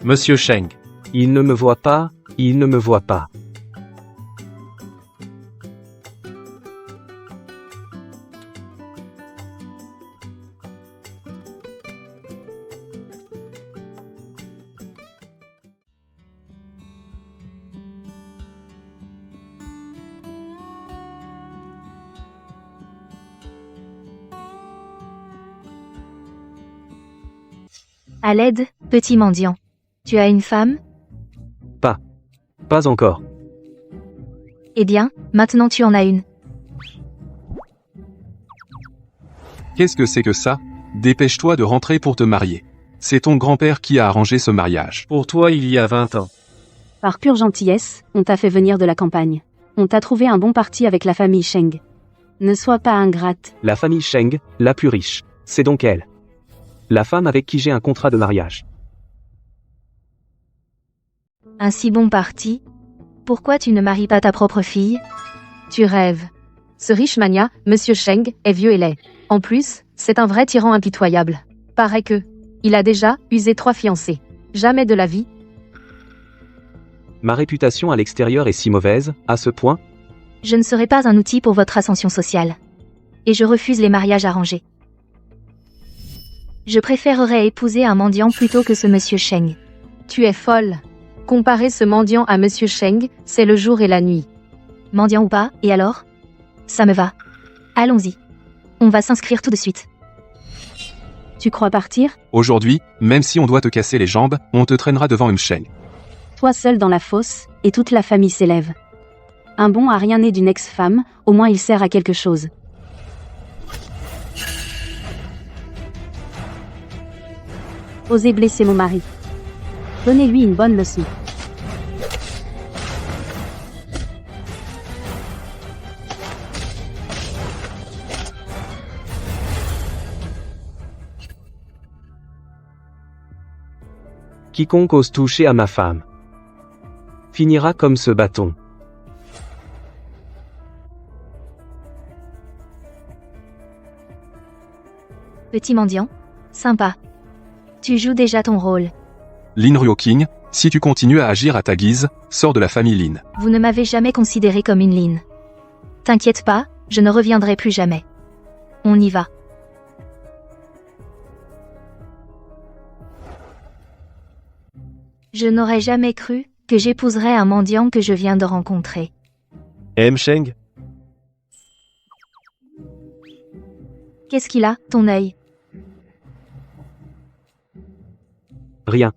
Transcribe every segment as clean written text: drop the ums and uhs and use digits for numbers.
Monsieur Cheng. Il ne me voit pas, il ne me voit pas. À l'aide, petit mendiant. Tu as une femme? Pas encore. Eh bien, maintenant tu en as une. Qu'est-ce que c'est que ça? Dépêche-toi de rentrer pour te marier. C'est ton grand-père qui a arrangé ce mariage. Pour toi, il y a 20 ans. Par pure gentillesse, on t'a fait venir de la campagne. On t'a trouvé un bon parti avec la famille Cheng. Ne sois pas ingrate. La famille Cheng, la plus riche. C'est donc elle. La femme avec qui j'ai un contrat de mariage. Un si bon parti? Pourquoi tu ne maries pas ta propre fille? Tu rêves. Ce riche mania, Monsieur Cheng, est vieux et laid. En plus, c'est un vrai tyran impitoyable. Paraît que, il a déjà usé 3 fiancées. Jamais de la vie. Ma réputation à l'extérieur est si mauvaise, à ce point? Je ne serai pas un outil pour votre ascension sociale. Et je refuse les mariages arrangés. Je préférerais épouser un mendiant plutôt que ce Monsieur Cheng. Tu es folle. Comparer ce mendiant à Monsieur Cheng, c'est le jour et la nuit. Mendiant ou pas, et alors? Ça me va. Allons-y. On va s'inscrire tout de suite. Tu crois partir? Aujourd'hui, même si on doit te casser les jambes, on te traînera devant une Cheng. Toi seul dans la fosse, et toute la famille s'élève. Un bon a rien né d'une ex-femme, au moins il sert à quelque chose. Osez blesser mon mari. Donnez-lui une bonne leçon. Quiconque ose toucher à ma femme finira comme ce bâton. Petit mendiant? Sympa. Tu joues déjà ton rôle. Lin Ruoqing, si tu continues à agir à ta guise, sors de la famille Lin. Vous ne m'avez jamais considéré comme une Lin. T'inquiète pas, je ne reviendrai plus jamais. On y va. Je n'aurais jamais cru que j'épouserais un mendiant que je viens de rencontrer. M. Cheng. Qu'est-ce qu'il a, ton œil? Rien.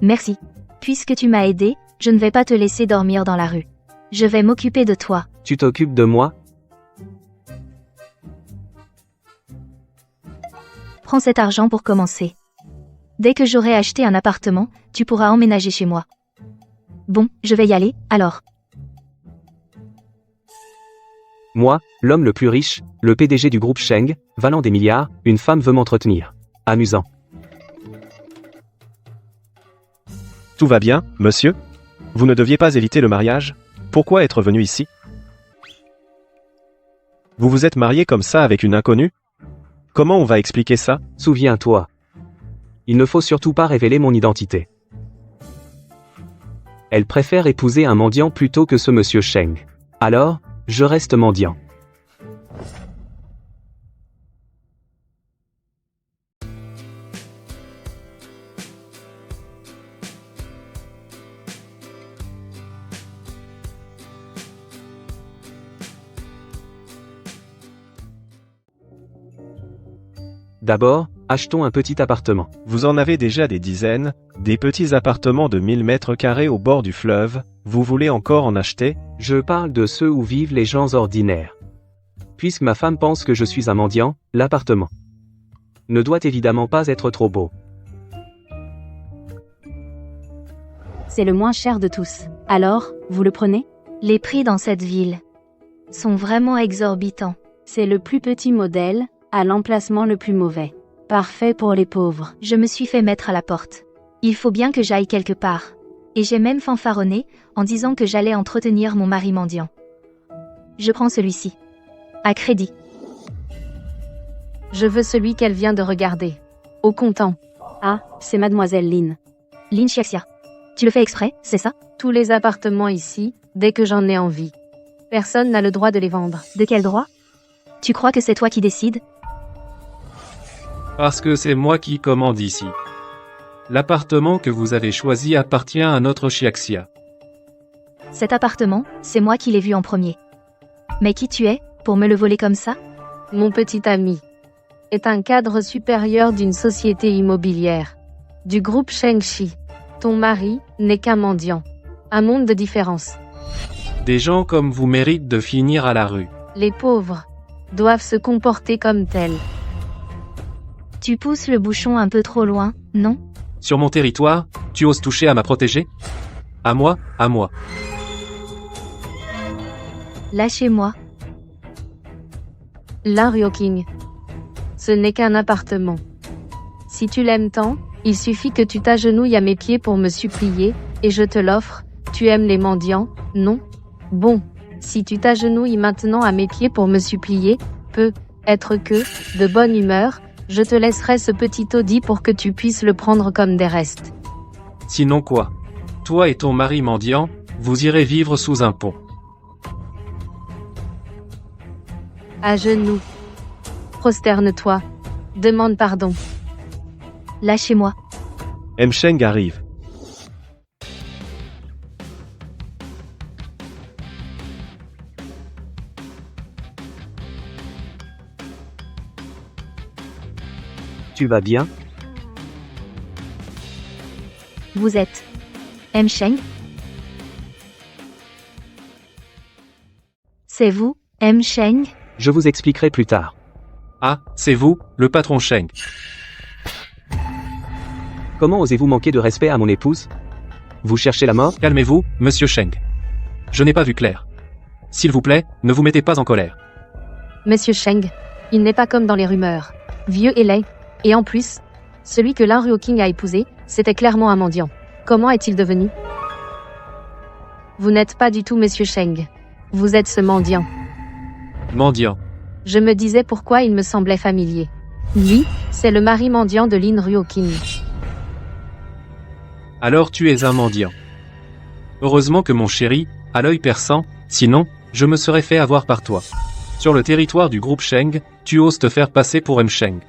Merci. Puisque tu m'as aidé, je ne vais pas te laisser dormir dans la rue. Je vais m'occuper de toi. Tu t'occupes de moi? Prends cet argent pour commencer. Dès que j'aurai acheté un appartement, tu pourras emménager chez moi. Bon, je vais y aller, alors. Moi, l'homme le plus riche, le PDG du groupe Cheng, valant des milliards, une femme veut m'entretenir. Amusant. Tout va bien, monsieur? Vous ne deviez pas éviter le mariage? Pourquoi être venu ici? Vous vous êtes marié comme ça avec une inconnue? Comment on va expliquer ça? Souviens-toi. Il ne faut surtout pas révéler mon identité. Elle préfère épouser un mendiant plutôt que ce Monsieur Cheng. Alors, je reste mendiant. D'abord, achetons un petit appartement. Vous en avez déjà des dizaines, des petits appartements de 1000 mètres carrés au bord du fleuve, vous voulez encore en acheter? Je parle de ceux où vivent les gens ordinaires. Puisque ma femme pense que je suis un mendiant, l'appartement ne doit évidemment pas être trop beau. C'est le moins cher de tous. Alors, vous le prenez? Les prix dans cette ville sont vraiment exorbitants. C'est le plus petit modèle, à l'emplacement le plus mauvais. Parfait pour les pauvres. Je me suis fait mettre à la porte. Il faut bien que j'aille quelque part. Et j'ai même fanfaronné, en disant que j'allais entretenir mon mari mendiant. Je prends celui-ci. À crédit. Je veux celui qu'elle vient de regarder. Au comptant. Ah, c'est mademoiselle Lin. Lin Xiaxia. Tu le fais exprès, c'est ça? Tous les appartements ici, dès que j'en ai envie. Personne n'a le droit de les vendre. De quel droit? Tu crois que c'est toi qui décides? Parce que c'est moi qui commande ici. L'appartement que vous avez choisi appartient à notre Xiaxia. Cet appartement, c'est moi qui l'ai vu en premier. Mais qui tu es, pour me le voler comme ça? Mon petit ami est un cadre supérieur d'une société immobilière. Du groupe Shengxi. Ton mari n'est qu'un mendiant. Un monde de différence. Des gens comme vous méritent de finir à la rue. Les pauvres doivent se comporter comme tels. Tu pousses le bouchon un peu trop loin, non? Sur mon territoire, tu oses toucher à ma protégée? À moi, à moi. Lâchez-moi. Lin Ryoking. Ce n'est qu'un appartement. Si tu l'aimes tant, il suffit que tu t'agenouilles à mes pieds pour me supplier, et je te l'offre. Tu aimes les mendiants, non? Bon, si tu t'agenouilles maintenant à mes pieds pour me supplier, peut-être que, de bonne humeur, je te laisserai ce petit taudis pour que tu puisses le prendre comme des restes. Sinon quoi? Toi et ton mari mendiant, vous irez vivre sous un pont. À genoux. Prosterne-toi. Demande pardon. Lâchez-moi. Msheng arrive. Tu vas bien? Vous êtes Msheng? C'est vous, Msheng? Je vous expliquerai plus tard. Ah, c'est vous, le patron Sheng. Comment osez-vous manquer de respect à mon épouse? Vous cherchez la mort? Calmez-vous, monsieur Sheng. Je n'ai pas vu clair. S'il vous plaît, ne vous mettez pas en colère. Monsieur Sheng, il n'est pas comme dans les rumeurs. Vieux et laid. Et en plus, celui que Lin Ryoking a épousé, c'était clairement un mendiant. Comment est-il devenu? Vous n'êtes pas du tout Monsieur Sheng. Vous êtes ce mendiant. Mendiant. Je me disais pourquoi il me semblait familier. Lui, c'est le mari mendiant de Lin Ryoking. Alors tu es un mendiant. Heureusement que mon chéri a l'œil perçant, sinon, je me serais fait avoir par toi. Sur le territoire du groupe Sheng, tu oses te faire passer pour Msheng.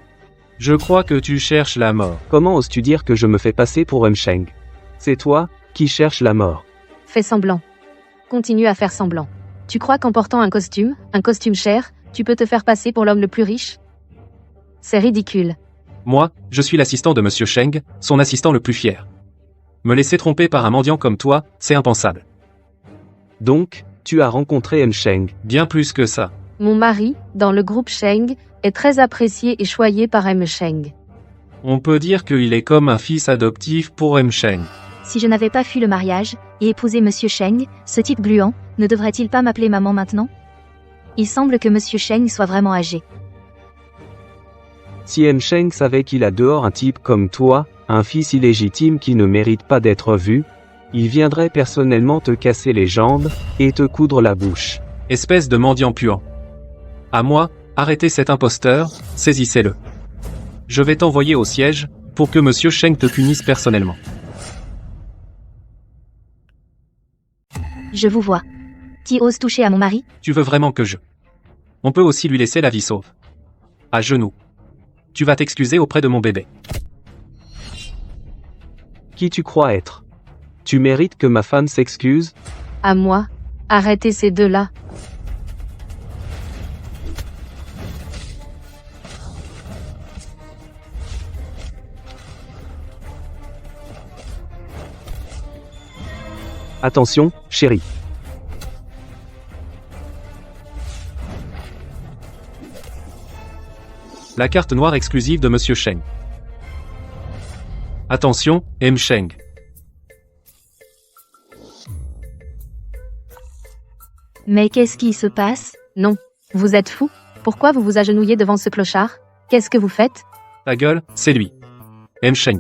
Je crois que tu cherches la mort. Comment oses-tu dire que je me fais passer pour Msheng? C'est toi qui cherches la mort. Fais semblant. Continue à faire semblant. Tu crois qu'en portant un costume cher, tu peux te faire passer pour l'homme le plus riche? C'est ridicule. Moi, je suis l'assistant de monsieur Sheng, son assistant le plus fier. Me laisser tromper par un mendiant comme toi, c'est impensable. Donc, tu as rencontré Msheng. Bien plus que ça. Mon mari, dans le groupe Sheng, est très apprécié et choyé par Msheng. On peut dire qu'il est comme un fils adoptif pour Msheng. Si je n'avais pas fui le mariage, et épousé Monsieur Sheng, ce type gluant, ne devrait-il pas m'appeler maman maintenant? Il semble que Monsieur Sheng soit vraiment âgé. Si Msheng savait qu'il a dehors un type comme toi, un fils illégitime qui ne mérite pas d'être vu, il viendrait personnellement te casser les jambes, et te coudre la bouche. Espèce de mendiant puant. À moi, arrêtez cet imposteur, saisissez-le. Je vais t'envoyer au siège, pour que monsieur Sheng te punisse personnellement. Je vous vois. Tu oses toucher à mon mari? Tu veux vraiment que je... On peut aussi lui laisser la vie sauve. À genoux. Tu vas t'excuser auprès de mon bébé. Qui tu crois être? Tu mérites que ma femme s'excuse? À moi, arrêtez ces deux-là. Attention, chérie. La carte noire exclusive de monsieur Sheng. Attention, Msheng. Mais qu'est-ce qui se passe? Non. Vous êtes fou? Pourquoi vous vous agenouillez devant ce clochard? Qu'est-ce que vous faites? Ta gueule, c'est lui. Msheng.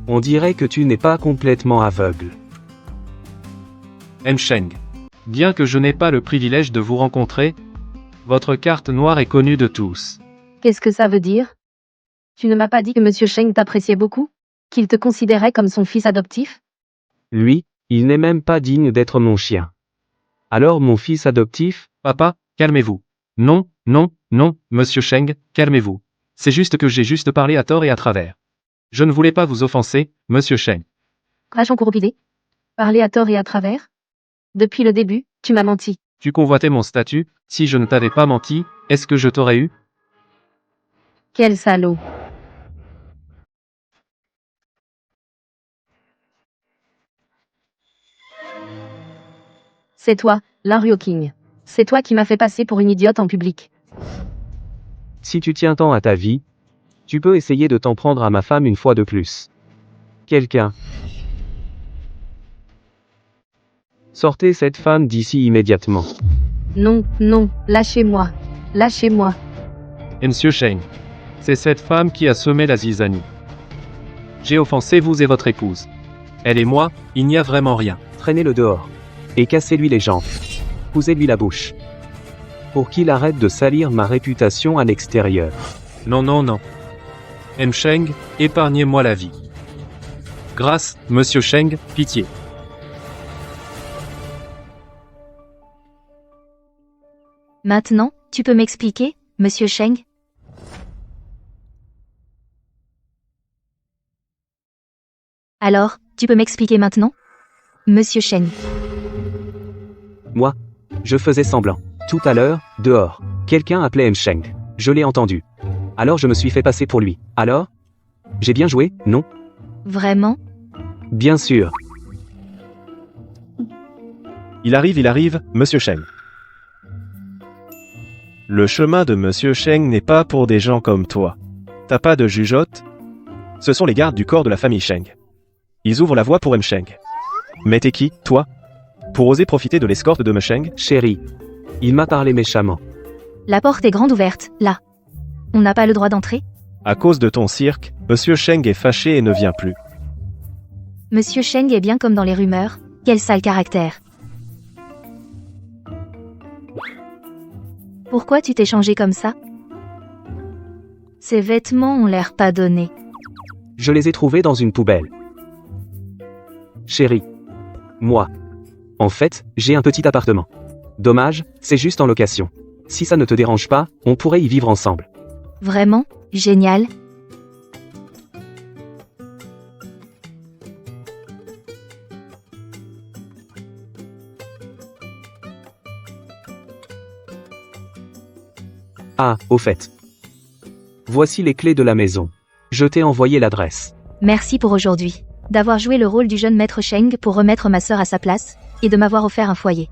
On dirait que tu n'es pas complètement aveugle. Msheng. Bien que je n'ai pas le privilège de vous rencontrer, Votre carte noire est connue de tous. Qu'est-ce que ça veut dire? Tu ne m'as pas dit que Monsieur Sheng t'appréciait beaucoup? Qu'il te considérait comme son fils adoptif? Lui, il n'est même pas digne d'être mon chien. Alors mon fils adoptif? Papa, calmez-vous. Non, non, non, Monsieur Sheng, calmez-vous. C'est juste que j'ai juste parlé à tort et à travers. Je ne voulais pas vous offenser, Monsieur Sheng. Crash en courbidé? Parler à tort et à travers? Depuis le début, tu m'as menti. Tu convoitais mon statut, si je ne t'avais pas menti, est-ce que je t'aurais eu? Quel salaud. C'est toi, Larry King. C'est toi qui m'as fait passer pour une idiote en public. Si tu tiens tant à ta vie, tu peux essayer de t'en prendre à ma femme une fois de plus. Quelqu'un. Sortez cette femme d'ici immédiatement. Non, non, lâchez-moi. Lâchez-moi. Et Monsieur Sheng. C'est cette femme qui a semé la zizanie. J'ai offensé vous et votre épouse. Elle et moi, il n'y a vraiment rien. Traînez-le dehors. Et cassez-lui les jambes. Cousez-lui la bouche. Pour qu'il arrête de salir ma réputation à l'extérieur. Non, non, non. M. Sheng, épargnez-moi la vie. Grâce, Monsieur Sheng, pitié. Maintenant, tu peux m'expliquer, Monsieur Sheng? Alors, tu peux m'expliquer maintenant? Monsieur Sheng. Moi, je faisais semblant. Tout à l'heure, dehors, quelqu'un appelait M. Sheng. Je l'ai entendu. Alors je me suis fait passer pour lui. Alors? J'ai bien joué, non? Vraiment? Bien sûr. Il arrive, Monsieur Sheng. Le chemin de Monsieur Sheng n'est pas pour des gens comme toi. T'as pas de jugeote? Ce sont les gardes du corps de la famille Sheng. Ils ouvrent la voie pour M. Sheng. Mais t'es qui, toi? Pour oser profiter de l'escorte de M. Sheng? Chérie. Il m'a parlé méchamment. La porte est grande ouverte, là. On n'a pas le droit d'entrer? À cause de ton cirque, Monsieur Sheng est fâché et ne vient plus. Monsieur Sheng est bien comme dans les rumeurs, quel sale caractère. Pourquoi tu t'es changé comme ça? Ces vêtements ont l'air pas donnés. Je les ai trouvés dans une poubelle. Chérie. Moi. En fait, j'ai un petit appartement. Dommage, c'est juste en location. Si ça ne te dérange pas, on pourrait y vivre ensemble. Vraiment? Génial. Ah, au fait. Voici les clés de la maison. Je t'ai envoyé l'adresse. Merci pour aujourd'hui. D'avoir joué le rôle du jeune maître Sheng pour remettre ma sœur à sa place, et de m'avoir offert un foyer.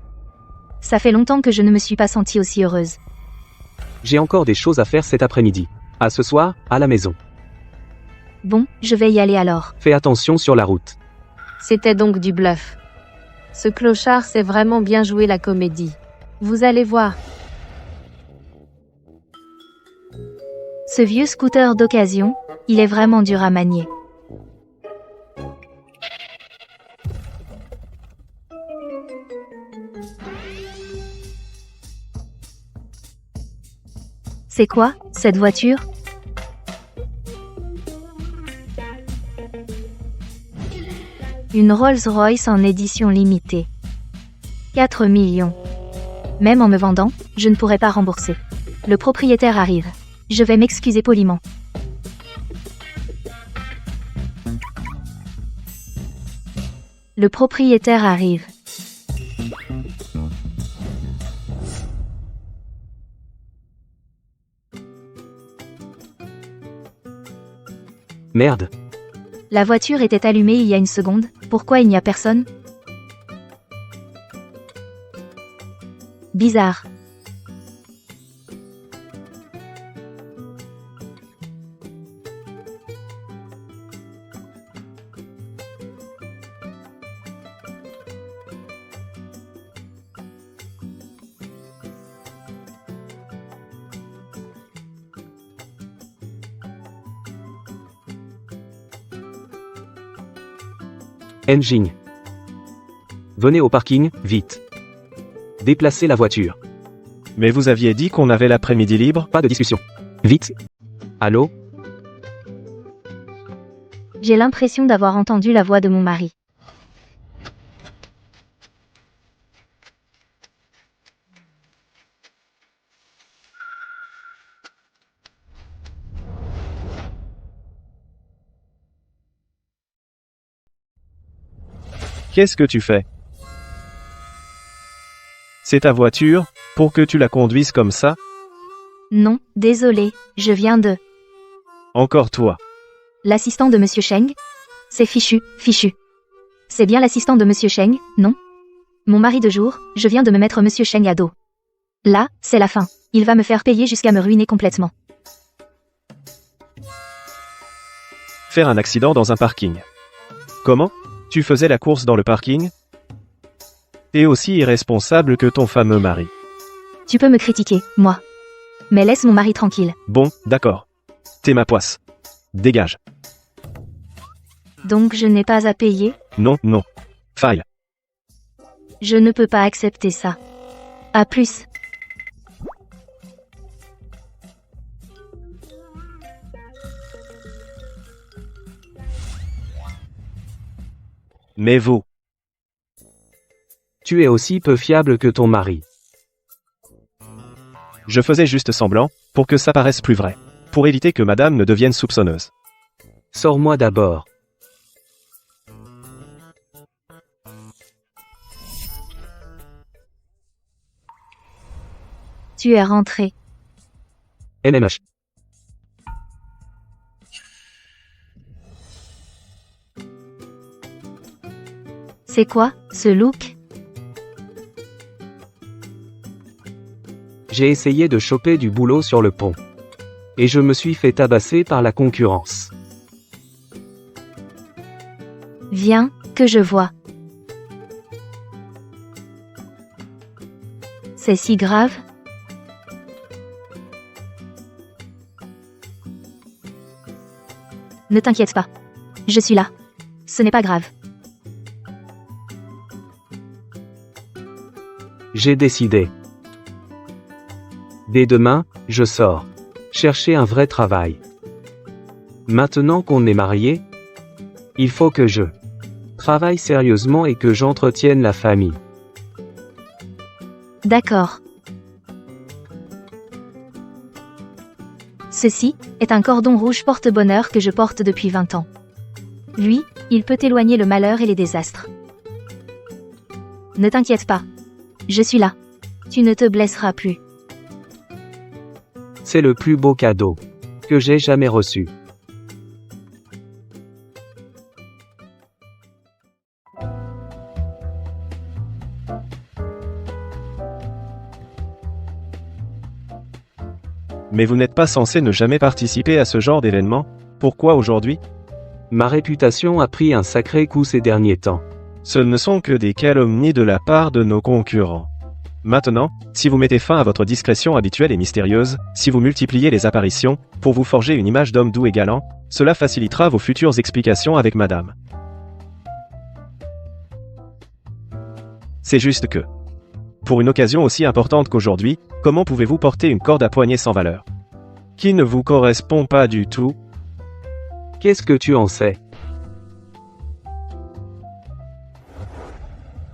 Ça fait longtemps que je ne me suis pas sentie aussi heureuse. J'ai encore des choses à faire cet après-midi. À ce soir, à la maison. Bon, je vais y aller alors. Fais attention sur la route. C'était donc du bluff. Ce clochard sait vraiment bien jouer la comédie. Vous allez voir. Ce vieux scooter d'occasion, il est vraiment dur à manier. C'est quoi, cette voiture? Une Rolls-Royce en édition limitée. 4 millions. Même en me vendant, je ne pourrais pas rembourser. Le propriétaire arrive. Je vais m'excuser poliment. Le propriétaire arrive. Merde. La voiture était allumée il y a une seconde, pourquoi il n'y a personne? Bizarre. Engine. Venez au parking, vite. Déplacez la voiture. Mais vous aviez dit qu'on avait l'après-midi libre? Pas de discussion. Vite. Allô? J'ai l'impression d'avoir entendu la voix de mon mari. Qu'est-ce que tu fais? C'est ta voiture, pour que tu la conduises comme ça? Non, désolé, je viens de... Encore toi. L'assistant de Monsieur Cheng? C'est fichu, fichu. C'est bien l'assistant de Monsieur Cheng, non? Mon mari de jour, je viens de me mettre Monsieur Cheng à dos. Là, c'est la fin. Il va me faire payer jusqu'à me ruiner complètement. Faire un accident dans un parking. Comment? Tu faisais la course dans le parking? T'es aussi irresponsable que ton fameux mari. Tu peux me critiquer, moi. Mais laisse mon mari tranquille. Bon, d'accord. T'es ma poisse. Dégage. Donc je n'ai pas à payer? Non, non. Faille. Je ne peux pas accepter ça. À plus. Mais vous. Tu es aussi peu fiable que ton mari. Je faisais juste semblant, pour que ça paraisse plus vrai. Pour éviter que madame ne devienne soupçonneuse. Sors-moi d'abord. Tu es rentré. MMH. C'est quoi, ce look? J'ai essayé de choper du boulot sur le pont. Et je me suis fait tabasser par la concurrence. Viens, que je vois. C'est si grave? Ne t'inquiète pas. Je suis là. Ce n'est pas grave. J'ai décidé. Dès demain, je sors. Chercher un vrai travail. Maintenant qu'on est mariés, il faut que je travaille sérieusement et que j'entretienne la famille. D'accord. Ceci est un cordon rouge porte-bonheur que je porte depuis 20 ans. Lui, il peut éloigner le malheur et les désastres. Ne t'inquiète pas. Je suis là. Tu ne te blesseras plus. C'est le plus beau cadeau que j'ai jamais reçu. Mais vous n'êtes pas censé ne jamais participer à ce genre d'événement? Pourquoi aujourd'hui? Ma réputation a pris un sacré coup ces derniers temps. Ce ne sont que des calomnies de la part de nos concurrents. Maintenant, si vous mettez fin à votre discrétion habituelle et mystérieuse, si vous multipliez les apparitions, pour vous forger une image d'homme doux et galant, cela facilitera vos futures explications avec madame. C'est juste que, pour une occasion aussi importante qu'aujourd'hui, comment pouvez-vous porter une corde à poignet sans valeur? Qui ne vous correspond pas du tout? Qu'est-ce que tu en sais?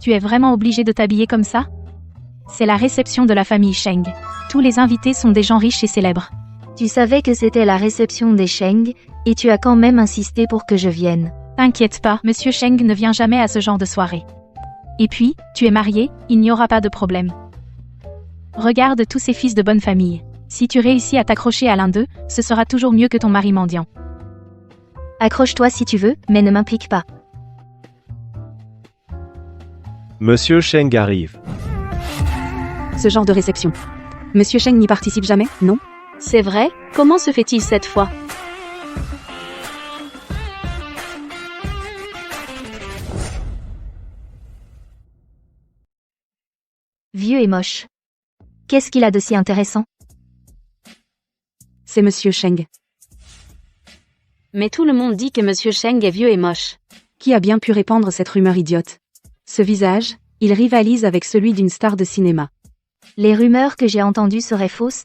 Tu es vraiment obligé de t'habiller comme ça? C'est la réception de la famille Cheng. Tous les invités sont des gens riches et célèbres. Tu savais que c'était la réception des Cheng, et tu as quand même insisté pour que je vienne. T'inquiète pas, Monsieur Cheng ne vient jamais à ce genre de soirée. Et puis, tu es marié, il n'y aura pas de problème. Regarde tous ces fils de bonne famille. Si tu réussis à t'accrocher à l'un d'eux, ce sera toujours mieux que ton mari mendiant. Accroche-toi si tu veux, mais ne m'implique pas. Monsieur Cheng arrive. Ce genre de réception. Monsieur Cheng n'y participe jamais, non? C'est vrai? Comment se fait-il cette fois? Vieux et moche. Qu'est-ce qu'il a de si intéressant? C'est Monsieur Cheng. Mais tout le monde dit que Monsieur Cheng est vieux et moche. Qui a bien pu répandre cette rumeur idiote? Ce visage, il rivalise avec celui d'une star de cinéma. Les rumeurs que j'ai entendues seraient fausses.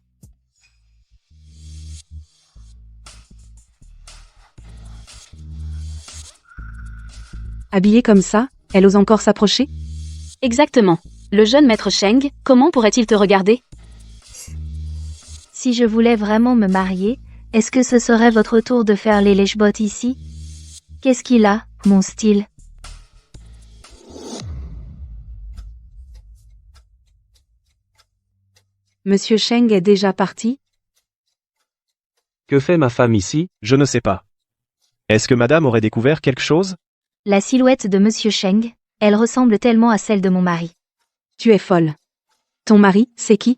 Habillée comme ça, elle ose encore s'approcher? Exactement. Le jeune maître Sheng, comment pourrait-il te regarder? Si je voulais vraiment me marier, est-ce que ce serait votre tour de faire les lèche-bottes ici? Qu'est-ce qu'il a, mon style? Monsieur Sheng est déjà parti? Que fait ma femme ici? Je ne sais pas. Est-ce que madame aurait découvert quelque chose? La silhouette de Monsieur Sheng, elle ressemble tellement à celle de mon mari. Tu es folle. Ton mari, c'est qui?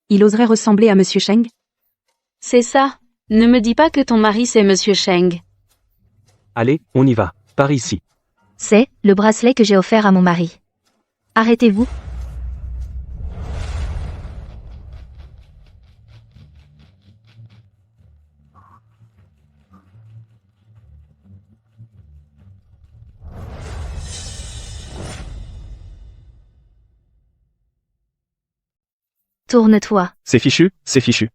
Il oserait ressembler à Monsieur Sheng? C'est ça. Ne me dis pas que ton mari c'est Monsieur Sheng. Allez, on y va. Par ici. C'est le bracelet que j'ai offert à mon mari. Arrêtez-vous. Tourne-toi. C'est fichu, c'est fichu.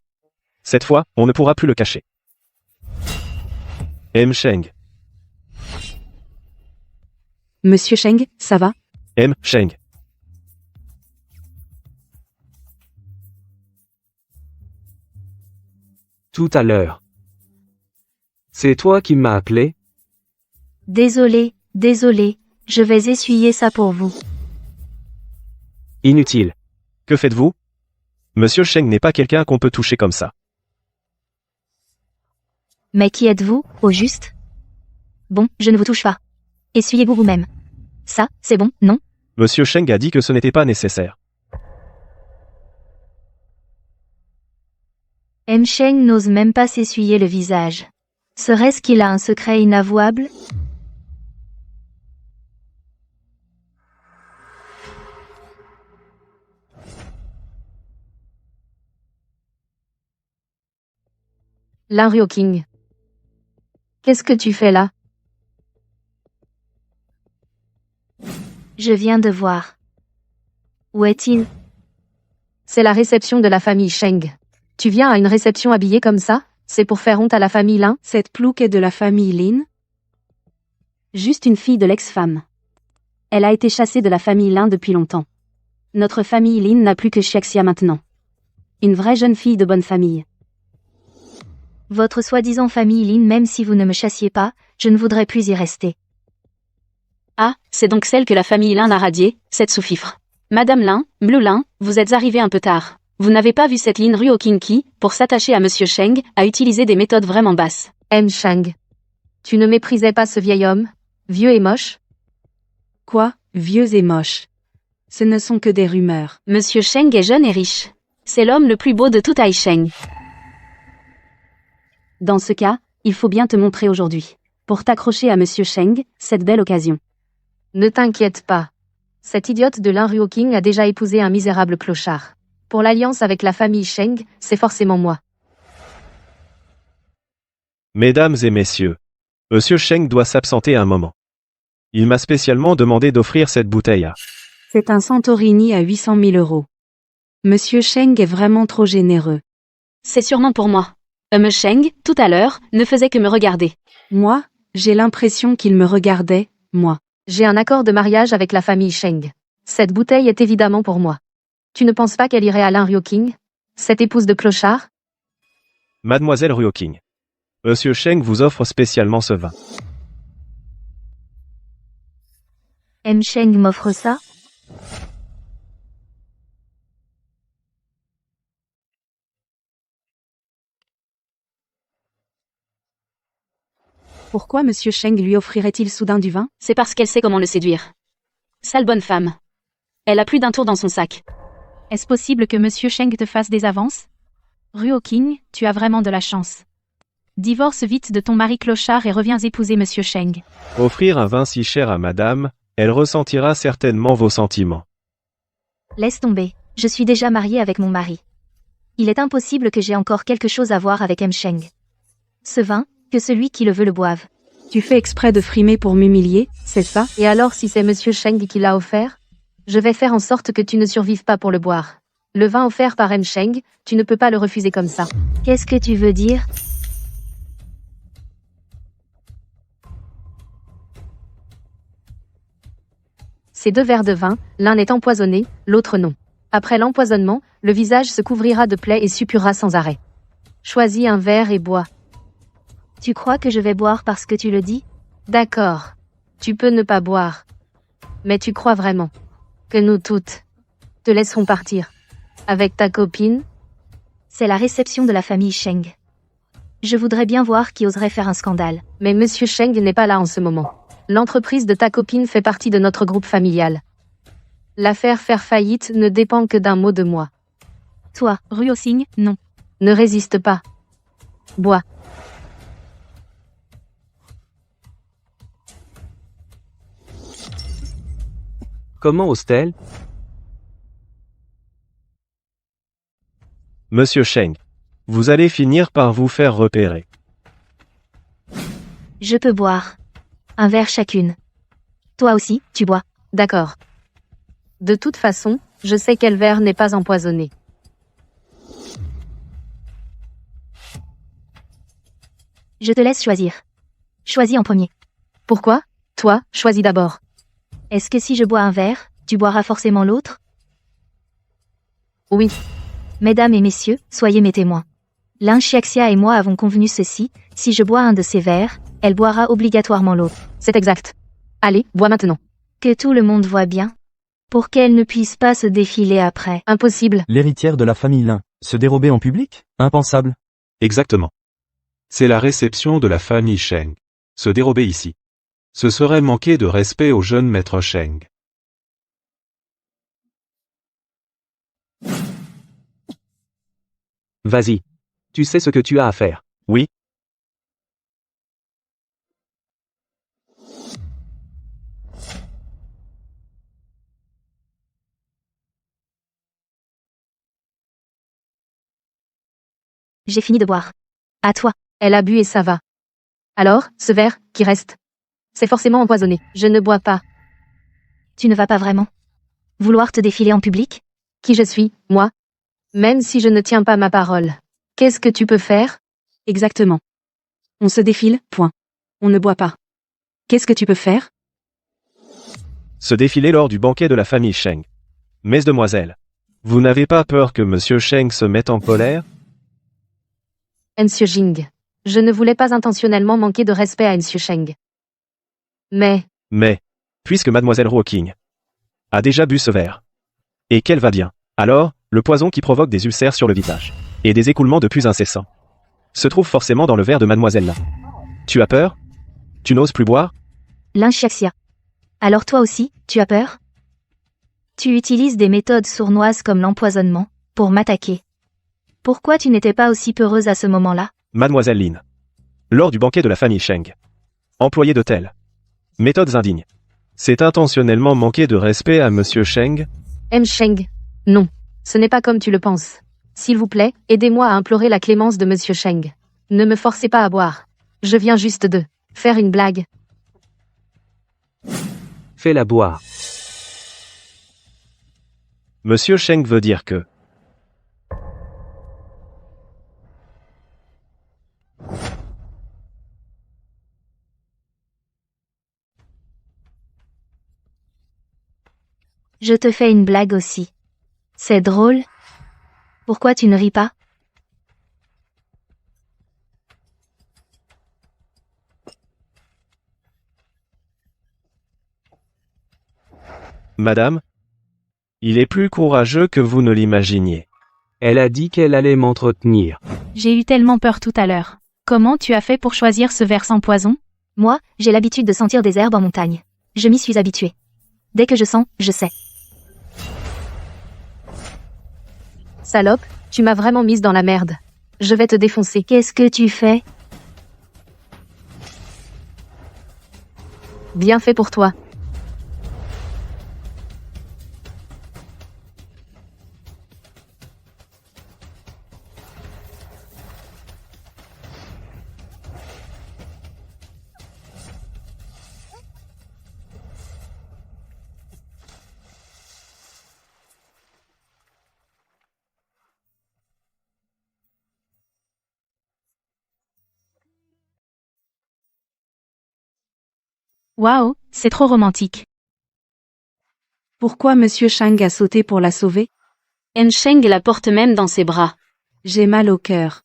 Cette fois, on ne pourra plus le cacher. M. Sheng. Monsieur Sheng, ça va? M. Sheng. Tout à l'heure. C'est toi qui m'as appelé? Désolé, je vais essuyer ça pour vous. Inutile. Que faites-vous? Monsieur Sheng n'est pas quelqu'un qu'on peut toucher comme ça. Mais qui êtes-vous, au juste? Bon, je ne vous touche pas. Essuyez-vous vous-même. Ça, c'est bon, non? Monsieur Sheng a dit que ce n'était pas nécessaire. M. Sheng n'ose même pas s'essuyer le visage. Serait-ce qu'il a un secret inavouable? Lin Ryoking. Qu'est-ce que tu fais là? Je viens de voir. Où est-il? C'est la réception de la famille Sheng. Tu viens à une réception habillée comme ça? C'est pour faire honte à la famille Lin? Cette plouque est de la famille Lin? Juste une fille de l'ex-femme. Elle a été chassée de la famille Lin depuis longtemps. Notre famille Lin n'a plus que Xiaxia maintenant. Une vraie jeune fille de bonne famille. Votre soi-disant famille Lin, même si vous ne me chassiez pas, je ne voudrais plus y rester. Ah, c'est donc celle que la famille Lin a radiée, cette sous-fifre. Madame Lin, Bleu Lin, vous êtes arrivée un peu tard. Vous n'avez pas vu cette Lin Ryoking qui, pour s'attacher à Monsieur Sheng, a utilisé des méthodes vraiment basses. M. Sheng. Tu ne méprisais pas ce vieil homme, vieux et moche? Quoi, vieux et moche? Ce ne sont que des rumeurs. Monsieur Sheng est jeune et riche. C'est l'homme le plus beau de tout Haisheng. Dans ce cas, il faut bien te montrer aujourd'hui. Pour t'accrocher à Monsieur Sheng, cette belle occasion. Ne t'inquiète pas. Cette idiote de Lin Ryoking a déjà épousé un misérable clochard. Pour l'alliance avec la famille Sheng, c'est forcément moi. Mesdames et messieurs, Monsieur Sheng doit s'absenter un moment. Il m'a spécialement demandé d'offrir cette bouteille à... C'est un Santorini à 800 000 €. Monsieur Sheng est vraiment trop généreux. C'est sûrement pour moi. Monsieur Sheng, tout à l'heure, ne faisait que me regarder. Moi, j'ai l'impression qu'il me regardait, moi. J'ai un accord de mariage avec la famille Sheng. Cette bouteille est évidemment pour moi. Tu ne penses pas qu'elle irait à Lin Ryoking? Cette épouse de clochard? Mademoiselle Ryoking. Monsieur Sheng vous offre spécialement ce vin. M. Sheng m'offre ça? Pourquoi Monsieur Sheng lui offrirait-il soudain du vin? C'est parce qu'elle sait comment le séduire. Sale bonne femme. Elle a plus d'un tour dans son sac. Est-ce possible que Monsieur Sheng te fasse des avances? Ryoking, tu as vraiment de la chance. Divorce vite de ton mari clochard et reviens épouser Monsieur Sheng. Offrir un vin si cher à madame, elle ressentira certainement vos sentiments. Laisse tomber, je suis déjà mariée avec mon mari. Il est impossible que j'ai encore quelque chose à voir avec M. Sheng. Ce vin, que celui qui le veut le boive. Tu fais exprès de frimer pour m'humilier, c'est ça? Et alors si c'est Monsieur Sheng qui l'a offert? Je vais faire en sorte que tu ne survives pas pour le boire. Le vin offert par M. Sheng, tu ne peux pas le refuser comme ça. Qu'est-ce que tu veux dire? Ces 2 verres de vin, l'un est empoisonné, l'autre non. Après l'empoisonnement, le visage se couvrira de plaies et suppurera sans arrêt. Choisis un verre et bois. Tu crois que je vais boire parce que tu le dis? D'accord. Tu peux ne pas boire. Mais tu crois vraiment que nous toutes te laisserons partir avec ta copine? C'est la réception de la famille Sheng. Je voudrais bien voir qui oserait faire un scandale. Mais Monsieur Sheng n'est pas là en ce moment. L'entreprise de ta copine fait partie de notre groupe familial. L'affaire faire faillite ne dépend que d'un mot de moi. Toi, Ruo Xing, non. Ne résiste pas. Bois. Comment ose-t-elle? Monsieur Sheng, vous allez finir par vous faire repérer. je peux boire. Un verre chacune. Toi aussi, tu bois. D'accord. De toute façon, je sais quel verre n'est pas empoisonné. Je te laisse choisir. Choisis en premier. Pourquoi? Toi, choisis d'abord. Est-ce que si je bois un verre, tu boiras forcément l'autre? Oui. Mesdames et messieurs, soyez mes témoins. Lin Xiaxia et moi avons convenu ceci, si je bois un de ces verres, elle boira obligatoirement l'autre. C'est exact. Allez, bois maintenant. Que tout le monde voit bien. Pour qu'elle ne puisse pas se défiler après. Impossible. L'héritière de la famille Lin, se dérober en public? Impensable. Exactement. C'est la réception de la famille Sheng. Se dérober ici. Ce serait manquer de respect au jeune maître Sheng. Vas-y. Tu sais ce que tu as à faire. Oui. J'ai fini de boire. À toi. Elle a bu et ça va. Alors, ce verre, qui reste? C'est forcément empoisonné. Je ne bois pas. Tu ne vas pas vraiment vouloir te défiler en public? Qui je suis, moi? Même si je ne tiens pas ma parole. Qu'est-ce que tu peux faire? Exactement. On se défile, point. On ne boit pas. Qu'est-ce que tu peux faire? Se défiler lors du banquet de la famille Sheng. Mesdemoiselles, vous n'avez pas peur que Monsieur Sheng se mette en colère? Monsieur Jing. Je ne voulais pas intentionnellement manquer de respect à Monsieur Sheng. Mais, puisque Mademoiselle Ruoqing a déjà bu ce verre, et qu'elle va bien, alors, le poison qui provoque des ulcères sur le visage, et des écoulements de pus incessants, se trouve forcément dans le verre de Mademoiselle là. Tu as peur? Tu n'oses plus boire? Lin Xiaxia. Alors toi aussi, tu as peur? Tu utilises des méthodes sournoises comme l'empoisonnement, pour m'attaquer. Pourquoi tu n'étais pas aussi peureuse à ce moment-là? Mademoiselle Lin. Lors du banquet de la famille Sheng. Employé de telles méthodes indignes. C'est intentionnellement manquer de respect à Monsieur Sheng? M. Sheng. Non. Ce n'est pas comme tu le penses. S'il vous plaît, aidez-moi à implorer la clémence de Monsieur Sheng. Ne me forcez pas à boire. Je viens juste de faire une blague. Fais-la boire. Monsieur Sheng veut dire que... Je te fais une blague aussi. C'est drôle. Pourquoi tu ne ris pas? Madame, il est plus courageux que vous ne l'imaginiez. Elle a dit qu'elle allait m'entretenir. J'ai eu tellement peur tout à l'heure. Comment tu as fait pour choisir ce verre sans poison? Moi, j'ai l'habitude de sentir des herbes en montagne. Je m'y suis habituée. Dès que je sens, je sais. Salope, tu m'as vraiment mise dans la merde. Je vais te défoncer. Qu'est-ce que tu fais? Bien fait pour toi. Waouh, c'est trop romantique. Pourquoi Monsieur Sheng a sauté pour la sauver? Sheng la porte même dans ses bras. J'ai mal au cœur.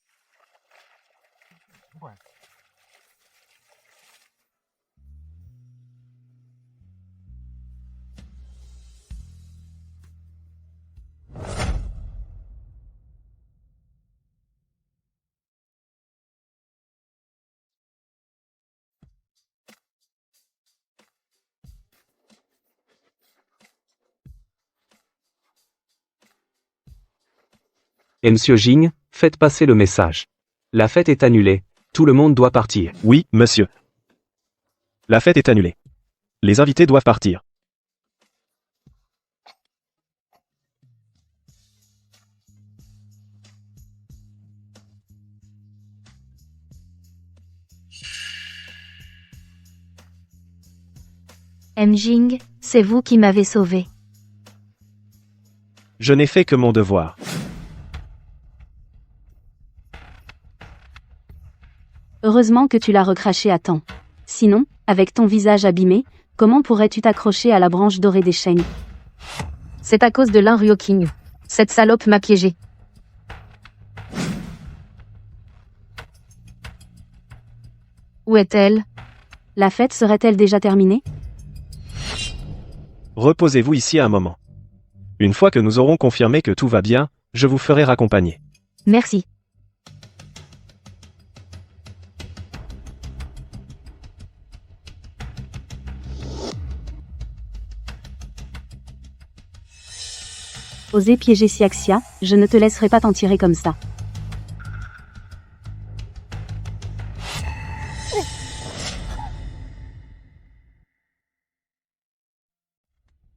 Et Monsieur Jing, faites passer le message. La fête est annulée. Tout le monde doit partir. Oui, monsieur. La fête est annulée. Les invités doivent partir. Jing, c'est vous qui m'avez sauvé. Je n'ai fait que mon devoir. Heureusement que tu l'as recraché à temps. Sinon, avec ton visage abîmé, comment pourrais-tu t'accrocher à la branche dorée des Sheng? C'est à cause de Lin Ryoking. Cette salope m'a piégé. Où est-elle? La fête serait-elle déjà terminée? Reposez-vous ici un moment. Une fois que nous aurons confirmé que tout va bien, je vous ferai raccompagner. Merci. Osez piéger Xiaxia, je ne te laisserai pas t'en tirer comme ça.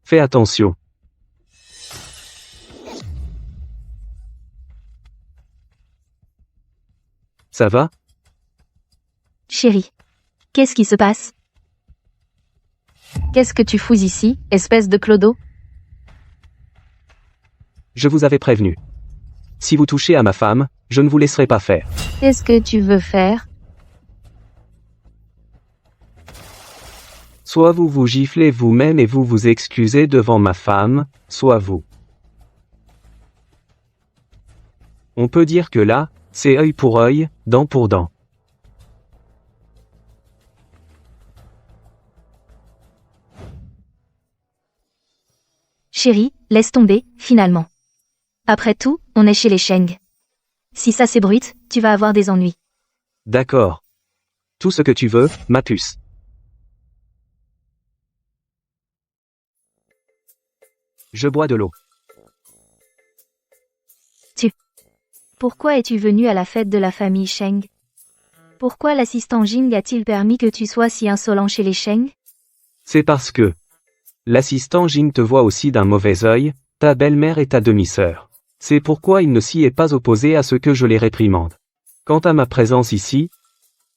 Fais attention. Ça va? Chérie. Qu'est-ce qui se passe? Qu'est-ce que tu fous ici, espèce de clodo? Je vous avais prévenu. Si vous touchez à ma femme, je ne vous laisserai pas faire. Qu'est-ce que tu veux faire? Soit vous vous giflez vous-même et vous vous excusez devant ma femme, soit vous. On peut dire que là, c'est œil pour œil, dent pour dent. Chérie, laisse tomber, finalement. Après tout, on est chez les Sheng. Si ça s'ébruite, tu vas avoir des ennuis. D'accord. Tout ce que tu veux, ma puce. Je bois de l'eau. Pourquoi es-tu venu à la fête de la famille Sheng? Pourquoi l'assistant Jing a-t-il permis que tu sois si insolent chez les Sheng? C'est parce que l'assistant Jing te voit aussi d'un mauvais œil, ta belle-mère et ta demi-sœur. C'est pourquoi il ne s'y est pas opposé à ce que je les réprimande. Quant à ma présence ici,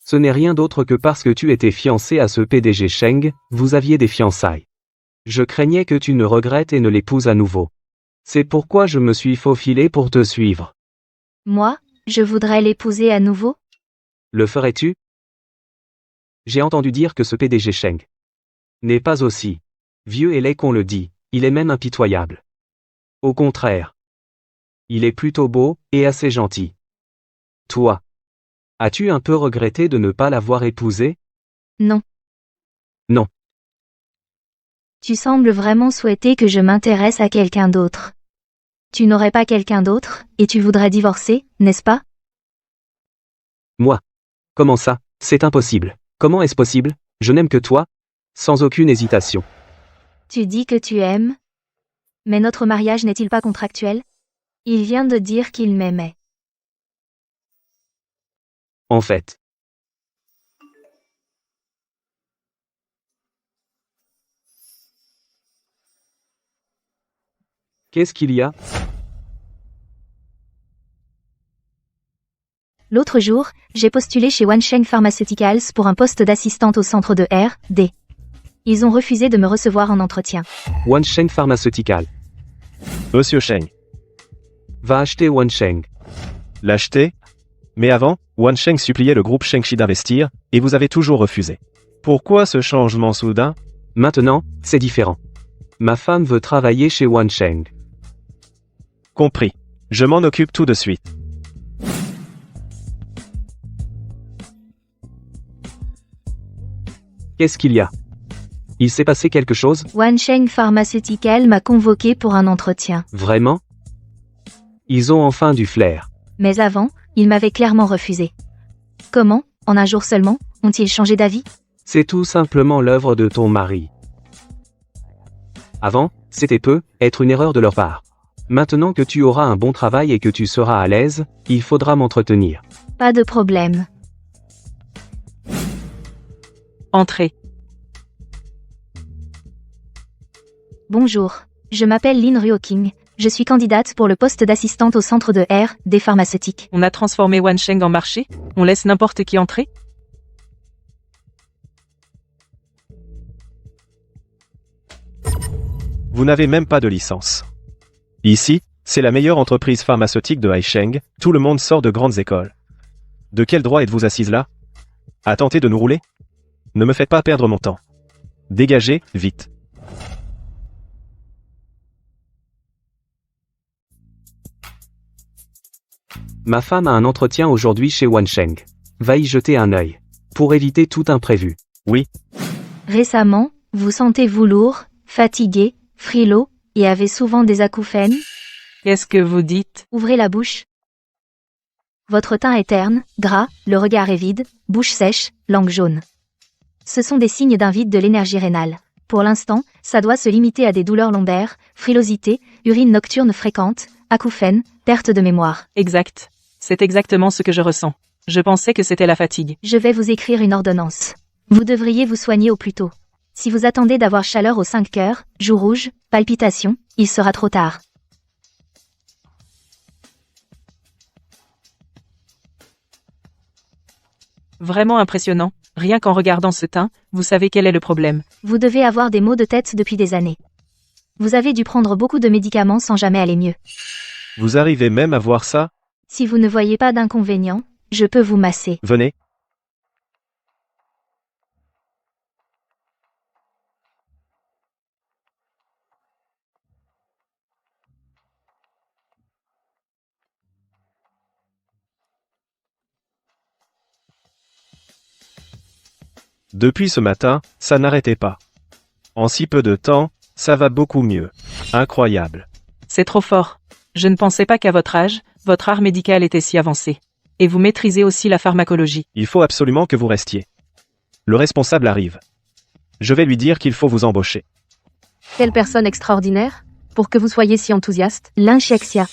ce n'est rien d'autre que parce que tu étais fiancé à ce PDG Sheng, vous aviez des fiançailles. Je craignais que tu ne regrettes et ne l'épouses à nouveau. C'est pourquoi je me suis faufilé pour te suivre. Moi, je voudrais l'épouser à nouveau? Le ferais-tu? J'ai entendu dire que ce PDG Sheng n'est pas aussi vieux et laid qu'on le dit, il est même impitoyable. Au contraire. Il est plutôt beau, et assez gentil. Toi. As-tu un peu regretté de ne pas l'avoir épousé? Non. Non. Tu sembles vraiment souhaiter que je m'intéresse à quelqu'un d'autre. Tu n'aurais pas quelqu'un d'autre, et tu voudrais divorcer, n'est-ce pas? Moi. Comment ça? C'est impossible. Comment est-ce possible? Je n'aime que toi? Sans aucune hésitation. Tu dis que tu aimes? Mais notre mariage n'est-il pas contractuel? Il vient de dire qu'il m'aimait. En fait. Qu'est-ce qu'il y a? L'autre jour, j'ai postulé chez Wansheng Pharmaceuticals pour un poste d'assistante au centre de R&D. Ils ont refusé de me recevoir en entretien. Wansheng Pharmaceutical. Monsieur Sheng. Va acheter Wansheng. L'acheter? Mais avant, Wansheng suppliait le groupe Shengxi d'investir, et vous avez toujours refusé. Pourquoi ce changement soudain? Maintenant, c'est différent. Ma femme veut travailler chez Wansheng. Compris. Je m'en occupe tout de suite. Qu'est-ce qu'il y a? Il s'est passé quelque chose? Wansheng Pharmaceutical m'a convoqué pour un entretien. Vraiment? Ils ont enfin du flair. Mais avant, ils m'avaient clairement refusé. Comment, en un jour seulement, ont-ils changé d'avis? C'est tout simplement l'œuvre de ton mari. Avant, c'était être une erreur de leur part. Maintenant que tu auras un bon travail et que tu seras à l'aise, il faudra m'entretenir. Pas de problème. Entrez. Bonjour. Je m'appelle Lin Ryoking. Je suis candidate pour le poste d'assistante au centre de R, des pharmaceutiques. On a transformé Wansheng en marché? On laisse n'importe qui entrer? Vous n'avez même pas de licence. Ici, c'est la meilleure entreprise pharmaceutique de Haisheng, tout le monde sort de grandes écoles. De quel droit êtes-vous assise là? À tenter de nous rouler? Ne me faites pas perdre mon temps. Dégagez, vite. Ma femme a un entretien aujourd'hui chez Wansheng. Va y jeter un œil. Pour éviter tout imprévu. Oui, Récemment, vous sentez-vous lourd, fatigué, frileux, et avez souvent des acouphènes? Qu'est-ce que vous dites? Ouvrez la bouche. Votre teint est terne, gras, le regard est vide, bouche sèche, langue jaune. Ce sont des signes d'un vide de l'énergie rénale. Pour l'instant, ça doit se limiter à des douleurs lombaires, frilosité, urine nocturne fréquente, acouphènes, perte de mémoire. Exact. C'est exactement ce que je ressens. Je pensais que c'était la fatigue. Je vais vous écrire une ordonnance. Vous devriez vous soigner au plus tôt. Si vous attendez d'avoir chaleur aux 5 cœurs, joues rouges, palpitations, il sera trop tard. Vraiment impressionnant. Rien qu'en regardant ce teint, vous savez quel est le problème. Vous devez avoir des maux de tête depuis des années. Vous avez dû prendre beaucoup de médicaments sans jamais aller mieux. vous arrivez même à voir ça? Si vous ne voyez pas d'inconvénient, je peux vous masser. Venez. Depuis ce matin, ça n'arrêtait pas. En si peu de temps, ça va beaucoup mieux. Incroyable. C'est trop fort. Je ne pensais pas qu'à votre âge, votre art médical était si avancé. Et vous maîtrisez aussi la pharmacologie. Il faut absolument que vous restiez. Le responsable arrive. Je vais lui dire qu'il faut vous embaucher. Quelle personne extraordinaire, pour que vous soyez si enthousiaste. L'inchexia.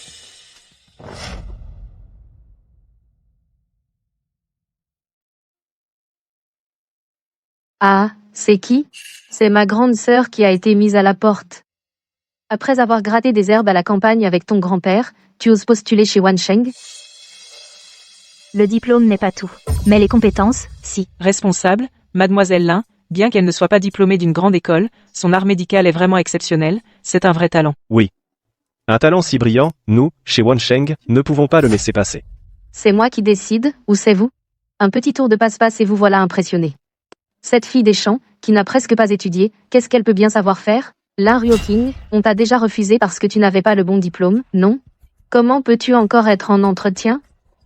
Ah, c'est qui? C'est ma grande sœur qui a été mise à la porte. Après avoir gratté des herbes à la campagne avec ton grand-père, tu oses postuler chez Wansheng? Le diplôme n'est pas tout. Mais les compétences, si. Responsable, mademoiselle Lin, bien qu'elle ne soit pas diplômée d'une grande école, son art médical est vraiment exceptionnel, c'est un vrai talent. Oui. Un talent si brillant, nous, chez Wansheng, ne pouvons pas le laisser passer. C'est moi qui décide, ou c'est vous? Un petit tour de passe-passe et vous voilà impressionné. Cette fille des champs, qui n'a presque pas étudié, qu'est-ce qu'elle peut bien savoir faire? Lin Ryoking, on t'a déjà refusé parce que tu n'avais pas le bon diplôme, non? Comment peux-tu encore être en entretien?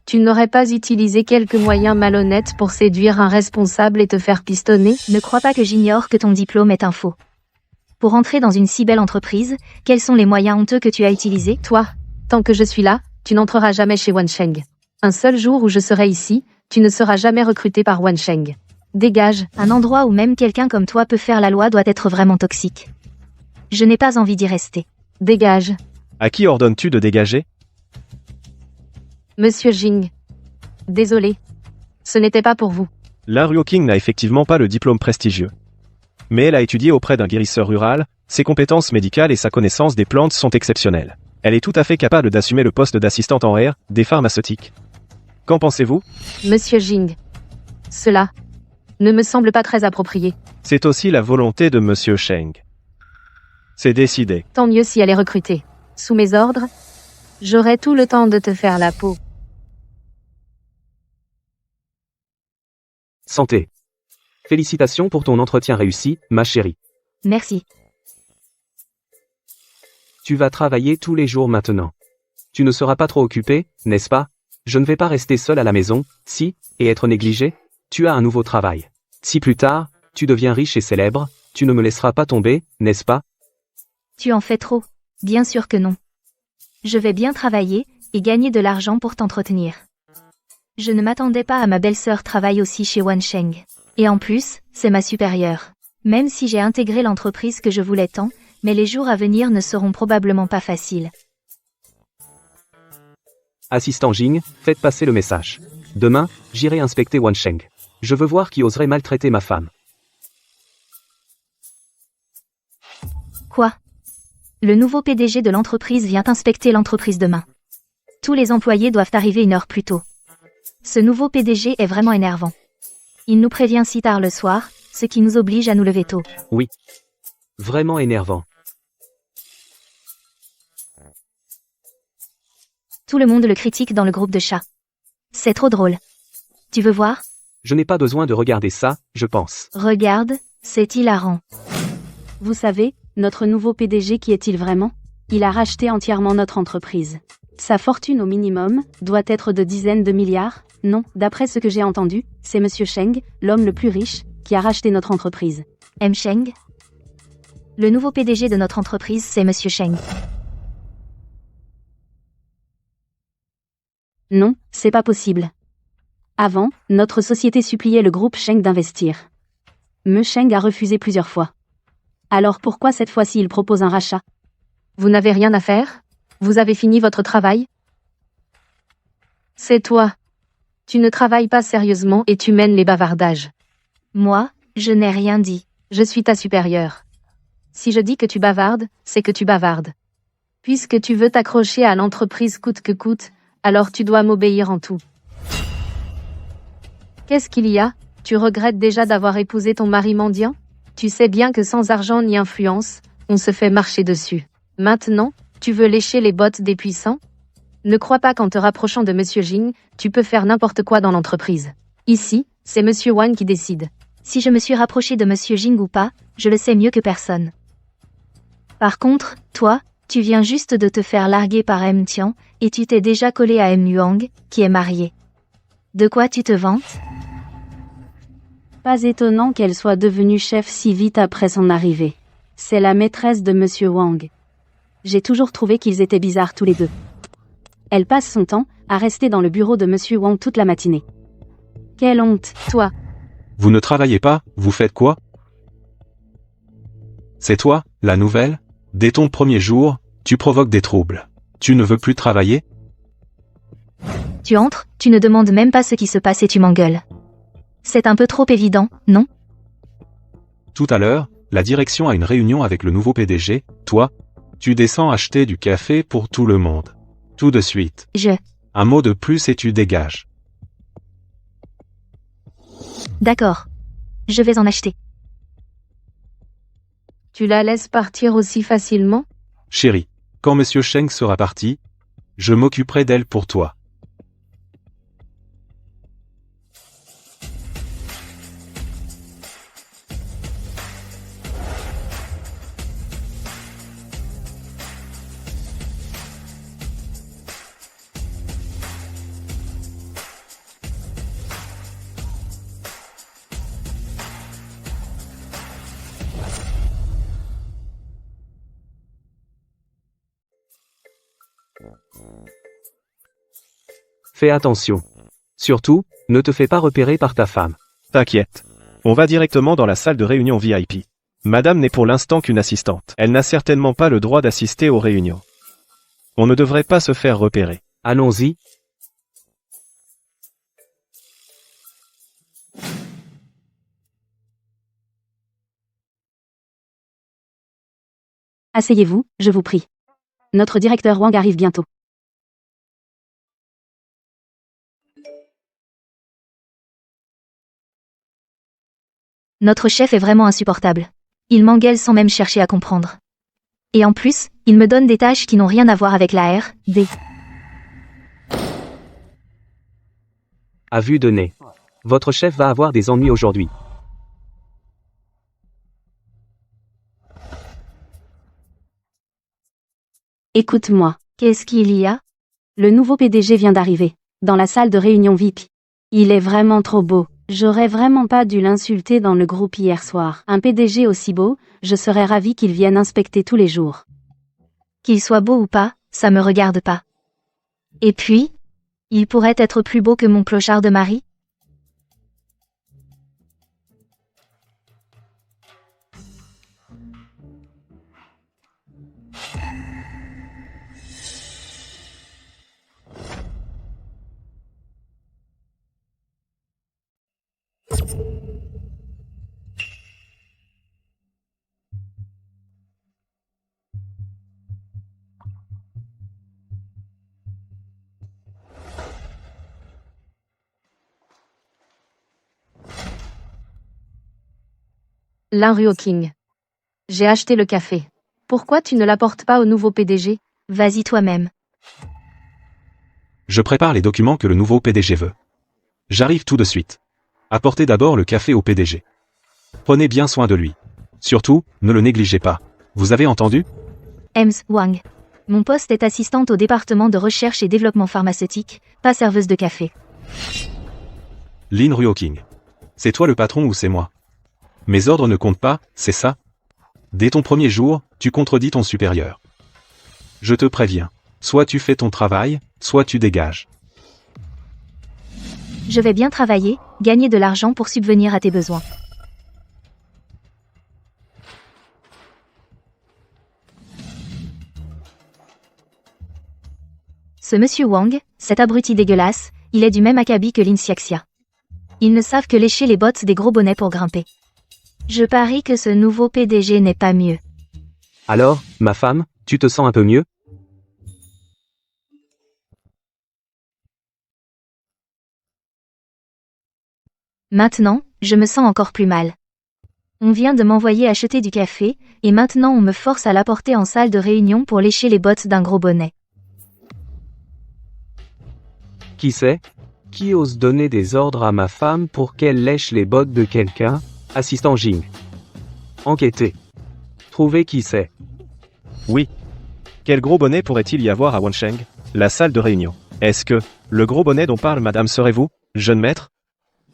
Tu n'aurais pas utilisé quelques moyens malhonnêtes pour séduire un responsable et te faire pistonner? Ne crois pas que j'ignore que ton diplôme est un faux. Pour entrer dans une si belle entreprise, quels sont les moyens honteux que tu as utilisés? Toi, tant que je suis là, tu n'entreras jamais chez Wansheng. Un seul jour où je serai ici, tu ne seras jamais recruté par Wansheng. Dégage. Un endroit où même quelqu'un comme toi peut faire la loi doit être vraiment toxique. Je n'ai pas envie d'y rester. Dégage. À qui ordonnes-tu de dégager? Monsieur Jing. Désolé. Ce n'était pas pour vous. Lin Ryoking n'a effectivement pas le diplôme prestigieux. Mais elle a étudié auprès d'un guérisseur rural, ses compétences médicales et sa connaissance des plantes sont exceptionnelles. Elle est tout à fait capable d'assumer le poste d'assistante en R, des pharmaceutiques. Qu'en pensez-vous? Monsieur Jing. Cela ne me semble pas très approprié. C'est aussi la volonté de Monsieur Sheng. C'est décidé. Tant mieux si elle est recrutée. Sous mes ordres, j'aurai tout le temps de te faire la peau. Santé. Félicitations pour ton entretien réussi, ma chérie. Merci. Tu vas travailler tous les jours maintenant. Tu ne seras pas trop occupé, n'est-ce pas? Je ne vais pas rester seul à la maison, si, et être négligé. Tu as un nouveau travail. Si plus tard, tu deviens riche et célèbre, tu ne me laisseras pas tomber, n'est-ce pas? Tu en fais trop. Bien sûr que non. Je vais bien travailler, et gagner de l'argent pour t'entretenir. Je ne m'attendais pas à ma belle-sœur travaille aussi chez Wansheng. Et en plus, c'est ma supérieure. Même si j'ai intégré l'entreprise que je voulais tant, mais les jours à venir ne seront probablement pas faciles. Assistant Jing, faites passer le message. Demain, j'irai inspecter Wansheng. Je veux voir qui oserait maltraiter ma femme. Quoi? Le nouveau PDG de l'entreprise vient inspecter l'entreprise demain. Tous les employés doivent arriver 1 heure plus tôt. Ce nouveau PDG est vraiment énervant. Il nous prévient si tard le soir, ce qui nous oblige à nous lever tôt. Oui. Vraiment énervant. Tout le monde le critique dans le groupe de chats. C'est trop drôle. Tu veux voir? Je n'ai pas besoin de regarder ça, je pense. Regarde, c'est hilarant. Vous savez, notre nouveau PDG qui est-il vraiment? Il a racheté entièrement notre entreprise. Sa fortune au minimum doit être de dizaines de milliards. Non, d'après ce que j'ai entendu, c'est Monsieur Sheng, l'homme le plus riche, qui a racheté notre entreprise. M. Sheng? Le nouveau PDG de notre entreprise, c'est Monsieur Sheng. Non, c'est pas possible. Avant, notre société suppliait le groupe Sheng d'investir. M. Sheng a refusé plusieurs fois. Alors pourquoi cette fois-ci il propose un rachat? Vous n'avez rien à faire? Vous avez fini votre travail? C'est toi. Tu ne travailles pas sérieusement et tu mènes les bavardages. Moi, je n'ai rien dit. Je suis ta supérieure. Si je dis que tu bavardes, c'est que tu bavardes. Puisque tu veux t'accrocher à l'entreprise coûte que coûte, alors tu dois m'obéir en tout. Qu'est-ce qu'il y a? Tu regrettes déjà d'avoir épousé ton mari mendiant? Tu sais bien que sans argent ni influence, on se fait marcher dessus. Maintenant, tu veux lécher les bottes des puissants? Ne crois pas qu'en te rapprochant de Monsieur Jing, tu peux faire n'importe quoi dans l'entreprise. Ici, c'est Monsieur Wan qui décide. Si je me suis rapproché de Monsieur Jing ou pas, je le sais mieux que personne. Par contre, toi, tu viens juste de te faire larguer par M. Tian, et tu t'es déjà collé à M. Yuang, qui est marié. De quoi tu te vantes? Pas étonnant qu'elle soit devenue chef si vite après son arrivée. C'est la maîtresse de Monsieur Wang. J'ai toujours trouvé qu'ils étaient bizarres tous les deux. Elle passe son temps à rester dans le bureau de Monsieur Wang toute la matinée. Quelle honte, toi! Vous ne travaillez pas, vous faites quoi? C'est toi, la nouvelle? Dès ton premier jour, tu provoques des troubles. Tu ne veux plus travailler? Tu entres, tu ne demandes même pas ce qui se passe et tu m'engueules. C'est un peu trop évident, non? Tout à l'heure, la direction a une réunion avec le nouveau PDG, toi, tu descends acheter du café pour tout le monde. Tout de suite. Un mot de plus et tu dégages. D'accord. Je vais en acheter. Tu la laisses partir aussi facilement? Chérie, quand Monsieur Sheng sera parti, je m'occuperai d'elle pour toi. Fais attention. Surtout, ne te fais pas repérer par ta femme. T'inquiète. On va directement dans la salle de réunion VIP. Madame n'est pour l'instant qu'une assistante. Elle n'a certainement pas le droit d'assister aux réunions. On ne devrait pas se faire repérer. Allons-y. Asseyez-vous, je vous prie. Notre directeur Wang arrive bientôt. Notre chef est vraiment insupportable. Il m'engueule sans même chercher à comprendre. Et en plus, il me donne des tâches qui n'ont rien à voir avec la R&D. À vue de nez. Votre chef va avoir des ennuis aujourd'hui. Écoute-moi. Qu'est-ce qu'il y a? Le nouveau PDG vient d'arriver. Dans la salle de réunion VIP. Il est vraiment trop beau. J'aurais vraiment pas dû l'insulter dans le groupe hier soir. Un PDG aussi beau, je serais ravie qu'il vienne inspecter tous les jours. Qu'il soit beau ou pas, ça me regarde pas. Et puis, il pourrait être plus beau que mon clochard de mari? Lin Ruoking. J'ai acheté le café. Pourquoi tu ne l'apportes pas au nouveau PDG? Vas-y toi-même. Je prépare les documents que le nouveau PDG veut. J'arrive tout de suite. Apportez d'abord le café au PDG. Prenez bien soin de lui. Surtout, ne le négligez pas. Vous avez entendu? Ems Wang. Mon poste est assistante au département de recherche et développement pharmaceutique, pas serveuse de café. Lin Ruoking. C'est toi le patron ou c'est moi? Mes ordres ne comptent pas, c'est ça? Dès ton premier jour, tu contredis ton supérieur. Je te préviens. Soit tu fais ton travail, soit tu dégages. Je vais bien travailler, gagner de l'argent pour subvenir à tes besoins. Ce monsieur Wang, cet abruti dégueulasse, il est du même acabit que Lin Xiaxia. Ils ne savent que lécher les bottes des gros bonnets pour grimper. Je parie que ce nouveau PDG n'est pas mieux. Alors, ma femme, tu te sens un peu mieux? Maintenant, je me sens encore plus mal. On vient de m'envoyer acheter du café, et maintenant on me force à l'apporter en salle de réunion pour lécher les bottes d'un gros bonnet. Qui c'est? Qui ose donner des ordres à ma femme pour qu'elle lèche les bottes de quelqu'un? Assistant Jing. Enquêtez. Trouvez qui c'est. Oui. Quel gros bonnet pourrait-il y avoir à Wansheng? La salle de réunion. Est-ce que, le gros bonnet dont parle madame serez vous, jeune maître?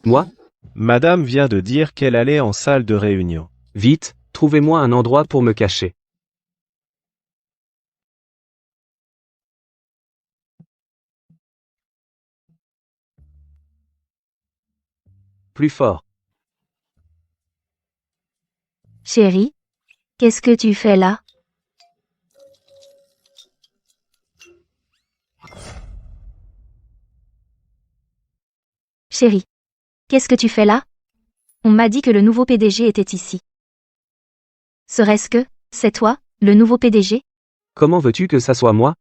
Moi? Madame vient de dire qu'elle allait en salle de réunion. Vite, trouvez-moi un endroit pour me cacher. Plus fort. Chérie, qu'est-ce que tu fais là? Chérie, qu'est-ce que tu fais là? On m'a dit que le nouveau PDG était ici. Serait-ce que, c'est toi, le nouveau PDG? Comment veux-tu que ça soit moi?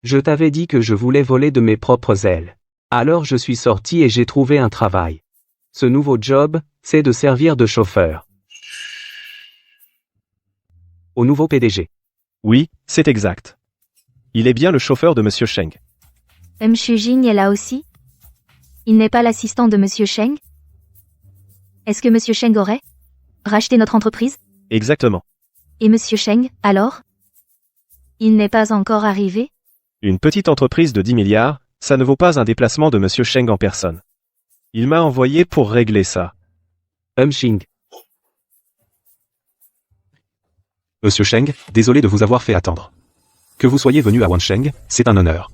Je t'avais dit que je voulais voler de mes propres ailes. Alors je suis sorti et j'ai trouvé un travail. Ce nouveau job, c'est de servir de chauffeur. Au nouveau PDG. Oui, c'est exact. Il est bien le chauffeur de Monsieur Sheng. Monsieur Jing est là aussi? Il n'est pas l'assistant de Monsieur Sheng? Est-ce que Monsieur Sheng aurait racheté notre entreprise? Exactement. Et Monsieur Sheng, alors? Il n'est pas encore arrivé? Une petite entreprise de 10 milliards, ça ne vaut pas un déplacement de Monsieur Sheng en personne. Il m'a envoyé pour régler ça. Shing. Monsieur Sheng, désolé de vous avoir fait attendre. Que vous soyez venu à Wansheng, c'est un honneur.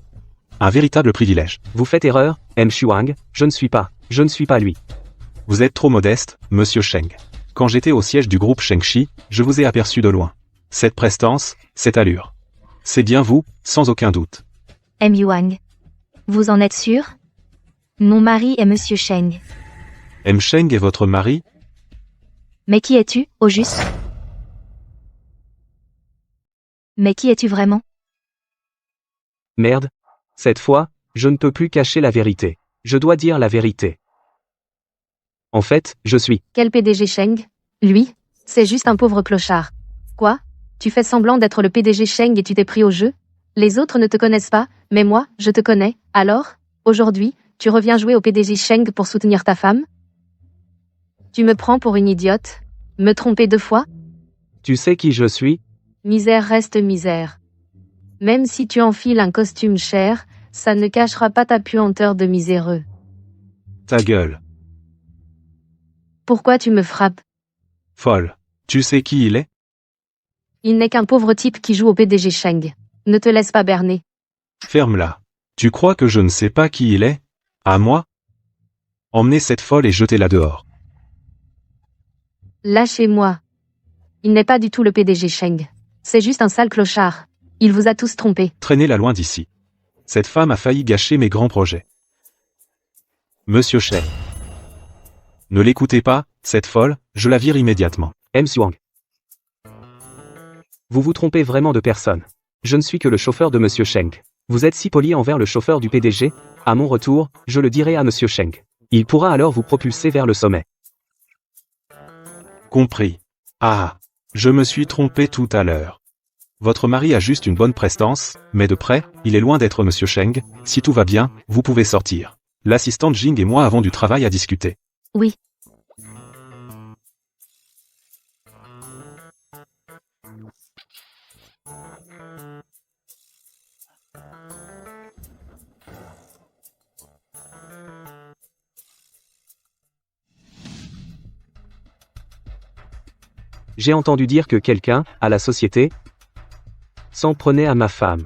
Un véritable privilège. Vous faites erreur, M. Shuang, je ne suis pas lui. Vous êtes trop modeste, Monsieur Sheng. Quand j'étais au siège du groupe Shengxi, je vous ai aperçu de loin. Cette prestance, cette allure. C'est bien vous, sans aucun doute. M. Yuang. Vous en êtes sûr? Mon mari est Monsieur Sheng. M. Sheng est votre mari? Mais qui es-tu, au juste? Mais qui es-tu vraiment? Merde. Cette fois, je ne peux plus cacher la vérité. Je dois dire la vérité. En fait, je suis... Quel PDG Sheng? Lui? C'est juste un pauvre clochard. Quoi? Tu fais semblant d'être le PDG Sheng et tu t'es pris au jeu? Les autres ne te connaissent pas, mais moi, je te connais. Alors, aujourd'hui, tu reviens jouer au PDG Sheng pour soutenir ta femme? Tu me prends pour une idiote? Me tromper 2 fois? Tu sais qui je suis? Misère reste misère. Même si tu enfiles un costume cher, ça ne cachera pas ta puanteur de miséreux. Ta gueule. Pourquoi tu me frappes? Folle. Tu sais qui il est? Il n'est qu'un pauvre type qui joue au PDG Sheng. Ne te laisse pas berner. Ferme-la. Tu crois que je ne sais pas qui il est? À moi? Emmenez cette folle et jetez-la dehors. Lâchez-moi. Il n'est pas du tout le PDG Sheng. C'est juste un sale clochard. Il vous a tous trompés. Traînez-la loin d'ici. Cette femme a failli gâcher mes grands projets. Monsieur Sheng. Ne l'écoutez pas, cette folle, je la vire immédiatement. Monsieur Wang. Vous vous trompez vraiment de personne. Je ne suis que le chauffeur de Monsieur Sheng. Vous êtes si poli envers le chauffeur du PDG, à mon retour, je le dirai à Monsieur Sheng. Il pourra alors vous propulser vers le sommet. Compris. Ah, je me suis trompé tout à l'heure. Votre mari a juste une bonne prestance, mais de près, il est loin d'être Monsieur Sheng. Si tout va bien, vous pouvez sortir. L'assistante Jing et moi avons du travail à discuter. Oui. J'ai entendu dire que quelqu'un, à la société, s'en prenait à ma femme.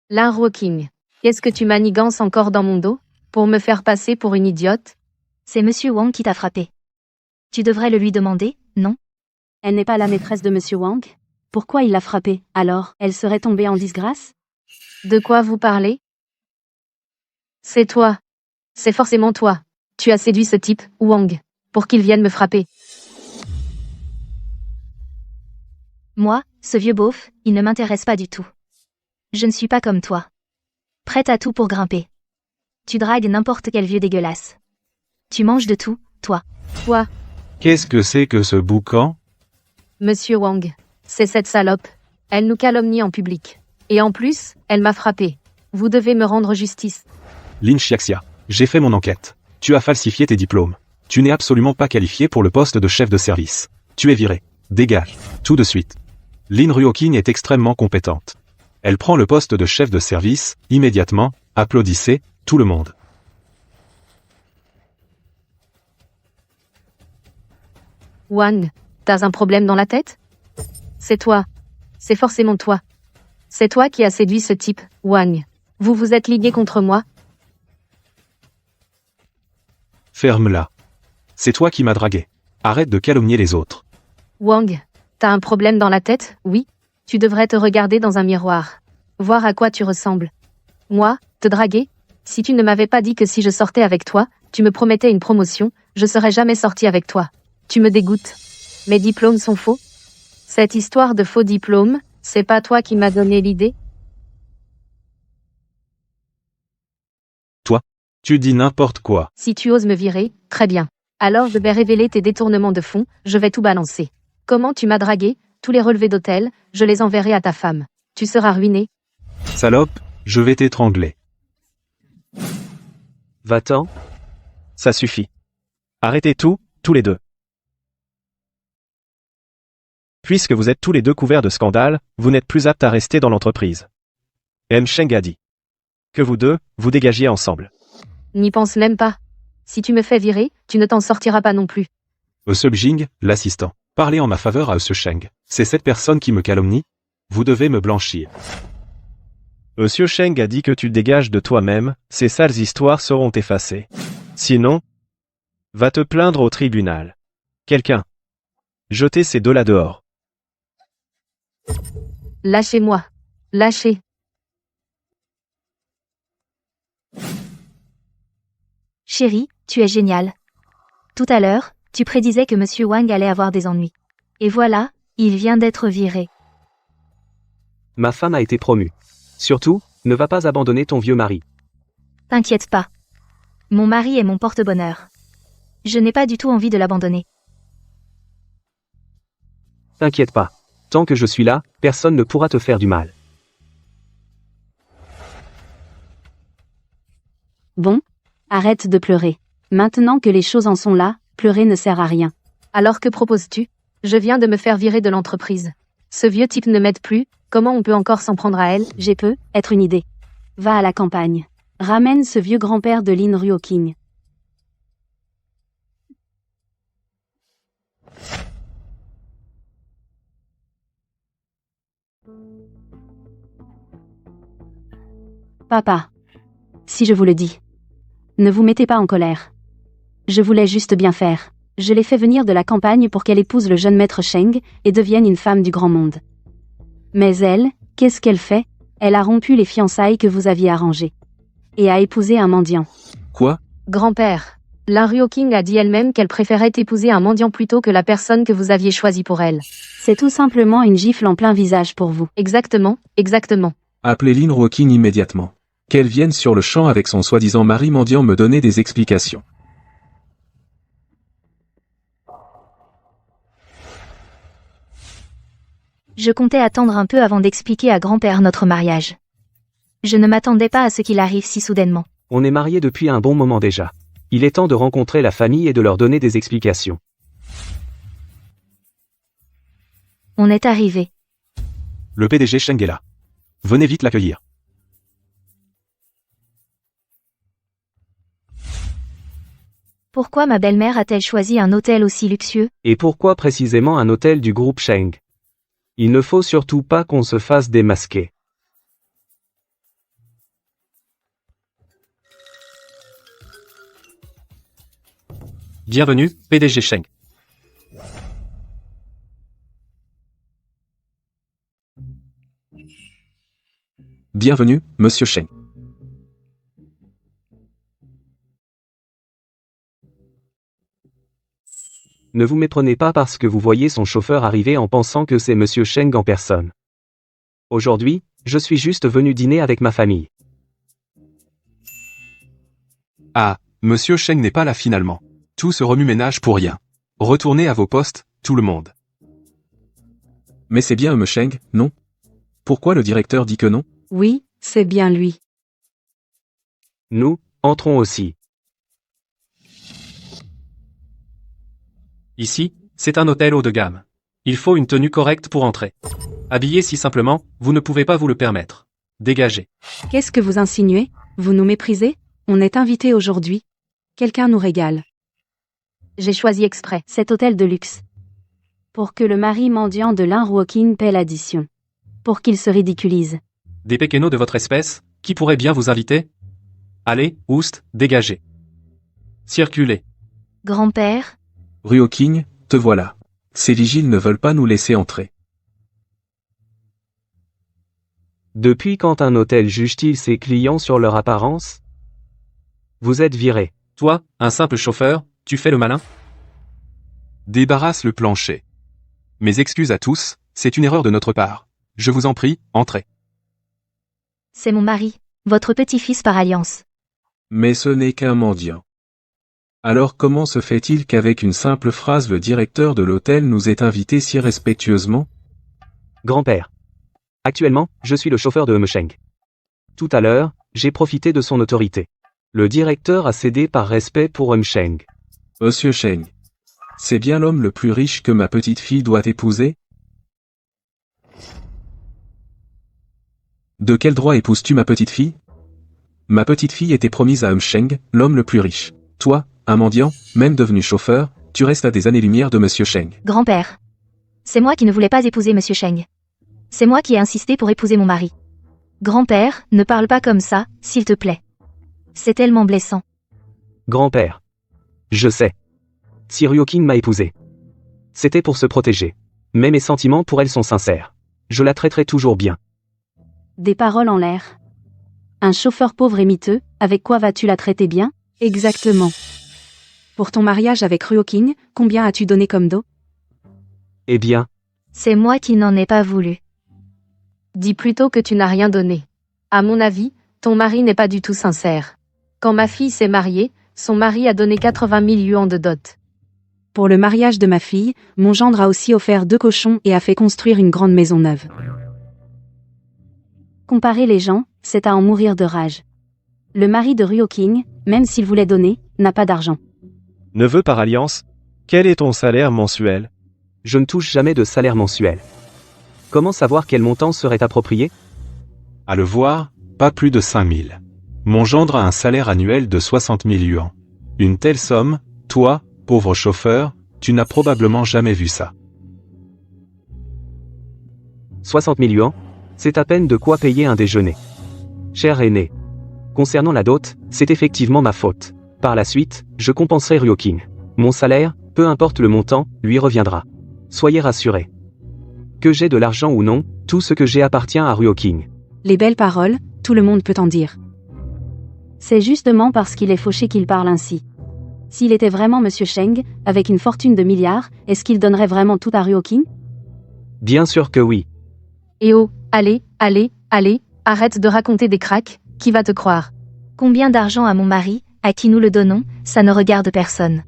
Lin Rocking. Qu'est-ce que tu manigances encore dans mon dos? Pour me faire passer pour une idiote? C'est Monsieur Wang qui t'a frappé. Tu devrais le lui demander, non? Elle n'est pas la maîtresse de Monsieur Wang? Pourquoi il l'a frappée? Alors, elle serait tombée en disgrâce? De quoi vous parlez? C'est toi. C'est forcément toi. Tu as séduit ce type, Wang, pour qu'il vienne me frapper. Moi, ce vieux beauf, il ne m'intéresse pas du tout. Je ne suis pas comme toi. Prête à tout pour grimper. Tu dragues n'importe quel vieux dégueulasse. Tu manges de tout, toi. Toi, Qu'est-ce que c'est que ce boucan? Monsieur Wang. C'est cette salope. Elle nous calomnie en public. Et en plus, elle m'a frappé. Vous devez me rendre justice. Lin Xiaxia, j'ai fait mon enquête. Tu as falsifié tes diplômes. Tu n'es absolument pas qualifié pour le poste de chef de service. Tu es viré. Dégage. Tout de suite. Lin Ruoqing est extrêmement compétente. Elle prend le poste de chef de service, immédiatement. Applaudissez, tout le monde. Wang, t'as un problème dans la tête? C'est toi. C'est forcément toi. C'est toi qui as séduit ce type, Wang. Vous vous êtes ligué contre moi? Ferme-la. C'est toi qui m'as dragué. Arrête de calomnier les autres. Wang, t'as un problème dans la tête, oui? Tu devrais te regarder dans un miroir. Voir à quoi tu ressembles. Moi, te draguer? Si tu ne m'avais pas dit que si je sortais avec toi, tu me promettais une promotion, je serais jamais sorti avec toi. Tu me dégoûtes. Mes diplômes sont faux? Cette histoire de faux diplômes, c'est pas toi qui m'as donné l'idée? Toi? Tu dis n'importe quoi. Si tu oses me virer, très bien. Alors je vais révéler tes détournements de fonds, je vais tout balancer. Comment tu m'as dragué? Tous les relevés d'hôtel, je les enverrai à ta femme. Tu seras ruiné. Salope, je vais t'étrangler. Va-t'en. Ça suffit. Arrêtez tout, tous les deux. Puisque vous êtes tous les deux couverts de scandales, vous n'êtes plus aptes à rester dans l'entreprise. M. Sheng a dit. Que vous deux, vous dégagiez ensemble. N'y pense même pas. Si tu me fais virer, tu ne t'en sortiras pas non plus. Jing, l'assistant. Parlez en ma faveur à Sheng. C'est cette personne qui me calomnie? Vous devez me blanchir. Monsieur Sheng a dit que tu dégages de toi-même, ces sales histoires seront effacées. Sinon, va te plaindre au tribunal. Quelqu'un. Jetez ces deux-là dehors. Lâchez-moi. Lâchez. Chérie, tu es géniale. Tout à l'heure, tu prédisais que Monsieur Wang allait avoir des ennuis. Et voilà, il vient d'être viré. Ma femme a été promue. Surtout, ne va pas abandonner ton vieux mari. T'inquiète pas. Mon mari est mon porte-bonheur. Je n'ai pas du tout envie de l'abandonner. T'inquiète pas. Tant que je suis là, personne ne pourra te faire du mal. Bon, arrête de pleurer. Maintenant que les choses en sont là, Pleurer ne sert à rien. Alors que proposes-tu? Je viens de me faire virer de l'entreprise. Ce vieux type ne m'aide plus, comment on peut encore s'en prendre à elle? J'ai peut être une idée. Va à la campagne. Ramène ce vieux grand-père de Lin Ruoking. Papa. Si je vous le dis. Ne vous mettez pas en colère. Je voulais juste bien faire. Je l'ai fait venir de la campagne pour qu'elle épouse le jeune maître Sheng et devienne une femme du grand monde. Mais elle, qu'est-ce qu'elle fait? Elle a rompu les fiançailles que vous aviez arrangées. Et a épousé un mendiant. Quoi? Grand-père. Lin Ruoking a dit elle-même qu'elle préférait épouser un mendiant plutôt que la personne que vous aviez choisie pour elle. C'est tout simplement une gifle en plein visage pour vous. Exactement, exactement. Appelez Lin Ruoking immédiatement. Qu'elle vienne sur le champ avec son soi-disant mari mendiant me donner des explications. Je comptais attendre un peu avant d'expliquer à grand-père notre mariage. Je ne m'attendais pas à ce qu'il arrive si soudainement. On est mariés depuis un bon moment déjà. Il est temps de rencontrer la famille et de leur donner des explications. On est arrivé. Le PDG Sheng est là. Venez vite l'accueillir. Pourquoi ma belle-mère a-t-elle choisi un hôtel aussi luxueux? Et pourquoi précisément un hôtel du groupe Sheng? Il ne faut surtout pas qu'on se fasse démasquer. Bienvenue, PDG Sheng. Bienvenue, Monsieur Sheng. Ne vous méprenez pas parce que vous voyez son chauffeur arriver en pensant que c'est Monsieur Sheng en personne. Aujourd'hui, je suis juste venu dîner avec ma famille. Ah, Monsieur Sheng n'est pas là finalement. Tout ce remue-ménage pour rien. Retournez à vos postes, tout le monde. Mais c'est bien M. Sheng, non? Pourquoi le directeur dit que non? Oui, c'est bien lui. Nous, entrons aussi. Ici, c'est un hôtel haut de gamme. Il faut une tenue correcte pour entrer. Habillé si simplement, vous ne pouvez pas vous le permettre. Dégagez. Qu'est-ce que vous insinuez? Vous nous méprisez? On est invités aujourd'hui. Quelqu'un nous régale. J'ai choisi exprès cet hôtel de luxe. Pour que le mari mendiant de Lin Ruoking paie l'addition. Pour qu'il se ridiculise. Des péquenos de votre espèce, qui pourraient bien vous inviter? Allez, oust, dégagez. Circulez. Grand-père? Ruoking, te voilà. Ces vigiles ne veulent pas nous laisser entrer. Depuis quand un hôtel juge-t-il ses clients sur leur apparence? Vous êtes viré. Toi, un simple chauffeur, tu fais le malin? Débarrasse le plancher. Mes excuses à tous, c'est une erreur de notre part. Je vous en prie, entrez. C'est mon mari, votre petit-fils par alliance. Mais ce n'est qu'un mendiant. Alors comment se fait-il qu'avec une simple phrase le directeur de l'hôtel nous ait invités si respectueusement? Grand-père. Actuellement, je suis le chauffeur de M. Sheng. Tout à l'heure, j'ai profité de son autorité. Le directeur a cédé par respect pour M. Sheng. Monsieur Sheng. C'est bien l'homme le plus riche que ma petite fille doit épouser? De quel droit épouses-tu ma petite fille? Ma petite fille était promise à Sheng, l'homme le plus riche. Toi, un mendiant, même devenu chauffeur, tu restes à des années-lumière de Monsieur Sheng. Grand-père. C'est moi qui ne voulais pas épouser Monsieur Sheng. C'est moi qui ai insisté pour épouser mon mari. Grand-père, ne parle pas comme ça, s'il te plaît. C'est tellement blessant. Grand-père. Je sais. Si Ruoking m'a épousé. C'était pour se protéger. Mais mes sentiments pour elle sont sincères. Je la traiterai toujours bien. Des paroles en l'air. Un chauffeur pauvre et miteux, avec quoi vas-tu la traiter bien? Exactement. Pour ton mariage avec Ruoking, combien as-tu donné comme dos? Eh bien. C'est moi qui n'en ai pas voulu. Dis plutôt que tu n'as rien donné. À mon avis, ton mari n'est pas du tout sincère. Quand ma fille s'est mariée, son mari a donné 80 000 yuans de dot. Pour le mariage de ma fille, mon gendre a aussi offert 2 cochons et a fait construire une grande maison neuve. Comparer les gens, c'est à en mourir de rage. Le mari de Ruoking, même s'il voulait donner, n'a pas d'argent. Neveu par alliance, quel est ton salaire mensuel? Je ne touche jamais de salaire mensuel. Comment savoir quel montant serait approprié? À le voir, pas plus de 5000. Mon gendre a un salaire annuel de 60 000 yuans. Une telle somme, toi, pauvre chauffeur, tu n'as probablement jamais vu ça. 60 000 yuans, c'est à peine de quoi payer un déjeuner. Cher aîné. Concernant la dot, c'est effectivement ma faute. Par la suite, je compenserai Ryoking. Mon salaire, peu importe le montant, lui reviendra. Soyez rassurés. Que j'ai de l'argent ou non, tout ce que j'ai appartient à Ryoking. Les belles paroles, tout le monde peut en dire. C'est justement parce qu'il est fauché qu'il parle ainsi. S'il était vraiment Monsieur Sheng, avec une fortune de milliards, est-ce qu'il donnerait vraiment tout à Ryoking? Bien sûr que oui. Eh oh, allez, arrête de raconter des cracks, qui va te croire? Combien d'argent a mon mari, à qui nous le donnons, ça ne regarde personne.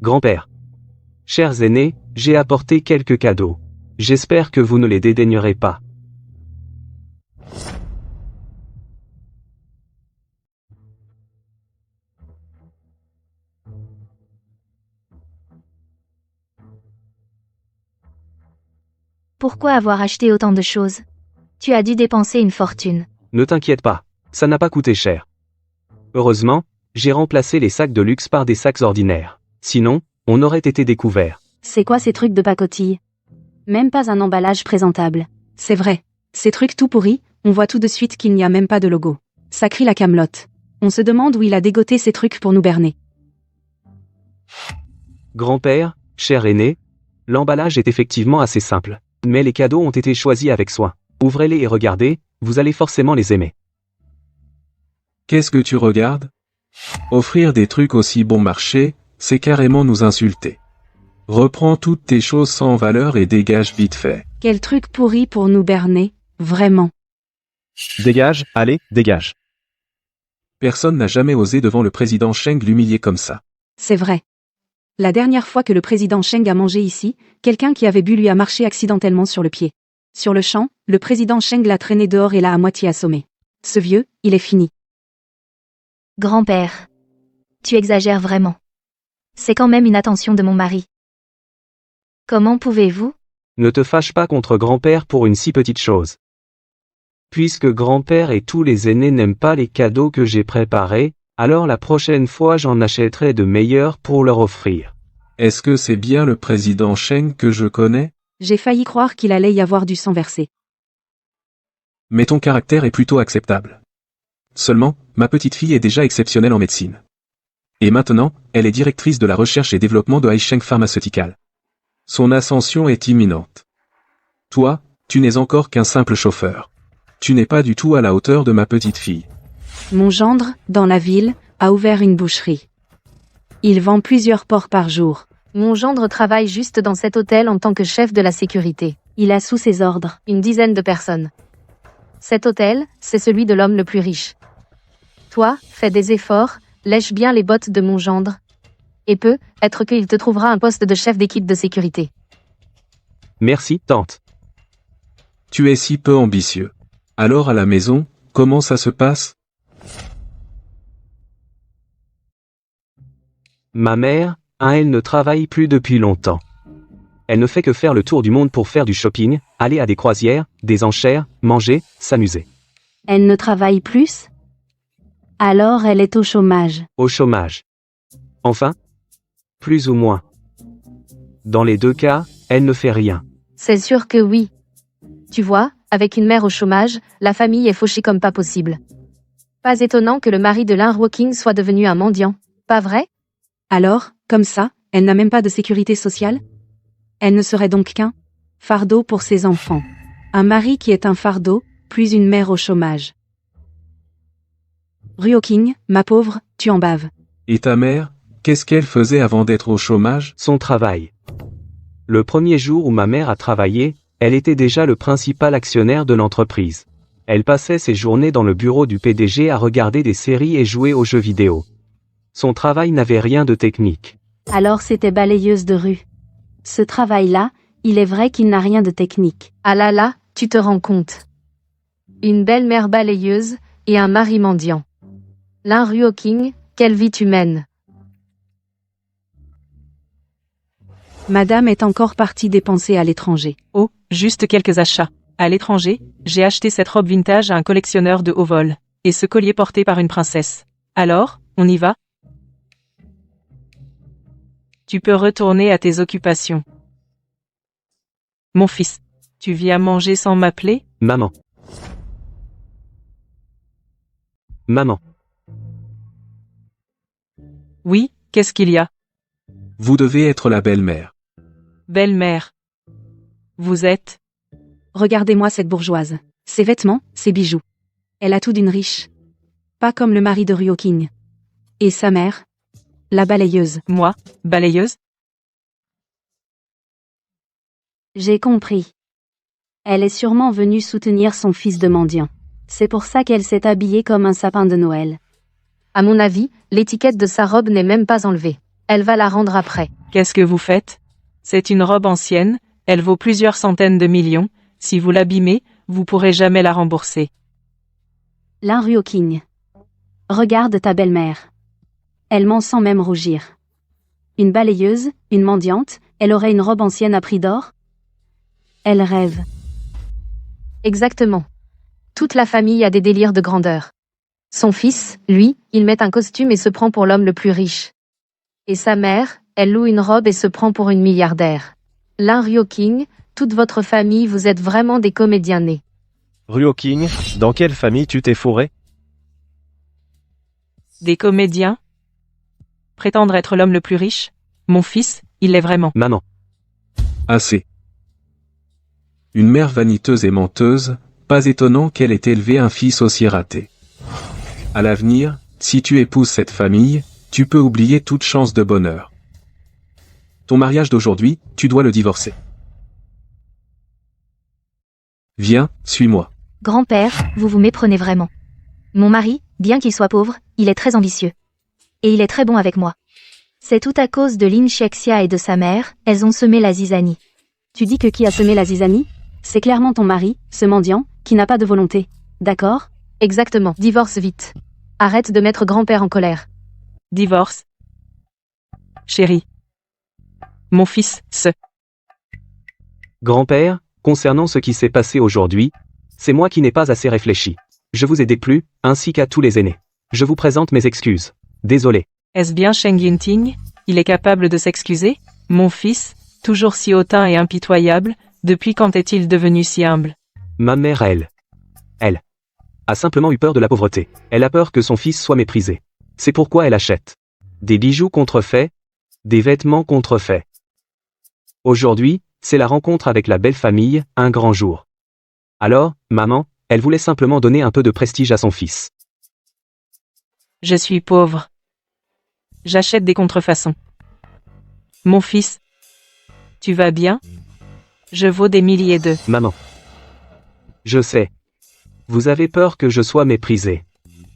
Grand-père. Chers aînés, j'ai apporté quelques cadeaux. J'espère que vous ne les dédaignerez pas. Pourquoi avoir acheté autant de choses? Tu as dû dépenser une fortune. Ne t'inquiète pas, ça n'a pas coûté cher. Heureusement, j'ai remplacé les sacs de luxe par des sacs ordinaires. Sinon, on aurait été découvert. C'est quoi ces trucs de pacotille? Même pas un emballage présentable. C'est vrai. Ces trucs tout pourris, on voit tout de suite qu'il n'y a même pas de logo. Ça crie la camelote. On se demande où il a dégoté ces trucs pour nous berner. Grand-père, cher aîné, l'emballage est effectivement assez simple. Mais les cadeaux ont été choisis avec soin. Ouvrez-les et regardez, vous allez forcément les aimer. Qu'est-ce que tu regardes? Offrir des trucs aussi bon marché, c'est carrément nous insulter. Reprends toutes tes choses sans valeur et dégage vite fait. Quel truc pourri pour nous berner, vraiment. Dégage, allez, dégage. Personne n'a jamais osé devant le président Sheng l'humilier comme ça. C'est vrai. La dernière fois que le président Sheng a mangé ici, quelqu'un qui avait bu lui a marché accidentellement sur le pied. Sur le champ, le président Sheng l'a traîné dehors et l'a à moitié assommé. Ce vieux, il est fini. Grand-père. Tu exagères vraiment. C'est quand même une attention de mon mari. Comment pouvez-vous? Ne te fâche pas contre grand-père pour une si petite chose. Puisque grand-père et tous les aînés n'aiment pas les cadeaux que j'ai préparés, alors la prochaine fois j'en achèterai de meilleurs pour leur offrir. Est-ce que c'est bien le président Sheng que je connais? J'ai failli croire qu'il allait y avoir du sang versé. Mais ton caractère est plutôt acceptable. Seulement, ma petite fille est déjà exceptionnelle en médecine. Et maintenant, elle est directrice de la recherche et développement de Haisheng Pharmaceutical. Son ascension est imminente. Toi, tu n'es encore qu'un simple chauffeur. Tu n'es pas du tout à la hauteur de ma petite fille. Mon gendre, dans la ville, a ouvert une boucherie. Il vend plusieurs porcs par jour. Mon gendre travaille juste dans cet hôtel en tant que chef de la sécurité. Il a sous ses ordres une dizaine de personnes. Cet hôtel, c'est celui de l'homme le plus riche. Toi, fais des efforts, lèche bien les bottes de mon gendre. Et peut-être qu'il te trouvera un poste de chef d'équipe de sécurité. Merci, tante. Tu es si peu ambitieux. Alors à la maison, comment ça se passe? Ma mère, elle ne travaille plus depuis longtemps. Elle ne fait que faire le tour du monde pour faire du shopping, aller à des croisières, des enchères, manger, s'amuser. Elle ne travaille plus? Alors elle est au chômage. Au chômage. Enfin, plus ou moins. Dans les deux cas, elle ne fait rien. C'est sûr que oui. Tu vois, avec une mère au chômage, la famille est fauchée comme pas possible. Pas étonnant que le mari de Lin Ruoking soit devenu un mendiant, pas vrai? Alors, comme ça, elle n'a même pas de sécurité sociale? Elle ne serait donc qu'un fardeau pour ses enfants. Un mari qui est un fardeau, plus une mère au chômage. Ruoking, ma pauvre, tu en baves. Et ta mère, qu'est-ce qu'elle faisait avant d'être au chômage? Son travail. Le premier jour où ma mère a travaillé, elle était déjà le principal actionnaire de l'entreprise. Elle passait ses journées dans le bureau du PDG à regarder des séries et jouer aux jeux vidéo. Son travail n'avait rien de technique. Alors c'était balayeuse de rue. Ce travail-là, il est vrai qu'il n'a rien de technique. Ah là là, tu te rends compte. Une belle-mère balayeuse, et un mari mendiant. Lin Ruoking, quelle vie tu mènes. Madame est encore partie dépenser à l'étranger. Oh, juste quelques achats. À l'étranger, j'ai acheté cette robe vintage à un collectionneur de haut vol. Et ce collier porté par une princesse. Alors, on y va? Tu peux retourner à tes occupations. Mon fils, tu viens manger sans m'appeler? Maman. Maman. Oui, qu'est-ce qu'il y a? Vous devez être la belle-mère. Belle-mère. Vous êtes? Regardez-moi cette bourgeoise. Ses vêtements, ses bijoux. Elle a tout d'une riche. Pas comme le mari de Ryoking. Et sa mère? La balayeuse. Moi, balayeuse? J'ai compris. Elle est sûrement venue soutenir son fils de mendiant. C'est pour ça qu'elle s'est habillée comme un sapin de Noël. À mon avis, l'étiquette de sa robe n'est même pas enlevée. Elle va la rendre après. Qu'est-ce que vous faites? C'est une robe ancienne, elle vaut plusieurs centaines de millions. Si vous l'abîmez, vous pourrez jamais la rembourser. Lin Ryoking. Regarde ta belle-mère. Elle ment sans même rougir. Une balayeuse, une mendiante, elle aurait une robe ancienne à prix d'or? Elle rêve. Exactement. Toute la famille a des délires de grandeur. Son fils, lui, il met un costume et se prend pour l'homme le plus riche. Et sa mère, elle loue une robe et se prend pour une milliardaire. Lin Ryoking, toute votre famille, vous êtes vraiment des comédiens nés. Ryoking, dans quelle famille tu t'es fourré? Des comédiens? Prétendre être l'homme le plus riche? Mon fils, il l'est vraiment. Maman. Assez. Une mère vaniteuse et menteuse, pas étonnant qu'elle ait élevé un fils aussi raté. À l'avenir, si tu épouses cette famille, tu peux oublier toute chance de bonheur. Ton mariage d'aujourd'hui, tu dois le divorcer. Viens, suis-moi. Grand-père, vous vous méprenez vraiment. Mon mari, bien qu'il soit pauvre, il est très ambitieux. Et il est très bon avec moi. C'est tout à cause de Lin Xiexia et de sa mère, elles ont semé la zizanie. Tu dis que qui a semé la zizanie? C'est clairement ton mari, ce mendiant, qui n'a pas de volonté. D'accord? Exactement. Divorce vite. Arrête de mettre grand-père en colère. Divorce. Chérie. Mon fils, Grand-père, concernant ce qui s'est passé aujourd'hui, c'est moi qui n'ai pas assez réfléchi. Je vous ai déplu, ainsi qu'à tous les aînés. Je vous présente mes excuses. Désolé. Est-ce bien Sheng Yunting? Il est capable de s'excuser? Mon fils, toujours si hautain et impitoyable, depuis quand est-il devenu si humble? Ma mère, elle a simplement eu peur de la pauvreté. Elle a peur que son fils soit méprisé. C'est pourquoi elle achète des bijoux contrefaits, des vêtements contrefaits. Aujourd'hui, c'est la rencontre avec la belle famille, un grand jour. Alors, maman, elle voulait simplement donner un peu de prestige à son fils. Je suis pauvre. J'achète des contrefaçons. Mon fils, tu vas bien? Je vaux des milliers de... Maman. Je sais. Vous avez peur que je sois méprisé.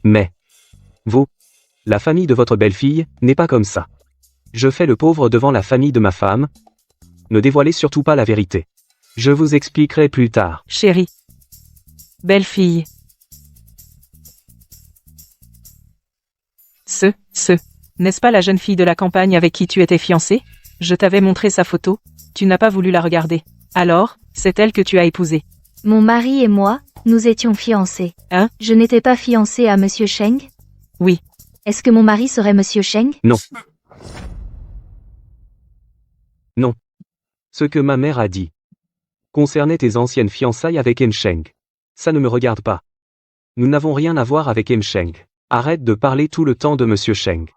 Mais, vous, la famille de votre belle-fille, n'est pas comme ça. Je fais le pauvre devant la famille de ma femme. Ne dévoilez surtout pas la vérité. Je vous expliquerai plus tard. Chérie. Belle-fille. N'est-ce pas la jeune fille de la campagne avec qui tu étais fiancé? Je t'avais montré sa photo. Tu n'as pas voulu la regarder. Alors, c'est elle que tu as épousée. Mon mari et moi, nous étions fiancés. Hein? Je n'étais pas fiancée à Monsieur Sheng? Oui. Est-ce que mon mari serait Monsieur Sheng? Non. Non. Ce que ma mère a dit concernait tes anciennes fiançailles avec Sheng. Ça ne me regarde pas. Nous n'avons rien à voir avec Sheng. Arrête de parler tout le temps de Monsieur Sheng.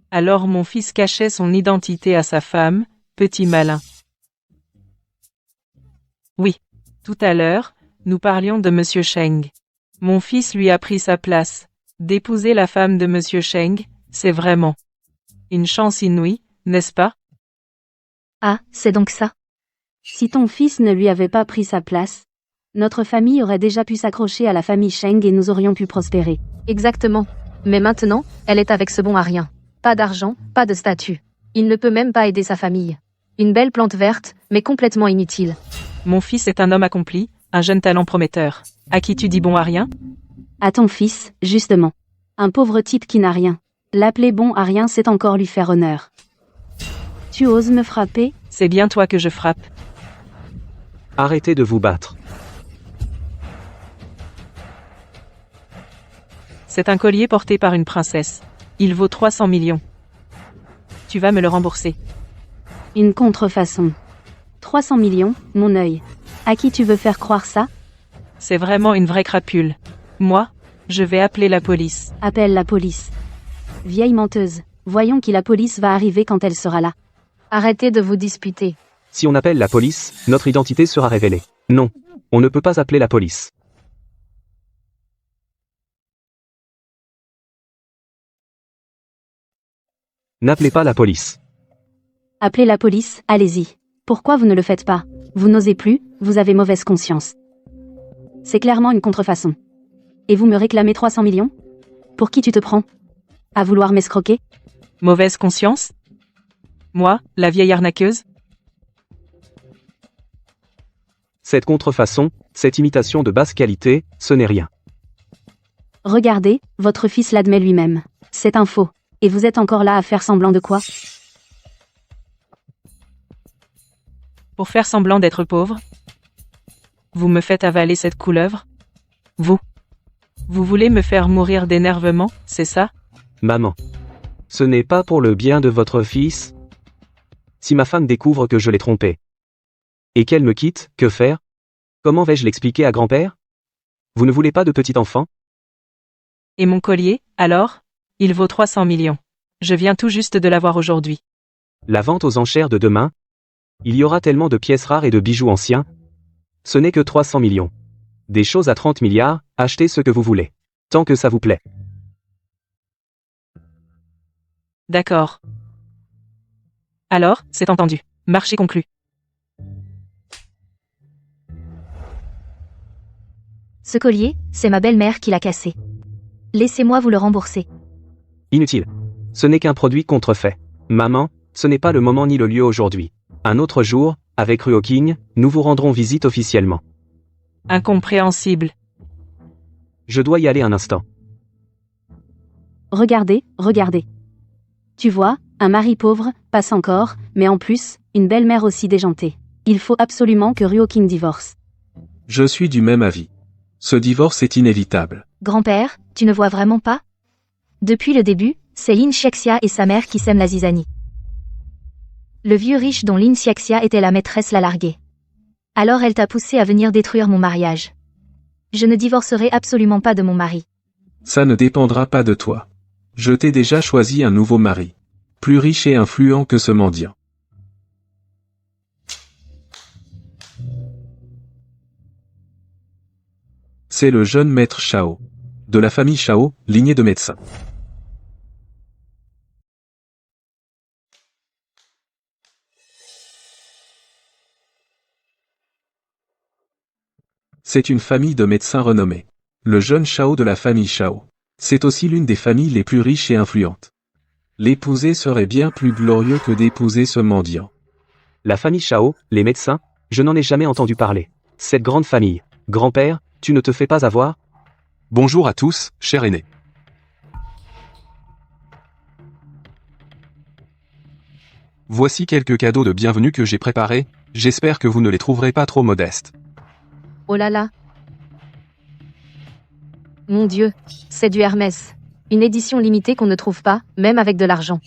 Alors mon fils cachait son identité à sa femme, petit malin. Oui. Tout à l'heure, nous parlions de Monsieur Sheng. Mon fils lui a pris sa place. D'épouser la femme de Monsieur Sheng, c'est vraiment une chance inouïe, n'est-ce pas? Ah, c'est donc ça. Si ton fils ne lui avait pas pris sa place, notre famille aurait déjà pu s'accrocher à la famille Sheng et nous aurions pu prospérer. Exactement. Mais maintenant, elle est avec ce bon à rien. Pas d'argent, pas de statut. Il ne peut même pas aider sa famille. Une belle plante verte, mais complètement inutile. Mon fils est un homme accompli, un jeune talent prometteur. À qui tu dis bon à rien? À ton fils, justement. Un pauvre type qui n'a rien. L'appeler bon à rien, c'est encore lui faire honneur. Tu oses me frapper? C'est bien toi que je frappe. Arrêtez de vous battre. C'est un collier porté par une princesse. Il vaut 300 millions. Tu vas me le rembourser. Une contrefaçon. 300 millions, mon œil. À qui tu veux faire croire ça? C'est vraiment une vraie crapule. Moi, je vais appeler la police. Appelle la police. Vieille menteuse. Voyons qui la police va arriver quand elle sera là. Arrêtez de vous disputer. Si on appelle la police, notre identité sera révélée. Non. On ne peut pas appeler la police. N'appelez pas la police. Appelez la police, allez-y. Pourquoi vous ne le faites pas? Vous n'osez plus, vous avez mauvaise conscience. C'est clairement une contrefaçon. Et vous me réclamez 300 millions? Pour qui tu te prends? À vouloir m'escroquer? Mauvaise conscience? Moi, la vieille arnaqueuse? Cette contrefaçon, cette imitation de basse qualité, ce n'est rien. Regardez, votre fils l'admet lui-même. C'est un faux. Et vous êtes encore là à faire semblant de quoi? Pour faire semblant d'être pauvre? Vous me faites avaler cette couleuvre? Vous voulez me faire mourir d'énervement, c'est ça? Maman. Ce n'est pas pour le bien de votre fils? Si ma femme découvre que je l'ai trompé, et qu'elle me quitte, que faire? Comment vais-je l'expliquer à grand-père? Vous ne voulez pas de petit enfant? Et mon collier, alors? Il vaut 300 millions. Je viens tout juste de l'avoir aujourd'hui. La vente aux enchères de demain? Il y aura tellement de pièces rares et de bijoux anciens. Ce n'est que 300 millions. Des choses à 30 milliards, achetez ce que vous voulez. Tant que ça vous plaît. D'accord. Alors, c'est entendu. Marché conclu. Ce collier, c'est ma belle-mère qui l'a cassé. Laissez-moi vous le rembourser. Inutile. Ce n'est qu'un produit contrefait. Maman, ce n'est pas le moment ni le lieu aujourd'hui. Un autre jour, avec Ruoking, nous vous rendrons visite officiellement. Incompréhensible. Je dois y aller un instant. Regardez, regardez. Tu vois, un mari pauvre, passe encore, mais en plus, une belle-mère aussi déjantée. Il faut absolument que Ruoking divorce. Je suis du même avis. Ce divorce est inévitable. Grand-père, tu ne vois vraiment pas? Depuis le début, c'est Lin Xiaxia et sa mère qui sèment la zizanie. Le vieux riche dont Lin Xiaxia était la maîtresse l'a largué. Alors elle t'a poussé à venir détruire mon mariage. Je ne divorcerai absolument pas de mon mari. Ça ne dépendra pas de toi. Je t'ai déjà choisi un nouveau mari. Plus riche et influent que ce mendiant. C'est le jeune maître Shao. De la famille Shao, lignée de médecins. C'est une famille de médecins renommés. Le jeune Shao de la famille Shao. C'est aussi l'une des familles les plus riches et influentes. L'épouser serait bien plus glorieux que d'épouser ce mendiant. La famille Shao, les médecins, je n'en ai jamais entendu parler. Cette grande famille. Grand-père, tu ne te fais pas avoir? Bonjour à tous, cher aîné. Voici quelques cadeaux de bienvenue que j'ai préparés, j'espère que vous ne les trouverez pas trop modestes. Oh là là. Mon Dieu, c'est du Hermès. Une édition limitée qu'on ne trouve pas, même avec de l'argent.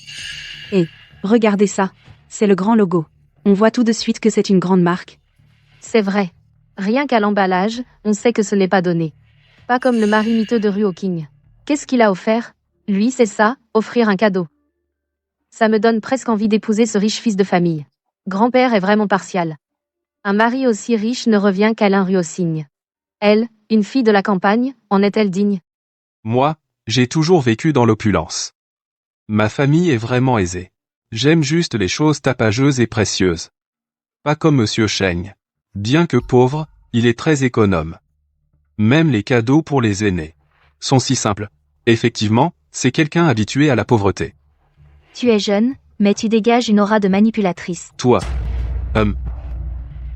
Regardez ça. C'est le grand logo. On voit tout de suite que c'est une grande marque. C'est vrai. Rien qu'à l'emballage, on sait que ce n'est pas donné. Pas comme le mari miteux de Ruoking. Qu'est-ce qu'il a offert? Lui, c'est ça, offrir un cadeau. Ça me donne presque envie d'épouser ce riche fils de famille. Grand-père est vraiment partial. Un mari aussi riche ne revient qu'à Alain Ruoking. Elle, une fille de la campagne, en est-elle digne? Moi, j'ai toujours vécu dans l'opulence. Ma famille est vraiment aisée. J'aime juste les choses tapageuses et précieuses. Pas comme Monsieur Sheng. Bien que pauvre, il est très économe. Même les cadeaux pour les aînés sont si simples. Effectivement, c'est quelqu'un habitué à la pauvreté. Tu es jeune, mais tu dégages une aura de manipulatrice. Toi.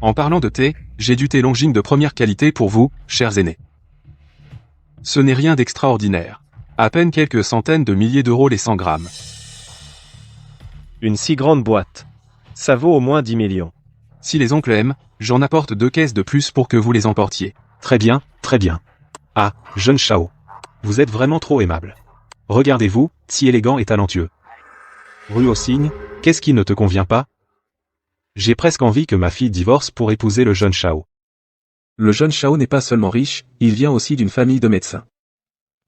En parlant de thé, j'ai du thé Longines de première qualité pour vous, chers aînés. Ce n'est rien d'extraordinaire. À peine quelques centaines de milliers d'euros les 100 grammes. Une si grande boîte. Ça vaut au moins 10 millions. Si les oncles aiment, j'en apporte 2 caisses de plus pour que vous les emportiez. Très bien, très bien. Ah, jeune Shao. Vous êtes vraiment trop aimable. Regardez-vous, si élégant et talentueux. Ruo Xing, qu'est-ce qui ne te convient pas? J'ai presque envie que ma fille divorce pour épouser le jeune Shao. Le jeune Shao n'est pas seulement riche, il vient aussi d'une famille de médecins.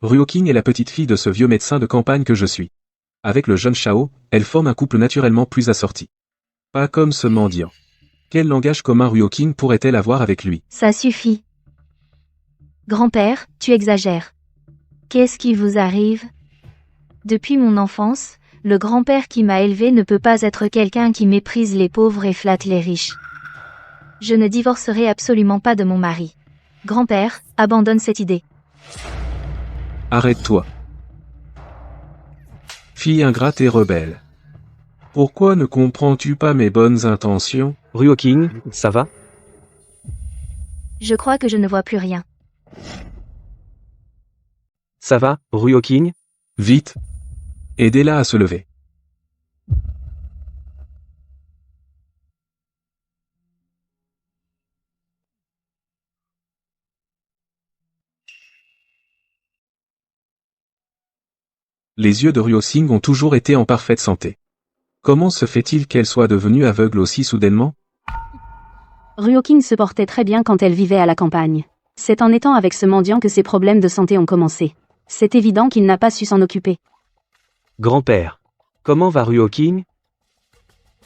Ruo Qing est la petite fille de ce vieux médecin de campagne que je suis. Avec le jeune Shao, elle forme un couple naturellement plus assorti. Pas comme ce mendiant. Quel langage commun Ruo Qing pourrait-elle avoir avec lui? Ça suffit. Grand-père, tu exagères. Qu'est-ce qui vous arrive? Depuis mon enfance, le grand-père qui m'a élevé ne peut pas être quelqu'un qui méprise les pauvres et flatte les riches. Je ne divorcerai absolument pas de mon mari. Grand-père, abandonne cette idée. Arrête-toi. Fille ingrate et rebelle. Pourquoi ne comprends-tu pas mes bonnes intentions? Ruo Qing, ça va? Je crois que je ne vois plus rien. Ça va, Ruo Qing? Vite. Aidez-la à se lever. Les yeux de Ruo Xing ont toujours été en parfaite santé. Comment se fait-il qu'elle soit devenue aveugle aussi soudainement? Ruo Qing se portait très bien quand elle vivait à la campagne. C'est en étant avec ce mendiant que ses problèmes de santé ont commencé. C'est évident qu'il n'a pas su s'en occuper. Grand-père. Comment va Ruo Qing?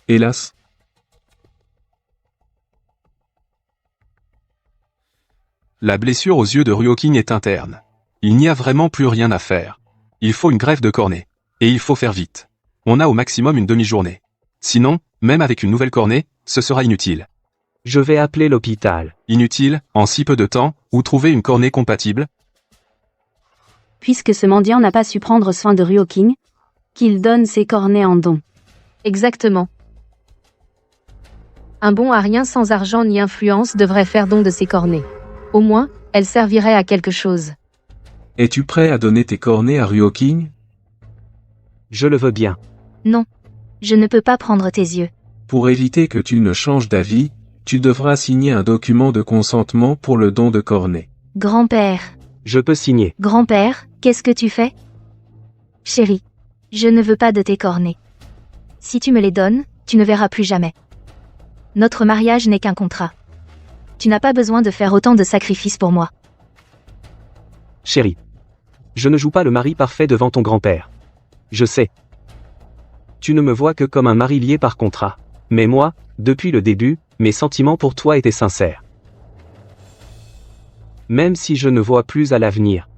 Hélas. La blessure aux yeux de Ruo Qing est interne. Il n'y a vraiment plus rien à faire. Il faut une greffe de cornée. Et il faut faire vite. On a au maximum une demi-journée. Sinon, même avec une nouvelle cornée, ce sera inutile. Je vais appeler l'hôpital. Inutile, en si peu de temps, ou trouver une cornée compatible? Puisque ce mendiant n'a pas su prendre soin de Ruo Qing, qu'il donne ses cornets en don. Exactement. Un bon à rien sans argent ni influence devrait faire don de ses cornets. Au moins, elle servirait à quelque chose. Es-tu prêt à donner tes cornets à Ruo Qing? Je le veux bien. Non. Je ne peux pas prendre tes yeux. Pour éviter que tu ne changes d'avis, tu devras signer un document de consentement pour le don de cornets. Grand-père. Je peux signer. Grand-père, qu'est-ce que tu fais? Chérie. Je ne veux pas de tes cornets. Si tu me les donnes, tu ne verras plus jamais. Notre mariage n'est qu'un contrat. Tu n'as pas besoin de faire autant de sacrifices pour moi. Chérie. Je ne joue pas le mari parfait devant ton grand-père. Je sais. Tu ne me vois que comme un mari lié par contrat. Mais moi, depuis le début, mes sentiments pour toi étaient sincères. Même si je ne vois plus à l'avenir.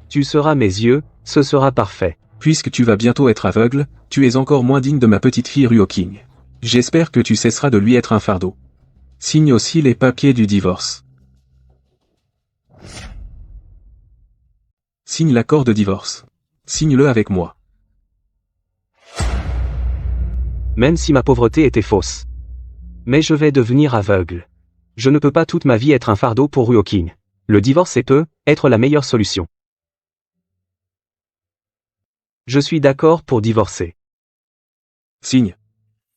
Tu seras mes yeux, ce sera parfait. Puisque tu vas bientôt être aveugle, tu es encore moins digne de ma petite fille Ruo Qing. J'espère que tu cesseras de lui être un fardeau. Signe aussi les papiers du divorce. Signe l'accord de divorce. Signe-le avec moi. Même si ma pauvreté était fausse. Mais je vais devenir aveugle. Je ne peux pas toute ma vie être un fardeau pour Ruo Qing. Le divorce peut être la meilleure solution. Je suis d'accord pour divorcer. Signe.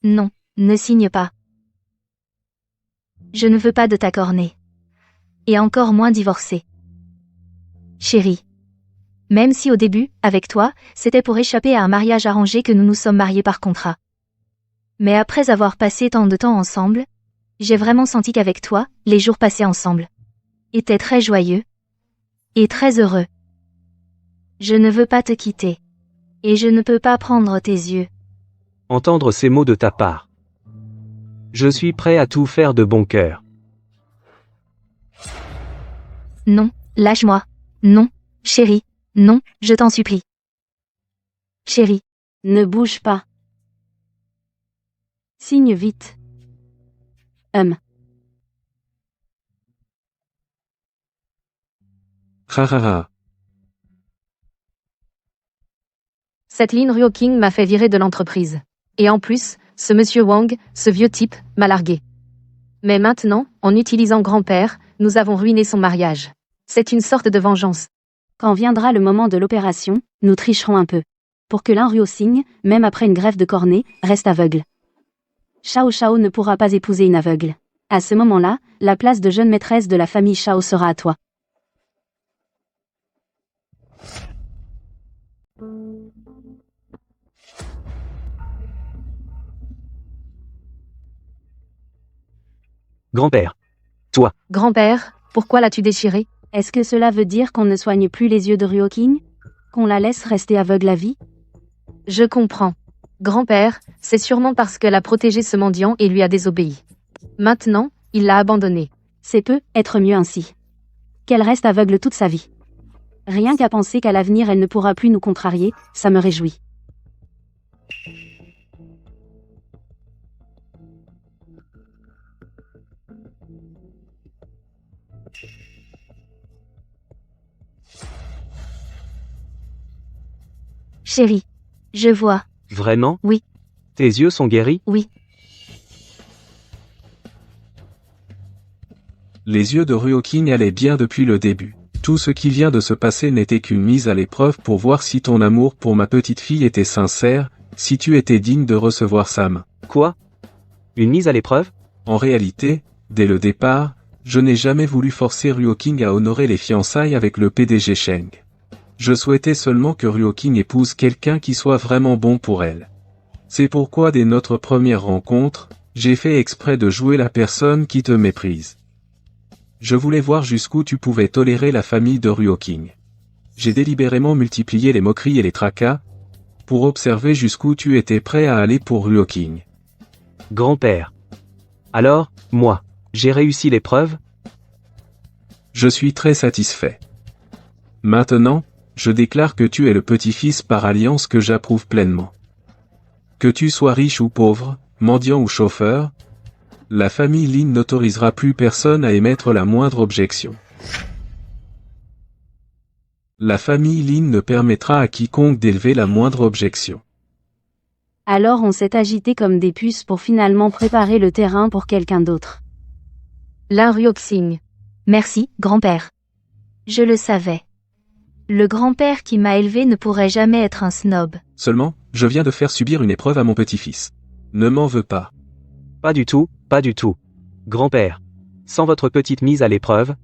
Non, ne signe pas. Je ne veux pas de ta cornée. Et encore moins divorcer. Chérie. Même si au début, avec toi, c'était pour échapper à un mariage arrangé que nous nous sommes mariés par contrat. Mais après avoir passé tant de temps ensemble, j'ai vraiment senti qu'avec toi, les jours passés ensemble étaient très joyeux et très heureux. Je ne veux pas te quitter. Et je ne peux pas prendre tes yeux. Entendre ces mots de ta part. Je suis prêt à tout faire de bon cœur. Non, lâche-moi. Non, chérie. Non, je t'en supplie. Chérie. Ne bouge pas. Signe vite. Rarara. Cette ligne Ruo Qing m'a fait virer de l'entreprise. Et en plus, ce monsieur Wang, ce vieux type, m'a largué. Mais maintenant, en utilisant grand-père, nous avons ruiné son mariage. C'est une sorte de vengeance. Quand viendra le moment de l'opération, nous tricherons un peu. Pour que l'un Ruo Xing, même après une greffe de cornée, reste aveugle. Shao Shao ne pourra pas épouser une aveugle. À ce moment-là, la place de jeune maîtresse de la famille Shao sera à toi. Grand-père. Toi. Grand-père, pourquoi l'as-tu déchirée? Est-ce que cela veut dire qu'on ne soigne plus les yeux de Ruoking? Qu'on la laisse rester aveugle à vie? Je comprends. Grand-père, c'est sûrement parce qu'elle a protégé ce mendiant et lui a désobéi. Maintenant, il l'a abandonnée. C'est peu, être mieux ainsi. Qu'elle reste aveugle toute sa vie. Rien qu'à penser qu'à l'avenir elle ne pourra plus nous contrarier, ça me réjouit. Chérie. Je vois. Vraiment? Oui. Tes yeux sont guéris? Oui. Les yeux de Ruoking allaient bien depuis le début. Tout ce qui vient de se passer n'était qu'une mise à l'épreuve pour voir si ton amour pour ma petite fille était sincère, si tu étais digne de recevoir sa main. Quoi? Une mise à l'épreuve? En réalité, dès le départ, je n'ai jamais voulu forcer Ruoking à honorer les fiançailles avec le PDG Sheng. Je souhaitais seulement que Ruoking épouse quelqu'un qui soit vraiment bon pour elle. C'est pourquoi dès notre première rencontre, j'ai fait exprès de jouer la personne qui te méprise. Je voulais voir jusqu'où tu pouvais tolérer la famille de Ruoking. J'ai délibérément multiplié les moqueries et les tracas, pour observer jusqu'où tu étais prêt à aller pour Ruoking. Grand-père. Alors, moi, j'ai réussi l'épreuve? Je suis très satisfait. Maintenant, je déclare que tu es le petit-fils par alliance que j'approuve pleinement. Que tu sois riche ou pauvre, mendiant ou chauffeur, la famille Lin n'autorisera plus personne à émettre la moindre objection. La famille Lin ne permettra à quiconque d'élever la moindre objection. Alors on s'est agité comme des puces pour finalement préparer le terrain pour quelqu'un d'autre. Lin Ruoxing. Merci, grand-père. Je le savais. Le grand-père qui m'a élevé ne pourrait jamais être un snob. Seulement, je viens de faire subir une épreuve à mon petit-fils. Ne m'en veux pas. Pas du tout, pas du tout. Grand-père. Sans votre petite mise à l'épreuve,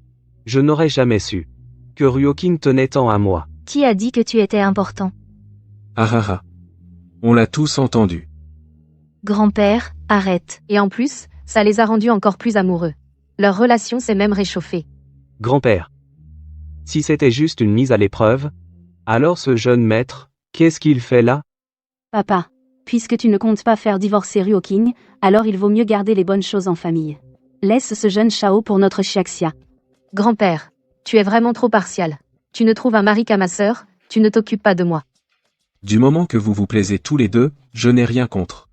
je n'aurais jamais su que Ruoking tenait tant à moi. Qui a dit que tu étais important? Ah ah ah. On l'a tous entendu. Grand-père, arrête. Et en plus, ça les a rendus encore plus amoureux. Leur relation s'est même réchauffée. Grand-père. Si c'était juste une mise à l'épreuve, alors ce jeune maître, qu'est-ce qu'il fait là? Papa, puisque tu ne comptes pas faire divorcer Ruoking, alors il vaut mieux garder les bonnes choses en famille. Laisse ce jeune Shao pour notre Xiaxia. Grand-père, tu es vraiment trop partial. Tu ne trouves un mari qu'à ma sœur, tu ne t'occupes pas de moi. Du moment que vous vous plaisez tous les deux, je n'ai rien contre.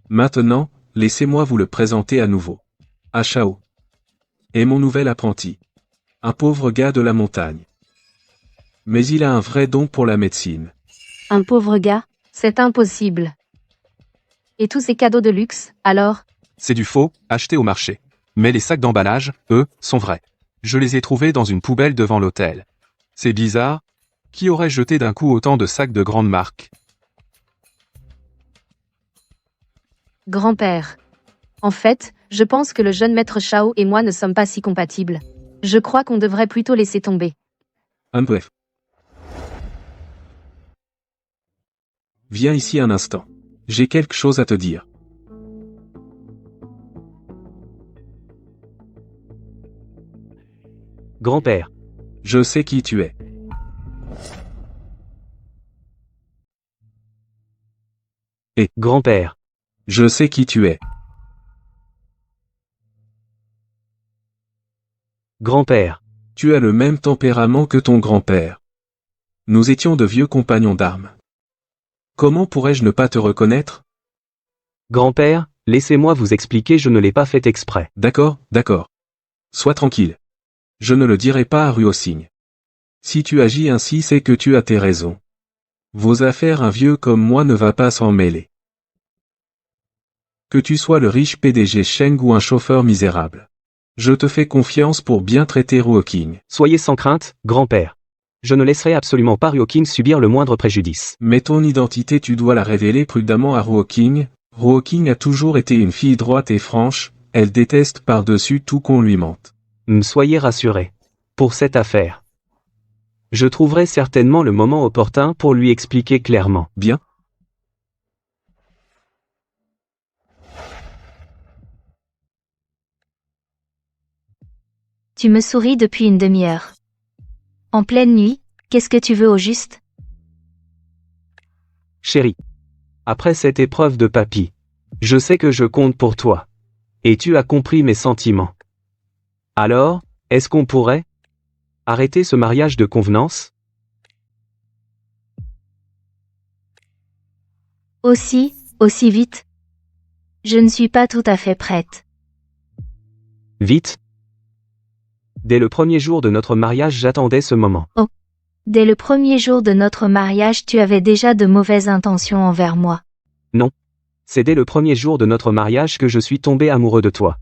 Maintenant, laissez-moi vous le présenter à nouveau. À Shao. Et mon nouvel apprenti. Un pauvre gars de la montagne. Mais il a un vrai don pour la médecine. Un pauvre gars? C'est impossible. Et tous ces cadeaux de luxe, alors? C'est du faux, acheté au marché. Mais les sacs d'emballage, eux, sont vrais. Je les ai trouvés dans une poubelle devant l'hôtel. C'est bizarre. Qui aurait jeté d'un coup autant de sacs de grande marque? Grand-père. En fait, je pense que le jeune maître Shao et moi ne sommes pas si compatibles. Je crois qu'on devrait plutôt laisser tomber. Bref. Viens ici un instant. J'ai quelque chose à te dire. Grand-père. Je sais qui tu es. Et grand-père. Je sais qui tu es. Grand-père. Tu as le même tempérament que ton grand-père. Nous étions de vieux compagnons d'armes. Comment pourrais-je ne pas te reconnaître? Grand-père, laissez-moi vous expliquer, je ne l'ai pas fait exprès. D'accord, d'accord. Sois tranquille. Je ne le dirai pas à Ruoxing. Si tu agis ainsi, c'est que tu as tes raisons. Vos affaires, un vieux comme moi ne va pas s'en mêler. Que tu sois le riche PDG Sheng ou un chauffeur misérable. Je te fais confiance pour bien traiter Ruoking. Soyez sans crainte, grand-père. Je ne laisserai absolument pas Ruoking subir le moindre préjudice. Mais ton identité tu dois la révéler prudemment à Ruoking, Ruoking a toujours été une fille droite et franche, elle déteste par-dessus tout qu'on lui mente. Soyez rassurés. Pour cette affaire. Je trouverai certainement le moment opportun pour lui expliquer clairement. Bien. Tu me souris depuis une demi-heure. En pleine nuit, qu'est-ce que tu veux au juste? Chérie. Après cette épreuve de papy, je sais que je compte pour toi. Et tu as compris mes sentiments. Alors, est-ce qu'on pourrait arrêter ce mariage de convenance? Aussi vite? Je ne suis pas tout à fait prête. Vite? Dès le premier jour de notre mariage, j'attendais ce moment. Oh. Dès le premier jour de notre mariage, tu avais déjà de mauvaises intentions envers moi. Non. C'est dès le premier jour de notre mariage que je suis tombé amoureux de toi.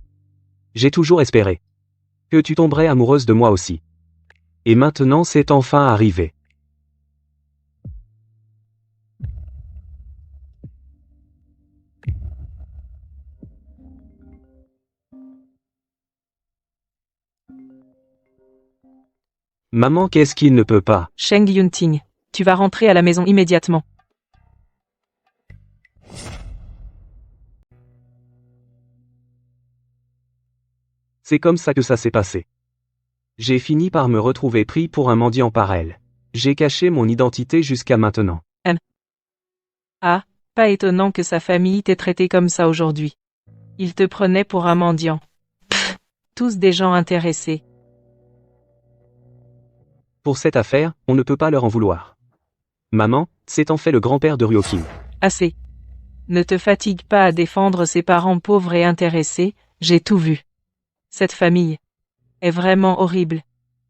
J'ai toujours espéré que tu tomberais amoureuse de moi aussi. Et maintenant c'est enfin arrivé. Maman, qu'est-ce qu'il ne peut pas? Sheng Yunting, tu vas rentrer à la maison immédiatement. C'est comme ça que ça s'est passé. J'ai fini par me retrouver pris pour un mendiant par elle. J'ai caché mon identité jusqu'à maintenant. Ah, pas étonnant que sa famille t'ait traité comme ça aujourd'hui. Ils te prenaient pour un mendiant. Pff, tous des gens intéressés. Pour cette affaire, on ne peut pas leur en vouloir. Maman, c'est en fait le grand-père de Ruoking. Assez. Ne te fatigue pas à défendre ses parents pauvres et intéressés, j'ai tout vu. Cette famille est vraiment horrible.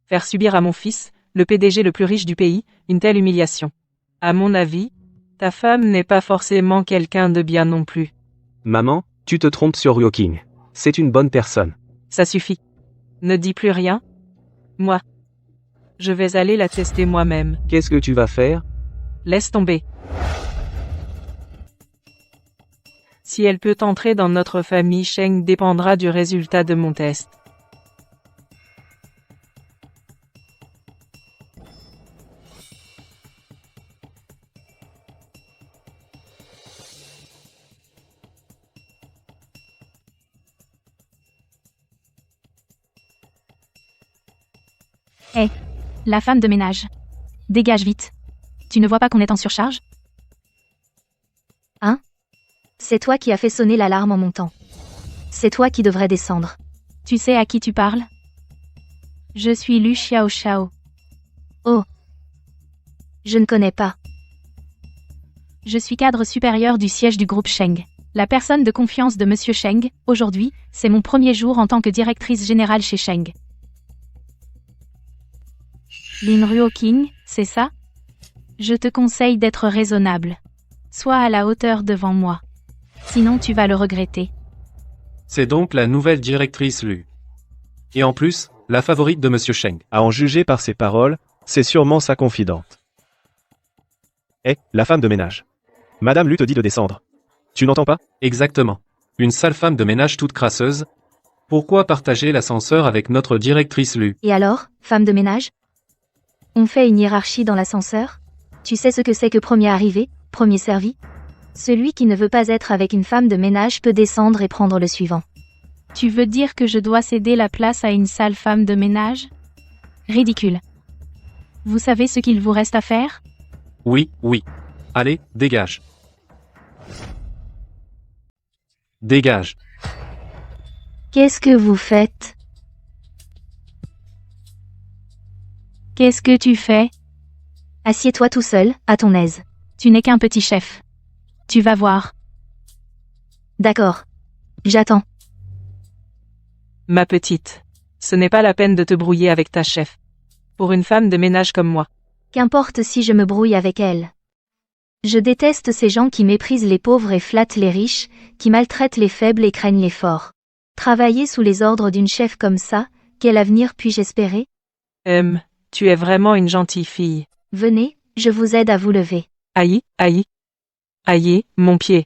Faire subir à mon fils, le PDG le plus riche du pays, une telle humiliation. À mon avis, ta femme n'est pas forcément quelqu'un de bien non plus. Maman, tu te trompes sur Ruoking. C'est une bonne personne. Ça suffit. Ne dis plus rien. Moi, je vais aller la tester moi-même. Qu'est-ce que tu vas faire? Laisse tomber. Si elle peut entrer dans notre famille, Sheng dépendra du résultat de mon test. Hé, la femme de ménage. Dégage vite. Tu ne vois pas qu'on est en surcharge? Hein? C'est toi qui as fait sonner l'alarme en montant. C'est toi qui devrais descendre. Tu sais à qui tu parles? Je suis Lu Xiaoxiao. Oh. Je ne connais pas. Je suis cadre supérieur du siège du groupe Sheng. La personne de confiance de Monsieur Sheng, aujourd'hui, c'est mon premier jour en tant que directrice générale chez Sheng. Lin Ruoking, c'est ça? Je te conseille d'être raisonnable. Sois à la hauteur devant moi. Sinon tu vas le regretter. C'est donc la nouvelle directrice Lu. Et en plus, la favorite de Monsieur Sheng. À en juger par ses paroles, c'est sûrement sa confidente. Hé, la femme de ménage. Madame Lu te dit de descendre. Tu n'entends pas? Exactement. Une sale femme de ménage toute crasseuse. Pourquoi partager l'ascenseur avec notre directrice Lu? Et alors, femme de ménage? On fait une hiérarchie dans l'ascenseur? Tu sais ce que c'est que premier arrivé, premier servi? Celui qui ne veut pas être avec une femme de ménage peut descendre et prendre le suivant. Tu veux dire que je dois céder la place à une sale femme de ménage? Ridicule. Vous savez ce qu'il vous reste à faire? Oui. Allez, dégage. Dégage. Qu'est-ce que vous faites? Qu'est-ce que tu fais? Assieds-toi tout seul, à ton aise. Tu n'es qu'un petit chef. Tu vas voir. D'accord. J'attends. Ma petite. Ce n'est pas la peine de te brouiller avec ta chef. Pour une femme de ménage comme moi. Qu'importe si je me brouille avec elle. Je déteste ces gens qui méprisent les pauvres et flattent les riches, qui maltraitent les faibles et craignent les forts. Travailler sous les ordres d'une chef comme ça, quel avenir puis-je espérer? Tu es vraiment une gentille fille. Venez, je vous aide à vous lever. Aïe, mon pied.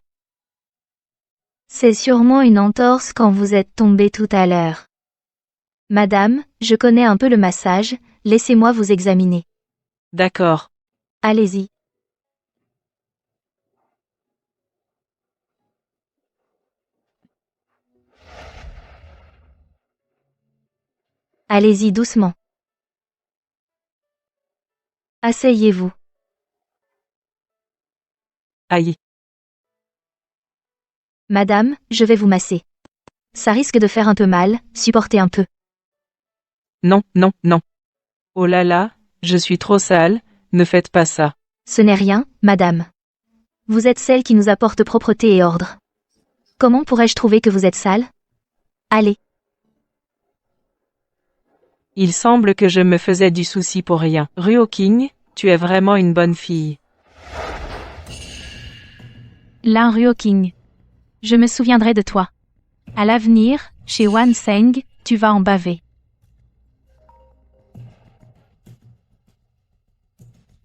C'est sûrement une entorse quand vous êtes tombé tout à l'heure. Madame, je connais un peu le massage, laissez-moi vous examiner. D'accord. Allez-y. Allez-y doucement. Asseyez-vous. Aïe. Madame, je vais vous masser. Ça risque de faire un peu mal, supportez un peu. Non, non, non. Oh là là, je suis trop sale, ne faites pas ça. Ce n'est rien, madame. Vous êtes celle qui nous apporte propreté et ordre. Comment pourrais-je trouver que vous êtes sale? Allez. Il semble que je me faisais du souci pour rien. Ruoking, tu es vraiment une bonne fille. Lin Ruoking. Je me souviendrai de toi. À l'avenir, chez Wan Sheng, tu vas en baver.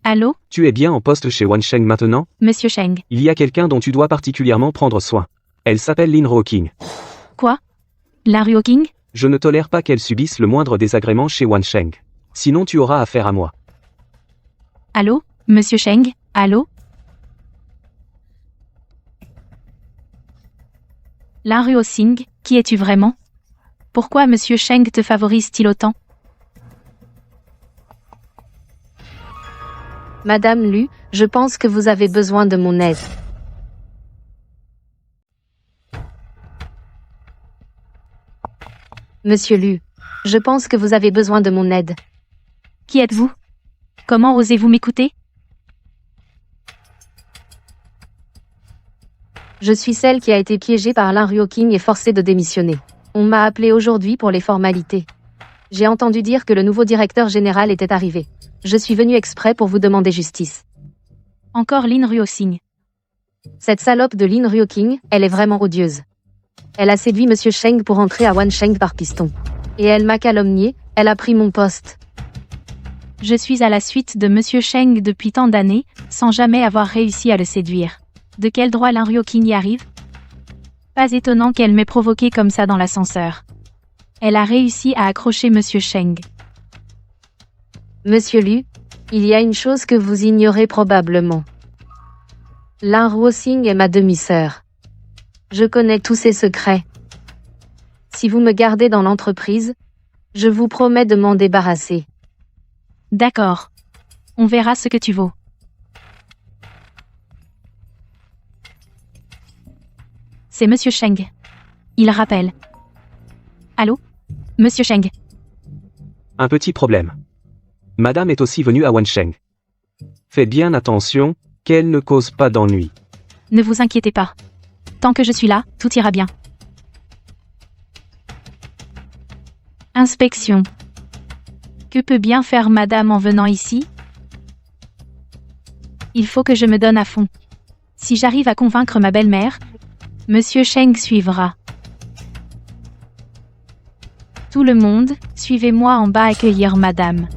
Allô? Tu es bien en poste chez Wan Sheng maintenant? Monsieur Sheng. Il y a quelqu'un dont tu dois particulièrement prendre soin. Elle s'appelle Lin Ruoking. Quoi? Lin Ruoking? Je ne tolère pas qu'elle subisse le moindre désagrément chez Wan Sheng. Sinon tu auras affaire à moi. Allô? Monsieur Sheng? Allô? Lin Ruoxing, qui es-tu vraiment? Pourquoi Monsieur Sheng te favorise-t-il autant? Madame Lu, je pense que vous avez besoin de mon aide. Monsieur Lu, je pense que vous avez besoin de mon aide. Qui êtes-vous? Comment osez-vous m'écouter? Je suis celle qui a été piégée par Lin Ruoking et forcée de démissionner. On m'a appelé aujourd'hui pour les formalités. J'ai entendu dire que le nouveau directeur général était arrivé. Je suis venue exprès pour vous demander justice. Encore Lin Ruoxing. Cette salope de Lin Ruoking, elle est vraiment odieuse. Elle a séduit Monsieur Sheng pour entrer à Wan Sheng par piston. Et elle m'a calomnié, elle a pris mon poste. Je suis à la suite de Monsieur Sheng depuis tant d'années, sans jamais avoir réussi à le séduire. De quel droit Lin Ruoking y arrive? Pas étonnant qu'elle m'ait provoqué comme ça dans l'ascenseur. Elle a réussi à accrocher Monsieur Sheng. Monsieur Lu, il y a une chose que vous ignorez probablement. Lin Ruoxing est ma demi-sœur. Je connais tous ses secrets. Si vous me gardez dans l'entreprise, je vous promets de m'en débarrasser. D'accord. On verra ce que tu vaux. C'est Monsieur Sheng. Il rappelle. Allô? Monsieur Sheng. Un petit problème. Madame est aussi venue à Wan Sheng. Faites bien attention, qu'elle ne cause pas d'ennui. Ne vous inquiétez pas. Tant que je suis là, tout ira bien. Inspection. Que peut bien faire Madame en venant ici? Il faut que je me donne à fond. Si j'arrive à convaincre ma belle-mère, Monsieur Sheng suivra. Tout le monde, suivez-moi en bas accueillir Madame.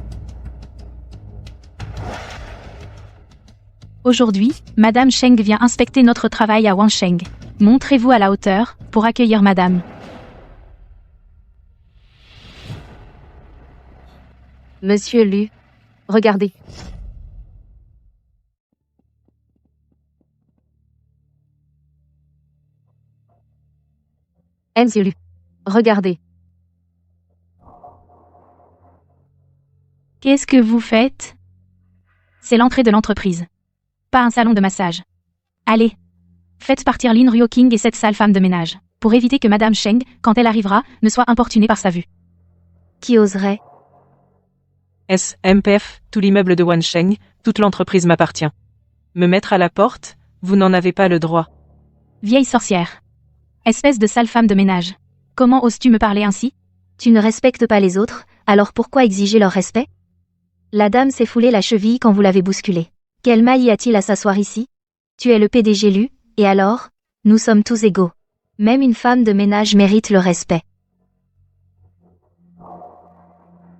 Aujourd'hui, Madame Sheng vient inspecter notre travail à Wan Sheng. Montrez-vous à la hauteur, pour accueillir Madame. Monsieur Lu, regardez. Monsieur Lu, regardez. Qu'est-ce que vous faites? C'est l'entrée de l'entreprise. Pas un salon de massage. Allez. Faites partir Lin Ruoking et cette sale femme de ménage, pour éviter que Madame Sheng, quand elle arrivera, ne soit importunée par sa vue. Qui oserait? MPF, tout l'immeuble de Wan Sheng, toute l'entreprise m'appartient. Me mettre à la porte, vous n'en avez pas le droit. Vieille sorcière. Espèce de sale femme de ménage. Comment oses-tu me parler ainsi? Tu ne respectes pas les autres, alors pourquoi exiger leur respect? La dame s'est foulée la cheville quand vous l'avez bousculée. Quel mal y a-t-il à s'asseoir ici? Tu es le PDG Lu, et alors? Nous sommes tous égaux. Même une femme de ménage mérite le respect.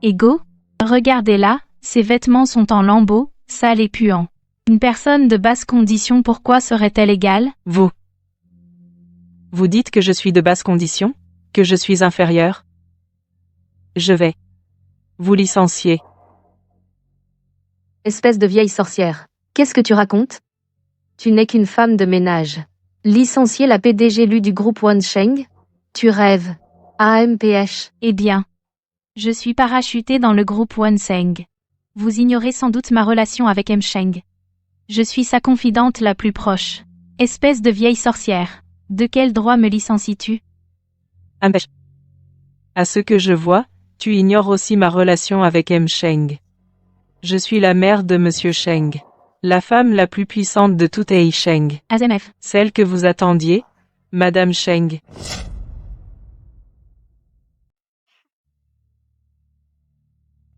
Égaux? Regardez-la, ses vêtements sont en lambeaux, sales et puants. Une personne de basse condition pourquoi serait-elle égale? Vous. Vous dites que je suis de basse condition? Que je suis inférieur? Je vais vous licencier. Espèce de vieille sorcière. Qu'est-ce que tu racontes? Tu n'es qu'une femme de ménage. Licencier la PDG Lu du groupe Wansheng? Tu rêves. AMPH. Eh bien. Je suis parachutée dans le groupe Wanseng. Vous ignorez sans doute ma relation avec Msheng. Je suis sa confidente la plus proche. Espèce de vieille sorcière. De quel droit me licencies-tu? AMPH. À ce que je vois, tu ignores aussi ma relation avec Msheng. Je suis la mère de Monsieur Sheng. La femme la plus puissante de toute Sheng. AZMF. Celle que vous attendiez, Madame Sheng.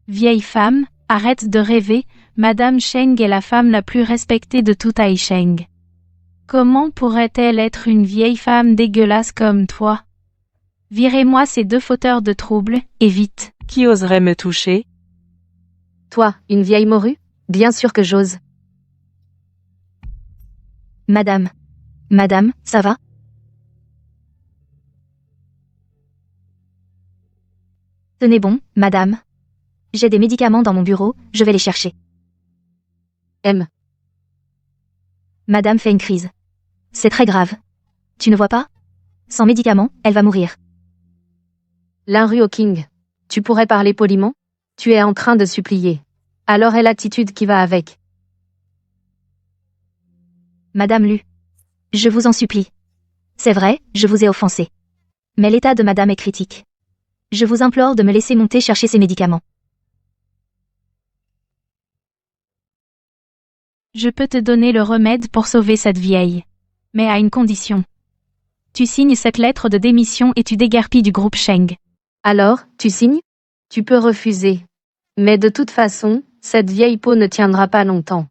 Vieille femme, arrête de rêver, Madame Sheng est la femme la plus respectée de toute Sheng. Comment pourrait-elle être une vieille femme dégueulasse comme toi? Virez-moi ces deux fauteurs de troubles, et vite. Qui oserait me toucher? Toi, une vieille morue? Bien sûr que j'ose. Madame. Madame, ça va? Tenez bon, madame. J'ai des médicaments dans mon bureau, je vais les chercher. M. Madame fait une crise. C'est très grave. Tu ne vois pas? Sans médicaments, elle va mourir. Lin Ruoking. Tu pourrais parler poliment? Tu es en train de supplier. Alors est l'attitude qui va avec. Madame Lu. Je vous en supplie. C'est vrai, je vous ai offensé. Mais l'état de madame est critique. Je vous implore de me laisser monter chercher ces médicaments. Je peux te donner le remède pour sauver cette vieille. Mais à une condition. Tu signes cette lettre de démission et tu déguerpis du groupe Sheng. Alors, tu signes? Tu peux refuser. Mais de toute façon, cette vieille peau ne tiendra pas longtemps.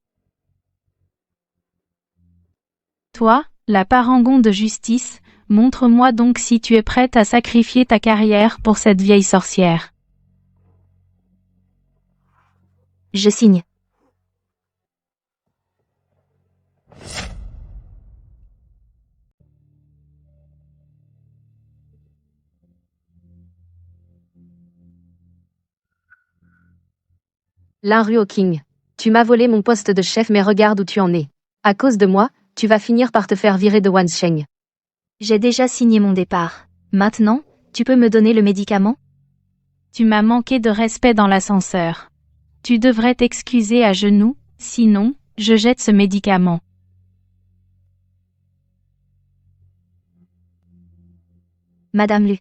Toi, la parangon de justice, montre-moi donc si tu es prête à sacrifier ta carrière pour cette vieille sorcière. Je signe. Lin Ruoking. Tu m'as volé mon poste de chef mais regarde où tu en es. À cause de moi, tu vas finir par te faire virer de Wansheng. J'ai déjà signé mon départ. Maintenant, tu peux me donner le médicament? Tu m'as manqué de respect dans l'ascenseur. Tu devrais t'excuser à genoux, sinon, je jette ce médicament. Madame Lu.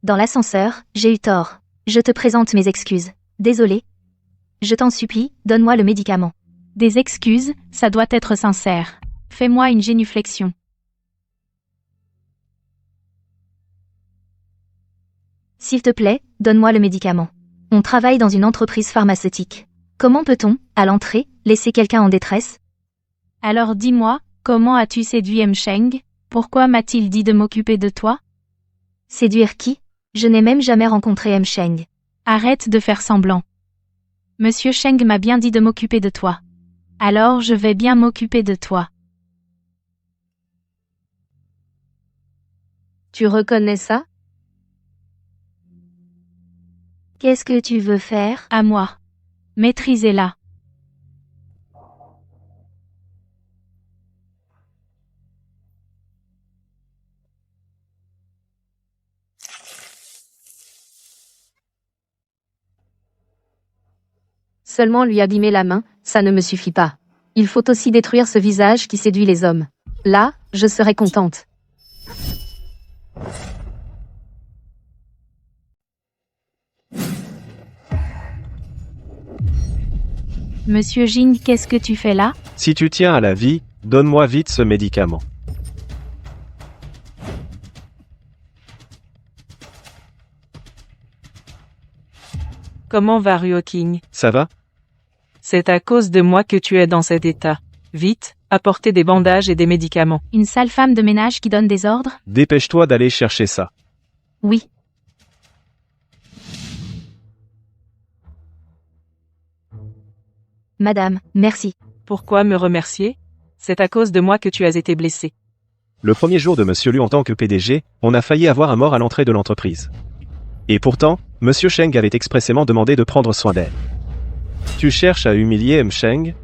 Dans l'ascenseur, j'ai eu tort. Je te présente mes excuses. Désolée. Je t'en supplie, donne-moi le médicament. Des excuses, ça doit être sincère. Fais-moi une génuflexion. S'il te plaît, donne-moi le médicament. On travaille dans une entreprise pharmaceutique. Comment peut-on, à l'entrée, laisser quelqu'un en détresse? Alors dis-moi, comment as-tu séduit Msheng? Pourquoi m'a-t-il dit de m'occuper de toi? Séduire qui? Je n'ai même jamais rencontré Msheng. Arrête de faire semblant. Monsieur Sheng m'a bien dit de m'occuper de toi. Alors je vais bien m'occuper de toi. Tu reconnais ça? Qu'est-ce que tu veux faire? À moi. Maîtrisez-la. Seulement lui abîmer la main, ça ne me suffit pas. Il faut aussi détruire ce visage qui séduit les hommes. Là, je serai contente. Monsieur Jing, qu'est-ce que tu fais là? Si tu tiens à la vie, donne-moi vite ce médicament. Comment va Ruoking? Ça va? C'est à cause de moi que tu es dans cet état. Vite, apportez des bandages et des médicaments. Une sale femme de ménage qui donne des ordres? Dépêche-toi d'aller chercher ça. Oui. Madame, merci. Pourquoi me remercier? C'est à cause de moi que tu as été blessé. Le premier jour de Monsieur Liu en tant que PDG, on a failli avoir un mort à l'entrée de l'entreprise. Et pourtant, Monsieur Cheng avait expressément demandé de prendre soin d'elle. Tu cherches à humilier M. Cheng?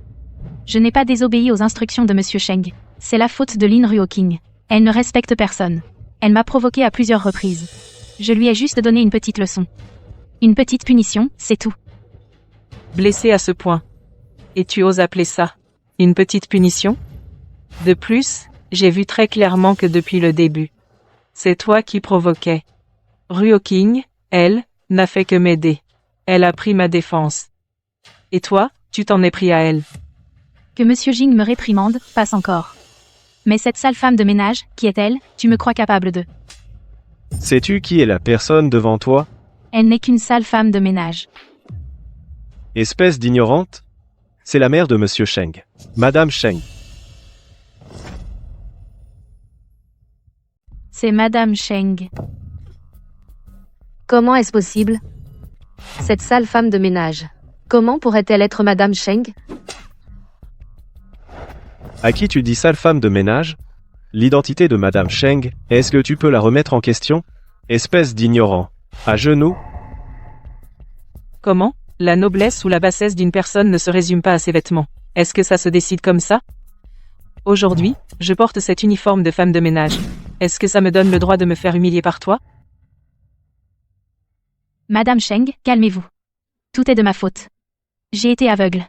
Je n'ai pas désobéi aux instructions de Monsieur Cheng. C'est la faute de Lin Ruoqing. Elle ne respecte personne. Elle m'a provoqué à plusieurs reprises. Je lui ai juste donné une petite leçon. Une petite punition, c'est tout. Blessé à ce point. Et tu oses appeler ça une petite punition? De plus, j'ai vu très clairement que depuis le début, c'est toi qui provoquais. Ruoqing, elle, n'a fait que m'aider. Elle a pris ma défense. Et toi, tu t'en es pris à elle. Que Monsieur Jing me réprimande, passe encore. Mais cette sale femme de ménage, qui est-elle, tu me crois capable de? Sais-tu qui est la personne devant toi? Elle n'est qu'une sale femme de ménage. Espèce d'ignorante? C'est la mère de Monsieur Cheng. Madame Cheng. C'est Madame Cheng. Comment est-ce possible? Cette sale femme de ménage. Comment pourrait-elle être Madame Cheng? À qui tu dis sale femme de ménage? L'identité de Madame Cheng, est-ce que tu peux la remettre en question? Espèce d'ignorant. À genoux? Comment? La noblesse ou la bassesse d'une personne ne se résume pas à ses vêtements. Est-ce que ça se décide comme ça? Aujourd'hui, je porte cet uniforme de femme de ménage. Est-ce que ça me donne le droit de me faire humilier par toi? Madame Cheng, calmez-vous. Tout est de ma faute. J'ai été aveugle.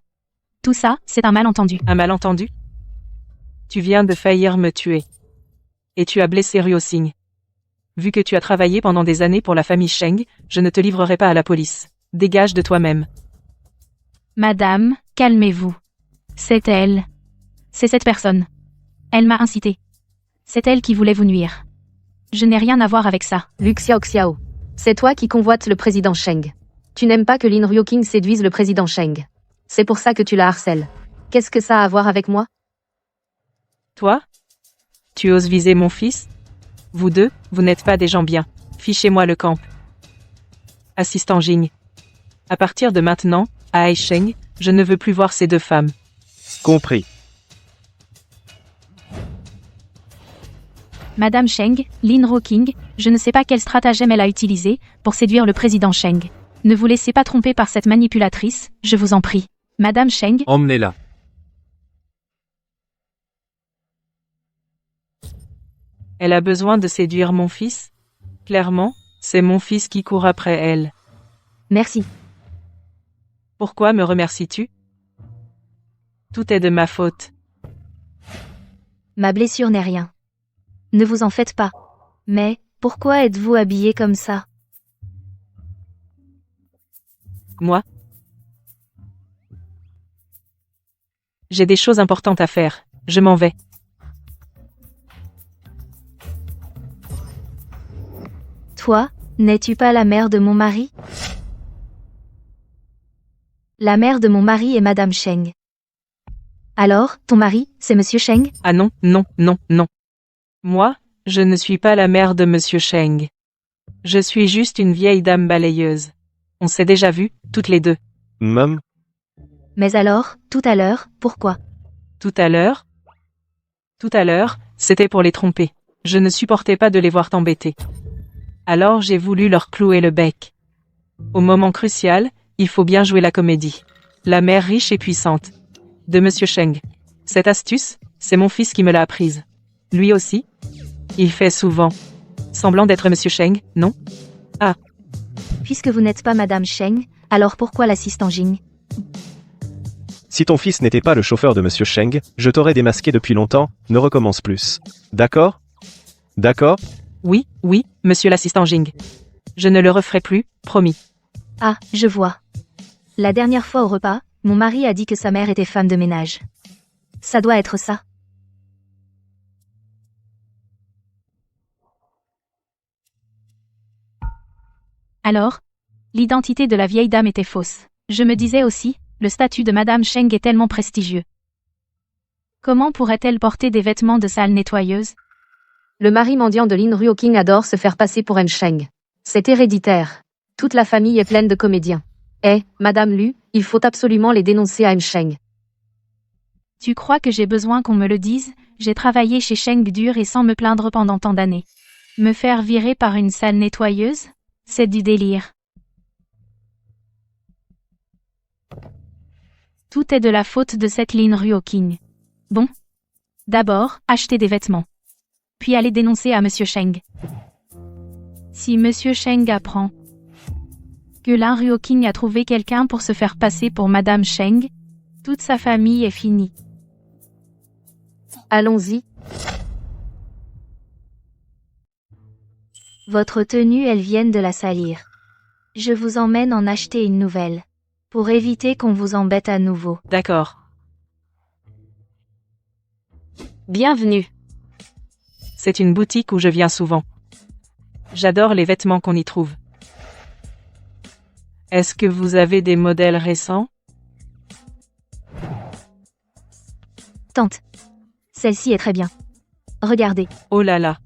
Tout ça, c'est un malentendu. Un malentendu? Tu viens de faillir me tuer. Et tu as blessé Ruoqing. Vu que tu as travaillé pendant des années pour la famille Cheng, je ne te livrerai pas à la police. Dégage de toi-même. Madame, calmez-vous. C'est elle. C'est cette personne. Elle m'a incité. C'est elle qui voulait vous nuire. Je n'ai rien à voir avec ça. Lu Xiaoxiao. C'est toi qui convoites le président Cheng. Tu n'aimes pas que Lin Ruoqing séduise le président Cheng. C'est pour ça que tu la harcèles. Qu'est-ce que ça a à voir avec moi? Toi? Tu oses viser mon fils? Vous deux, vous n'êtes pas des gens bien. Fichez-moi le camp. Assistant Jing. À partir de maintenant, à Aicheng, je ne veux plus voir ces deux femmes. Compris. Madame Cheng, Lin Ruoqing, je ne sais pas quel stratagème elle a utilisé pour séduire le président Cheng. Ne vous laissez pas tromper par cette manipulatrice, je vous en prie. Madame Cheng, Emmenez-la. Elle a besoin de séduire mon fils? Clairement, c'est mon fils qui court après elle. Merci. Pourquoi me remercies-tu? Tout est de ma faute. Ma blessure n'est rien. Ne vous en faites pas. Mais, pourquoi êtes-vous habillé comme ça? Moi? J'ai des choses importantes à faire. Je m'en vais. Toi, n'es-tu pas la mère de mon mari? La mère de mon mari est Madame Cheng. Alors, ton mari, c'est Monsieur Cheng? Ah non, non, non, non. Moi, je ne suis pas la mère de Monsieur Cheng. Je suis juste une vieille dame balayeuse. On s'est déjà vus, toutes les deux. Maman? Mais alors, tout à l'heure, pourquoi? Tout à l'heure? Tout à l'heure, c'était pour les tromper. Je ne supportais pas de les voir t'embêter. Alors j'ai voulu leur clouer le bec. Au moment crucial, il faut bien jouer la comédie. La mère riche et puissante. De Monsieur Cheng. Cette astuce, c'est mon fils qui me l'a apprise. Lui aussi? Il fait souvent semblant d'être Monsieur Cheng, non? Ah. Puisque vous n'êtes pas Madame Cheng, alors pourquoi l'assistant Jing? Si ton fils n'était pas le chauffeur de Monsieur Cheng, je t'aurais démasqué depuis longtemps, ne recommence plus. D'accord? D'accord? Oui, oui, monsieur l'assistant Jing. Je ne le referai plus, promis. Ah, je vois. La dernière fois au repas, mon mari a dit que sa mère était femme de ménage. Ça doit être ça. Alors? L'identité de la vieille dame était fausse. Je me disais aussi, le statut de Madame Cheng est tellement prestigieux. Comment pourrait-elle porter des vêtements de sale nettoyeuse? Le mari mendiant de Lin Ruoqing adore se faire passer pour M. Cheng. C'est héréditaire. Toute la famille est pleine de comédiens. Madame Lu, il faut absolument les dénoncer à M. Cheng. Tu crois que j'ai besoin qu'on me le dise? J'ai travaillé chez Sheng dur et sans me plaindre pendant tant d'années. Me faire virer par une sale nettoyeuse? C'est du délire. Tout est de la faute de cette Lin Ruoqing. Bon. D'abord, acheter des vêtements. Puis aller dénoncer à Monsieur Sheng. Si Monsieur Sheng apprend que Lin Ruoqing a trouvé quelqu'un pour se faire passer pour Madame Sheng, toute sa famille est finie. Allons-y. Votre tenue, elles viennent de la salir. Je vous emmène en acheter une nouvelle. Pour éviter qu'on vous embête à nouveau. D'accord. Bienvenue. C'est une boutique où je viens souvent. J'adore les vêtements qu'on y trouve. Est-ce que vous avez des modèles récents? Tante. Celle-ci est très bien. Regardez. Oh là là.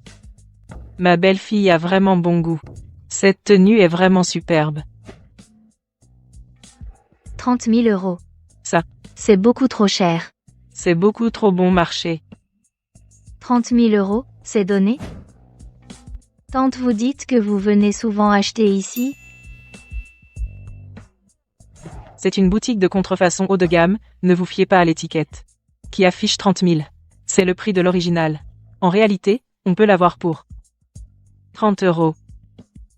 Ma belle-fille a vraiment bon goût. Cette tenue est vraiment superbe. 30 000 €. Ça. C'est beaucoup trop cher. C'est beaucoup trop bon marché. 30 000 €, c'est donné? Tante, vous dites que vous venez souvent acheter ici? C'est une boutique de contrefaçon haut de gamme, ne vous fiez pas à l'étiquette. Qui affiche 30 000. C'est le prix de l'original. En réalité, on peut l'avoir pour 30 €.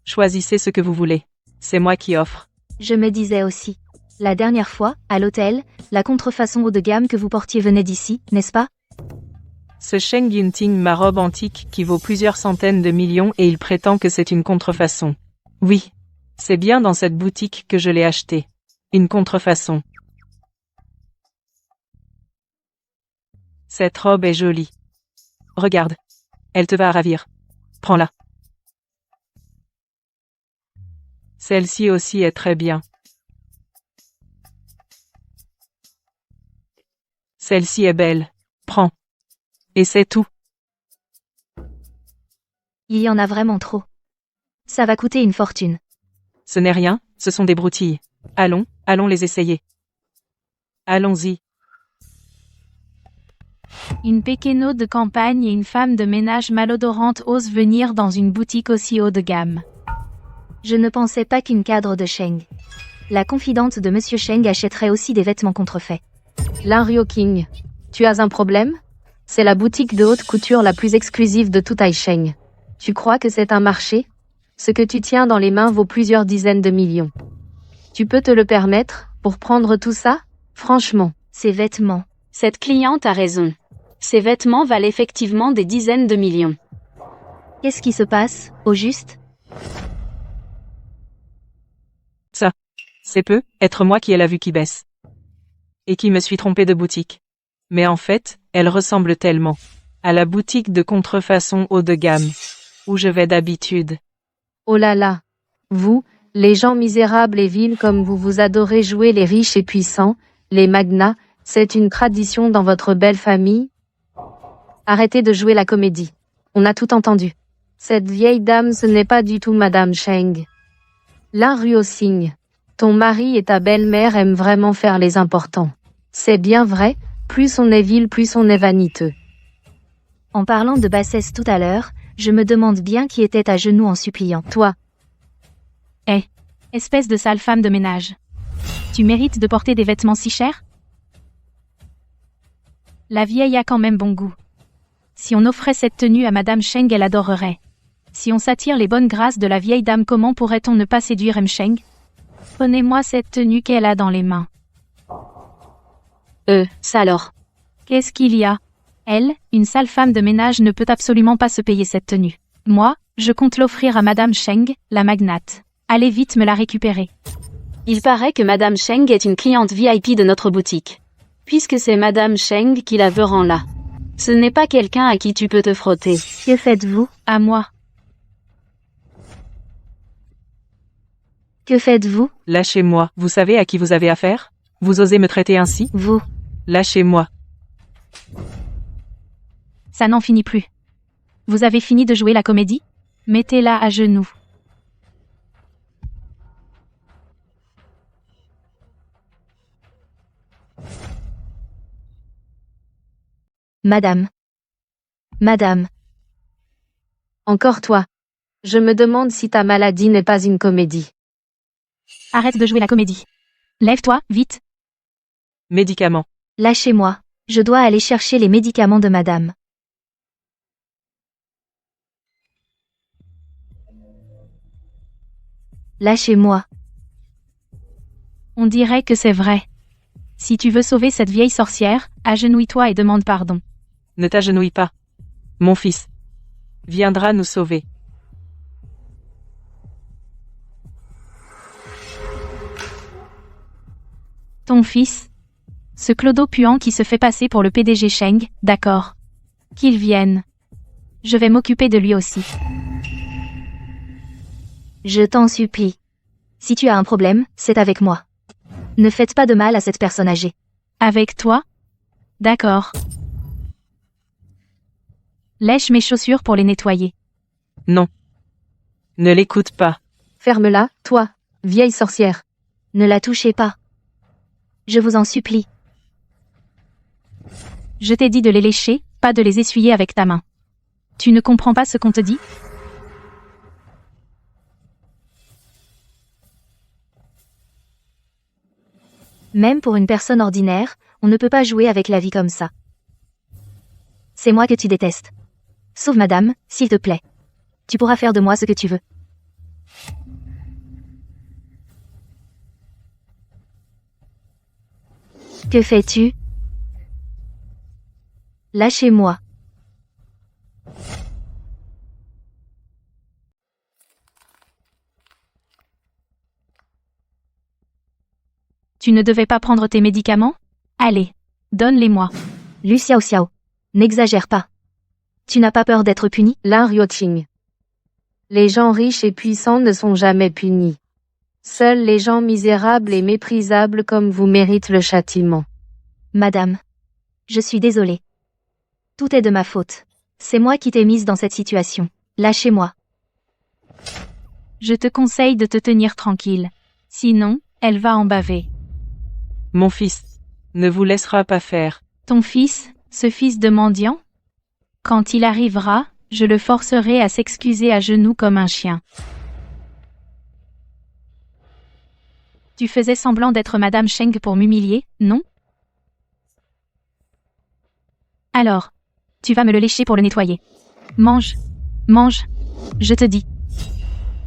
Choisissez ce que vous voulez. C'est moi qui offre. Je me disais aussi. La dernière fois, à l'hôtel, la contrefaçon haut de gamme que vous portiez venait d'ici, n'est-ce pas? Ce Sheng Yunting ma robe antique qui vaut plusieurs centaines de millions et il prétend que c'est une contrefaçon. Oui. C'est bien dans cette boutique que je l'ai acheté. Une contrefaçon. Cette robe est jolie. Regarde. Elle te va ravir. Prends-la. Celle-ci aussi est très bien. Celle-ci est belle. Prends. Et c'est tout. Il y en a vraiment trop. Ça va coûter une fortune. Ce n'est rien, ce sont des broutilles. Allons, allons les essayer. Allons-y. Une péqueno de campagne et une femme de ménage malodorante osent venir dans une boutique aussi haut de gamme. Je ne pensais pas qu'une cadre de Sheng. La confidente de Monsieur Sheng achèterait aussi des vêtements contrefaits. Lin Ruoqing, tu as un problème? C'est la boutique de haute couture la plus exclusive de tout Taisheng. Tu crois que c'est un marché? Ce que tu tiens dans les mains vaut plusieurs dizaines de millions. Tu peux te le permettre, pour prendre tout ça? Franchement. Ces vêtements. Cette cliente a raison. Ces vêtements valent effectivement des dizaines de millions. Qu'est-ce qui se passe, au juste? Ça. C'est peu, être moi qui ai la vue qui baisse. Et qui me suis trompé de boutique. Mais en fait, elle ressemble tellement à la boutique de contrefaçon haut de gamme, où je vais d'habitude. Oh là là. Vous, les gens misérables et vils comme vous adorez jouer les riches et puissants, les magnats, c'est une tradition dans votre belle famille? Arrêtez de jouer la comédie. On a tout entendu. Cette vieille dame ce n'est pas du tout Madame Sheng. Lin Ruoqing. Ton mari et ta belle-mère aiment vraiment faire les importants. C'est bien vrai, plus on est vil, plus on est vaniteux. En parlant de bassesse tout à l'heure, je me demande bien qui était à genoux en suppliant. Toi. Espèce de sale femme de ménage. Tu mérites de porter des vêtements si chers? La vieille a quand même bon goût. Si on offrait cette tenue à Madame Sheng, elle adorerait. Si on s'attire les bonnes grâces de la vieille dame, comment pourrait-on ne pas séduire M. Sheng? Prenez-moi cette tenue qu'elle a dans les mains. Ça alors. Qu'est-ce qu'il y a? Elle, une sale femme de ménage, ne peut absolument pas se payer cette tenue. Moi, je compte l'offrir à Madame Sheng, la magnate. Allez vite me la récupérer. Il paraît que Madame Sheng est une cliente VIP de notre boutique. Puisque c'est Madame Sheng qui la veut rend là. Ce n'est pas quelqu'un à qui tu peux te frotter. Que faites-vous? À moi. Que faites-vous? Lâchez-moi. Vous savez à qui vous avez affaire? Vous osez me traiter ainsi? Vous. Lâchez-moi. Ça n'en finit plus. Vous avez fini de jouer la comédie? Mettez-la à genoux. Madame. Madame. Encore toi. Je me demande si ta maladie n'est pas une comédie. Arrête de jouer la comédie. Lève-toi, vite. Médicaments. Lâchez-moi. Je dois aller chercher les médicaments de madame. Lâchez-moi. On dirait que c'est vrai. Si tu veux sauver cette vieille sorcière, agenouille-toi et demande pardon. Ne t'agenouille pas. Mon fils viendra nous sauver. Ton fils? Ce clodo puant qui se fait passer pour le PDG Sheng, d'accord. Qu'il vienne. Je vais m'occuper de lui aussi. Je t'en supplie. Si tu as un problème, c'est avec moi. Ne faites pas de mal à cette personne âgée. Avec toi? D'accord. Lèche mes chaussures pour les nettoyer. Non. Ne l'écoute pas. Ferme-la, toi, vieille sorcière. Ne la touchez pas. Je vous en supplie. Je t'ai dit de les lécher, pas de les essuyer avec ta main. Tu ne comprends pas ce qu'on te dit? Même pour une personne ordinaire, on ne peut pas jouer avec la vie comme ça. C'est moi que tu détestes. Sauve madame, s'il te plaît. Tu pourras faire de moi ce que tu veux. Que fais-tu? Lâchez-moi. Tu ne devais pas prendre tes médicaments? Allez, donne-les-moi. Lu Xiao Xiao. N'exagère pas. Tu n'as pas peur d'être puni? Lin Ryoqing. Les gens riches et puissants ne sont jamais punis. Seuls les gens misérables et méprisables comme vous méritent le châtiment. Madame. Je suis désolée. Tout est de ma faute. C'est moi qui t'ai mise dans cette situation. Lâchez-moi. Je te conseille de te tenir tranquille. Sinon, elle va en baver. Mon fils ne vous laissera pas faire. Ton fils, ce fils de mendiant? Quand il arrivera, je le forcerai à s'excuser à genoux comme un chien. Tu faisais semblant d'être Madame Sheng pour m'humilier, non? Alors, tu vas me le lécher pour le nettoyer. Mange. Mange. Je te dis.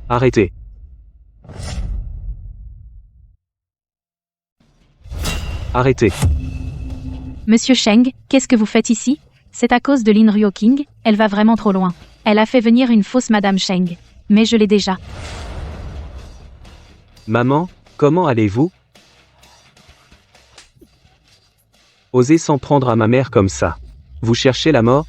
Arrêtez. Arrêtez. Monsieur Sheng, qu'est-ce que vous faites ici? C'est à cause de Lin Ryoqing, elle va vraiment trop loin. Elle a fait venir une fausse Madame Sheng. Mais je l'ai déjà. Maman, comment allez-vous? Osez s'en prendre à ma mère comme ça. Vous cherchez la mort?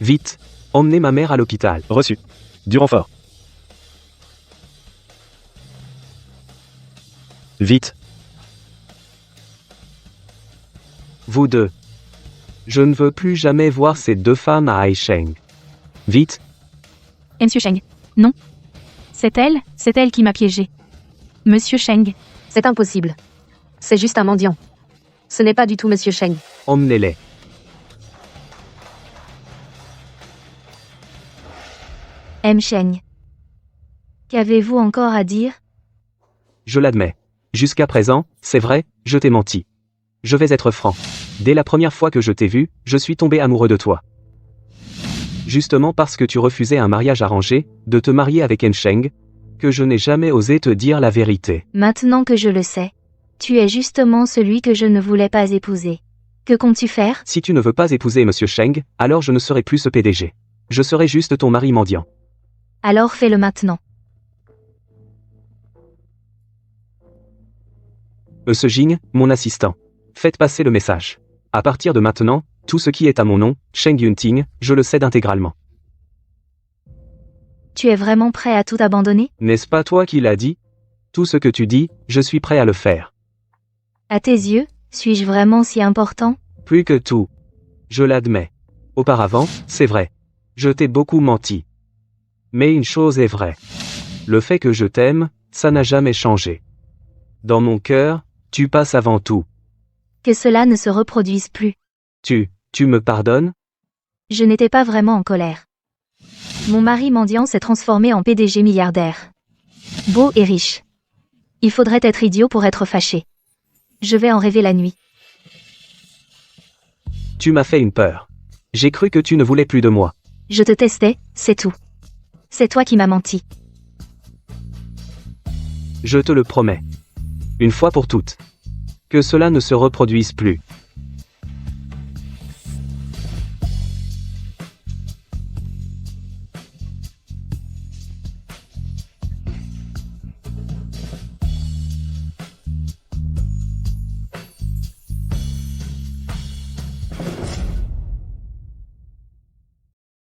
Vite, emmenez ma mère à l'hôpital. Reçu. Du renfort. Vite. Vous deux. Je ne veux plus jamais voir ces deux femmes à Aisheng. Vite. Monsieur Sheng. Non. C'est elle qui m'a piégé. Monsieur Sheng. C'est impossible. C'est juste un mendiant. Ce n'est pas du tout Monsieur Sheng. Emmenez-les. M. Sheng. Qu'avez-vous encore à dire? Je l'admets. Jusqu'à présent, c'est vrai, je t'ai menti. Je vais être franc. Dès la première fois que je t'ai vu, je suis tombé amoureux de toi. Justement parce que tu refusais un mariage arrangé, de te marier avec M. Sheng, que je n'ai jamais osé te dire la vérité. Maintenant que je le sais, tu es justement celui que je ne voulais pas épouser. Que comptes-tu faire? Si tu ne veux pas épouser M. Sheng, alors je ne serai plus ce PDG. Je serai juste ton mari mendiant. Alors fais-le maintenant. Monsieur Jing, mon assistant. Faites passer le message. À partir de maintenant, tout ce qui est à mon nom, Sheng Yunting, je le cède intégralement. Tu es vraiment prêt à tout abandonner? N'est-ce pas toi qui l'as dit? Tout ce que tu dis, je suis prêt à le faire. À tes yeux, suis-je vraiment si important? Plus que tout. Je l'admets. Auparavant, c'est vrai. Je t'ai beaucoup menti. Mais une chose est vraie. Le fait que je t'aime, ça n'a jamais changé. Dans mon cœur, tu passes avant tout. Que cela ne se reproduise plus. Tu me pardonnes? Je n'étais pas vraiment en colère. Mon mari mendiant s'est transformé en PDG milliardaire. Beau et riche. Il faudrait être idiot pour être fâché. Je vais en rêver la nuit. Tu m'as fait une peur. J'ai cru que tu ne voulais plus de moi. Je te testais, c'est tout. C'est toi qui m'as menti. Je te le promets. Une fois pour toutes. Que cela ne se reproduise plus.